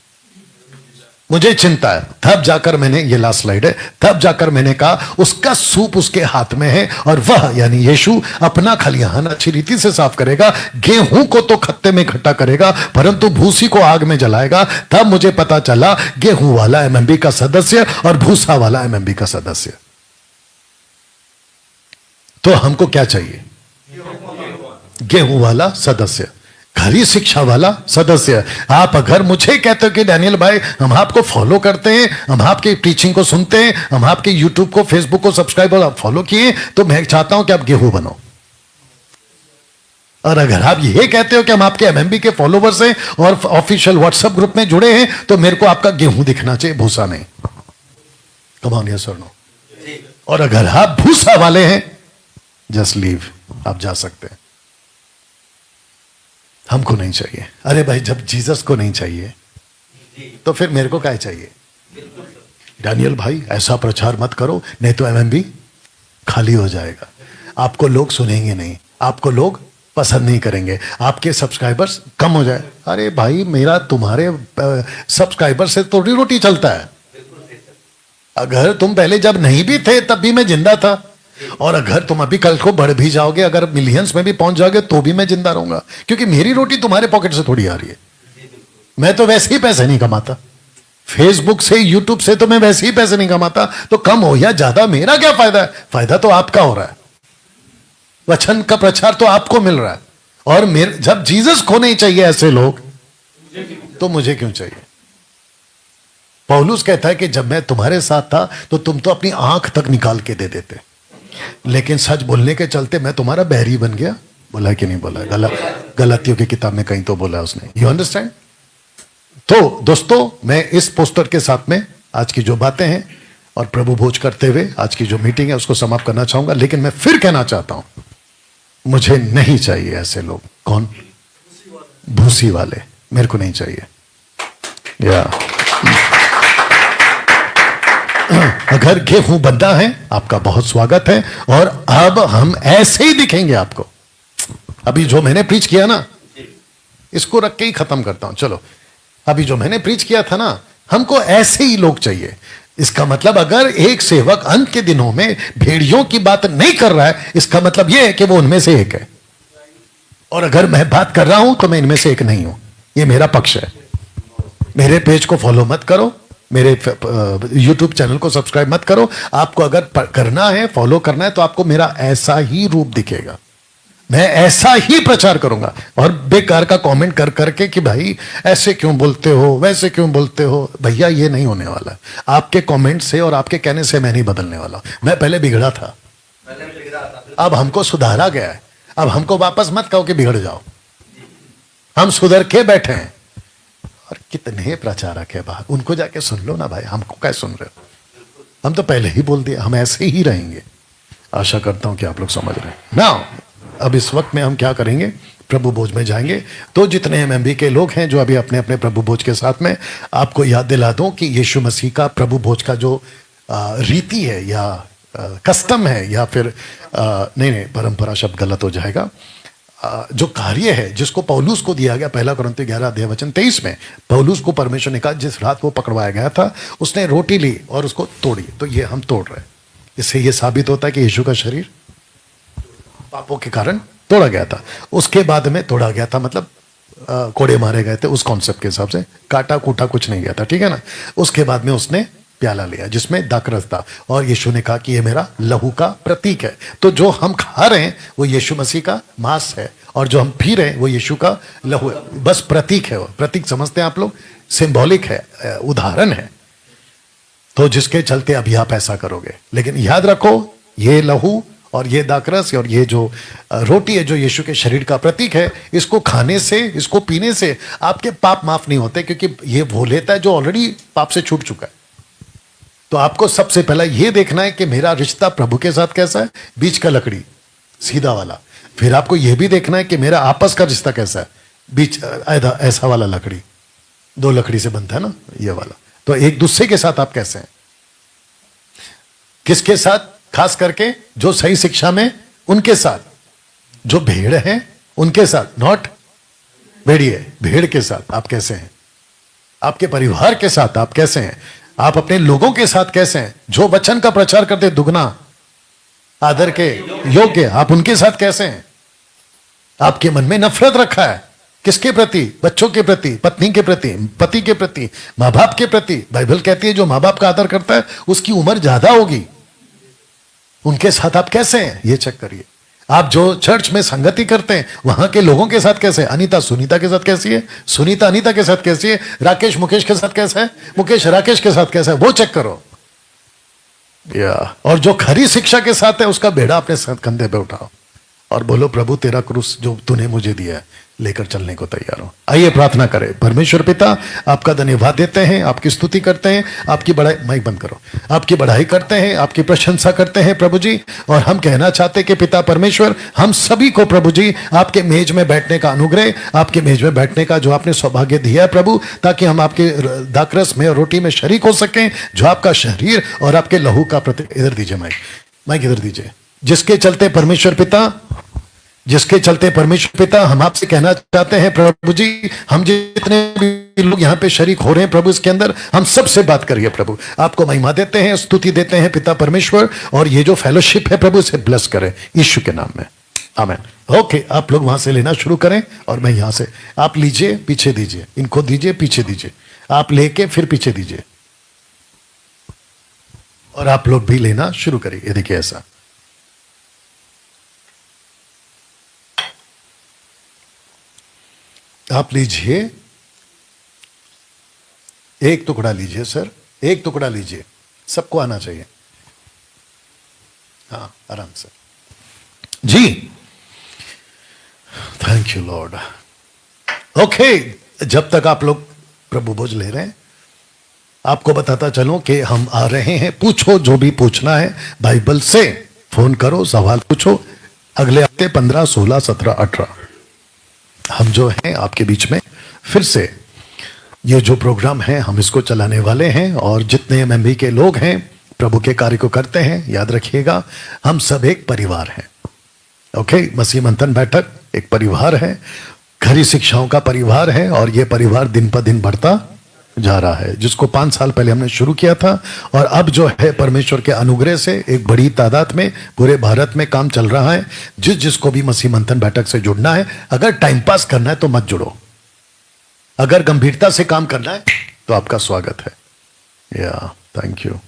मुझे चिंता है। तब जाकर मैंने, ये लास्ट स्लाइड है, तब जाकर मैंने कहा उसका सूप उसके हाथ में है और वह यानी यीशु अपना खलिहान अच्छी रीति से साफ करेगा। गेहूं को तो खत्ते में इकट्ठा करेगा परंतु भूसी को आग में जलाएगा। तब मुझे पता चला गेहूं वाला एमएमबी का सदस्य और भूसा वाला एमएमबी का सदस्य। तो हमको क्या चाहिए? गेहूं वाला सदस्य, खरी शिक्षा वाला सदस्य। आप अगर मुझे कहते हो कि डैनियल भाई हम आपको फॉलो करते हैं, हम आपके टीचिंग को सुनते हैं, हम आपके यूट्यूब को, फेसबुक को सब्सक्राइब और फॉलो किए, तो मैं चाहता हूं कि आप गेहूं बनो। और अगर आप ये कहते हो कि हम आपके एमएमबी के फॉलोवर्स हैं और ऑफिशियल व्हाट्सएप ग्रुप में जुड़े हैं, तो मेरे को आपका गेहूं दिखना चाहिए, भूसा नहीं। कम ऑन यस और नो। और अगर आप भूसा वाले हैं, जस्ट लीव, आप जा सकते हैं। हमको नहीं चाहिए। अरे भाई, जब जीसस को नहीं चाहिए तो फिर मेरे को क्या चाहिए? डैनियल भाई ऐसा प्रचार मत करो, नहीं तो एमएमबी खाली हो जाएगा, आपको लोग सुनेंगे नहीं, आपको लोग पसंद नहीं करेंगे, आपके सब्सक्राइबर्स कम हो जाए। अरे भाई, मेरा तुम्हारे सब्सक्राइबर से थोड़ी रोटी चलता है। अगर तुम पहले जब नहीं भी थे तब भी मैं जिंदा था, और अगर तुम अभी कल को बढ़ भी जाओगे, अगर मिलियंस में भी पहुंच जाओगे तो भी मैं जिंदा रहूंगा, क्योंकि मेरी रोटी तुम्हारे पॉकेट से थोड़ी आ रही है। मैं तो वैसे ही पैसे नहीं कमाता, फेसबुक से, यूट्यूब से तो मैं वैसे ही पैसे नहीं कमाता। तो कम हो या ज्यादा मेरा क्या फायदा है? फायदा तो आपका हो रहा है, वचन का प्रचार तो आपको मिल रहा है। और मेरे जब जीसस को नहीं चाहिए ऐसे लोग, तो मुझे क्यों चाहिए? पौलुस कहता है कि जब मैं तुम्हारे साथ था तो तुम तो अपनी आंख तक निकाल के दे देते, लेकिन सच बोलने के चलते मैं तुम्हारा बैरी बन गया। बोला है कि नहीं बोला? गलतियों की किताब में कहीं तो बोला है उसने। You understand? तो दोस्तों, मैं इस पोस्टर के साथ में आज की जो बातें हैं और प्रभु भोज करते हुए आज की जो मीटिंग है उसको समाप्त करना चाहूंगा। लेकिन मैं फिर कहना चाहता हूं, मुझे नहीं चाहिए ऐसे लोग। कौन? भूसी वाले, मेरे को नहीं चाहिए। या अगर गेहूं बंदा है, आपका बहुत स्वागत है। और अब हम ऐसे ही दिखेंगे आपको। अभी जो मैंने प्रीच किया ना, इसको रख के ही खत्म करता हूं। चलो, अभी जो मैंने प्रीच किया था ना, हमको ऐसे ही लोग चाहिए। इसका मतलब अगर एक सेवक अंत के दिनों में भेड़ियों की बात नहीं कर रहा है, इसका मतलब यह है कि वो उनमें से एक है। और अगर मैं बात कर रहा हूं तो मैं इनमें से एक नहीं हूं, ये मेरा पक्ष है। मेरे पेज को फॉलो मत करो, मेरे यूट्यूब चैनल को सब्सक्राइब मत करो। आपको अगर करना है, फॉलो करना है, तो आपको मेरा ऐसा ही रूप दिखेगा, मैं ऐसा ही प्रचार करूंगा। और बेकार का कमेंट कर करके कि भाई ऐसे क्यों बोलते हो, वैसे क्यों बोलते हो, भैया ये नहीं होने वाला। आपके कमेंट से और आपके कहने से मैं नहीं बदलने वाला। मैं पहले बिगड़ा था, अब हमको सुधारा गया है। अब हमको वापस मत कहो कि बिगड़ जाओ, हम सुधर के बैठे हैं। और कितने प्रचारक है बाहर, उनको जाके सुन लो ना भाई, हमको क्या सुन रहे हो? हम तो पहले ही बोल दिया, हम ऐसे ही रहेंगे। आशा करता हूं कि आप लोग समझ रहे हैं ना। अब इस वक्त में हम क्या करेंगे, प्रभु भोज में जाएंगे। तो जितने एमएमबी के लोग हैं जो अभी अपने अपने प्रभु भोज के साथ में, आपको याद दिला दूं कि यीशु मसीह का प्रभु भोज का जो रीति है या कस्टम है, या फिर नहीं, परंपरा शब्द गलत हो जाएगा, जो कार्य है जिसको पौलुस को दिया गया, 1 कुरिन्थियों 11 अध्याय वचन 23 में पौलुस को परमेश्वर ने कहा, जिस रात वो पकड़वाया गया था उसने रोटी ली और उसको तोड़ी। तो ये हम तोड़ रहे हैं। इससे ये साबित होता है कि यीशु का शरीर पापों के कारण तोड़ा गया था। उसके बाद में तोड़ा गया था मतलब कोड़े मारे गए थे, उस कॉन्सेप्ट के हिसाब से काटा कूटा कुछ नहीं गया था, ठीक है ना। उसके बाद में उसने प्याला लिया जिसमें दाखरस था, और यीशु ने कहा कि ये मेरा लहू का प्रतीक है। तो जो हम खा रहे हैं वो यीशु मसीह का मांस है, और जो हम पी रहे हैं वो यीशु का लहू है। बस प्रतीक है, वो प्रतीक समझते हैं आप लोग, सिंबॉलिक है, उदाहरण है। तो जिसके चलते अभी आप ऐसा करोगे, लेकिन याद रखो ये लहू और ये दाखरस और ये जो रोटी है जो यीशु के शरीर का प्रतीक है, इसको खाने से, इसको पीने से आपके पाप माफ नहीं होते, क्योंकि ये वो लेता है जो ऑलरेडी पाप से छूट चुका है। तो आपको सबसे पहला ये देखना है कि मेरा रिश्ता प्रभु के साथ कैसा है, बीच का लकड़ी सीधा वाला। फिर आपको यह भी देखना है कि मेरा आपस का रिश्ता कैसा है, बीच ऐसा वाला लकड़ी, 2 लकड़ी से बनता है ना ये वाला। तो एक दूसरे के साथ आप कैसे हैं, किसके साथ, खास करके जो सही शिक्षा में उनके साथ, जो भेड़ हैं उनके साथ, नॉट भेड़िए, भेड़ के साथ आप कैसे हैं, आपके परिवार के साथ आप कैसे हैं, आप अपने लोगों के साथ कैसे हैं, जो वचन का प्रचार करते दुगना आदर के योग्य, आप उनके साथ कैसे हैं। आपके मन में नफरत रखा है किसके प्रति, बच्चों के प्रति, पत्नी के प्रति, पति के प्रति, मां बाप के प्रति। बाइबल कहती है जो मां बाप का आदर करता है उसकी उम्र ज्यादा होगी। उनके साथ आप कैसे हैं ये चेक करिए। आप जो चर्च में संगति करते हैं वहां के लोगों के साथ कैसे हैं, अनीता सुनीता के साथ कैसी है, सुनीता अनीता के साथ कैसी है, राकेश मुकेश के साथ कैसा है, मुकेश राकेश के साथ कैसा है, वो चेक करो। और जो खरी शिक्षा के साथ है उसका बेड़ा अपने कंधे पे उठाओ और बोलो प्रभु तेरा क्रूस जो तूने मुझे दिया है लेकर चलने को तैयार हो। आइए प्रार्थना करें। परमेश्वर पिता आपका धन्यवाद देते हैं, आपकी स्तुति करते हैं, आपकी बड़ाई, माइक बंद करो, आपकी बढ़ाई करते हैं, आपकी प्रशंसा करते हैं प्रभु जी। और हम कहना चाहते हैं कि पिता परमेश्वर हम सभी को प्रभु जी आपके मेज में बैठने का अनुग्रह, आपके मेज में बैठने का जो आपने सौभाग्य दिया है प्रभु, ताकि हम आपके दाखरस में और रोटी में शरीक हो सकें, जो आपका शरीर और आपके लहू का प्रतीक। इधर दीजिए माइक इधर दीजिए। जिसके चलते परमेश्वर पिता हम आपसे कहना चाहते हैं प्रभु जी, हम जितने भी लोग यहाँ पे शरीक हो रहे हैं प्रभु इसके अंदर, हम सबसे बात करिए प्रभु। आपको महिमा देते हैं, स्तुति देते हैं पिता परमेश्वर, और ये जो फेलोशिप है प्रभु इसे ब्लेस करें यीशु के नाम में, आमीन। ओके, आप लोग वहां से लेना शुरू करें और मैं यहां से, आप लीजिए पीछे दीजिए, इनको दीजिए पीछे दीजिए, आप लेके फिर पीछे दीजिए और आप लोग भी लेना शुरू करिए। ये देखिए ऐसा, आप लीजिए, एक टुकड़ा लीजिए सर, एक टुकड़ा लीजिए, सबको आना चाहिए। हाँ आराम से जी, थैंक यू लॉर्ड। ओके, जब तक आप लोग प्रभु भोज ले रहे हैं, आपको बताता चलूं कि हम आ रहे हैं। पूछो जो भी पूछना है बाइबल से, फोन करो, सवाल पूछो। अगले हफ्ते 15, 16, 17, 18 हम जो हैं आपके बीच में फिर से ये जो प्रोग्राम है हम इसको चलाने वाले हैं। और जितने एमएमबी के लोग हैं प्रभु के कार्य को करते हैं, याद रखिएगा हम सब एक परिवार हैं। ओके, मसीह मंथन बैठक एक परिवार है, खरी शिक्षाओं का परिवार है, और ये परिवार दिन पर दिन बढ़ता जा रहा है, जिसको 5 साल पहले हमने शुरू किया था, और अब जो है परमेश्वर के अनुग्रह से एक बड़ी तादाद में पूरे भारत में काम चल रहा है। जिसको भी मसीह मंथन बैठक से जुड़ना है, अगर टाइम पास करना है तो मत जुड़ो, अगर गंभीरता से काम करना है तो आपका स्वागत है। या थैंक यू।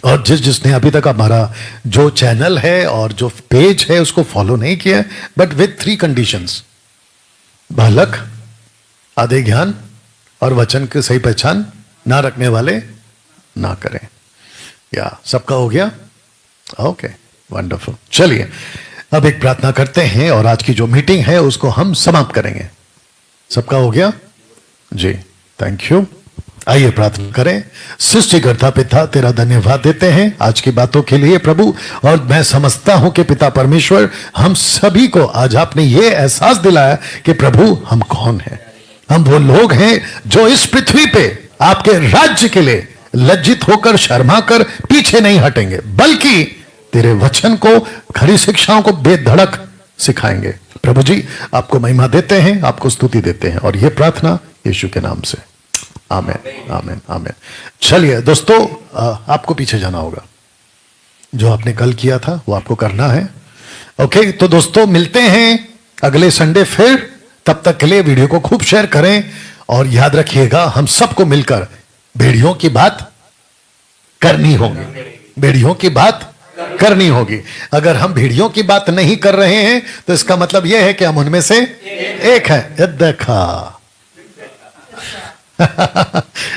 और जिसने अभी तक हमारा जो चैनल है और जो पेज है उसको फॉलो नहीं किया है, बट विथ 3 कंडीशंस, बालक, आधे ज्ञान और वचन की सही पहचान ना रखने वाले ना करें। या सबका हो गया? Okay, wonderful. चलिए अब एक प्रार्थना करते हैं और आज की जो मीटिंग है उसको हम समाप्त करेंगे। सबका हो गया जी, थैंक यू। आइए प्रार्थना करें। सृष्टिकर्ता पिता, तेरा धन्यवाद देते हैं आज की बातों के लिए प्रभु, और मैं समझता हूं कि पिता परमेश्वर, हम सभी को आज आपने ये एहसास दिलाया कि प्रभु हम कौन हैं। हम वो लोग हैं जो इस पृथ्वी पे आपके राज्य के लिए लज्जित होकर, शर्मा कर पीछे नहीं हटेंगे, बल्कि तेरे वचन को, खरी शिक्षाओं को बेधड़क सिखाएंगे। प्रभु जी आपको महिमा देते हैं, आपको स्तुति देते हैं, और यह प्रार्थना यीशु के नाम से, आमीन आमीन आमीन। चलिए दोस्तों, आपको पीछे जाना होगा, जो आपने कल किया था वो आपको करना है। ओके, तो दोस्तों मिलते हैं अगले संडे फिर। तब तक के लिए वीडियो को खूब शेयर करें, और याद रखिएगा हम सबको मिलकर भेड़ियों की बात करनी होगी, भेड़ियों की बात करनी होगी। अगर हम भेड़ियों की बात नहीं कर रहे हैं तो इसका मतलब यह है कि हम उनमें से एक है। देखा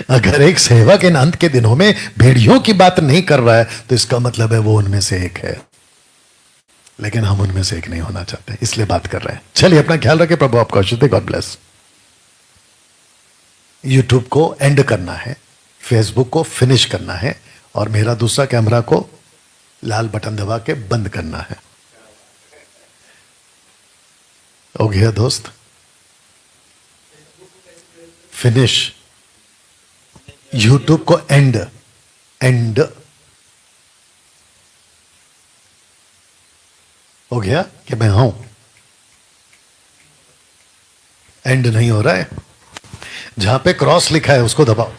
अगर एक सेवक इन अंत के दिनों में भेड़ियों की बात नहीं कर रहा है तो इसका मतलब है वो उनमें से एक है, लेकिन हम उनमें से एक नहीं होना चाहते, इसलिए बात कर रहे हैं। चलिए अपना ख्याल रखें, प्रभु आपको आशीष दे, गॉड ब्लेस। यूट्यूब को एंड करना है, फेसबुक को फिनिश करना है, और मेरा दूसरा कैमरा को लाल बटन दबा के बंद करना है। हो गया दोस्त? फिनिश। यूट्यूब को एंड हो गया कि मैं हूं? एंड नहीं हो रहा है, जहां पे क्रॉस लिखा है उसको दबाओ।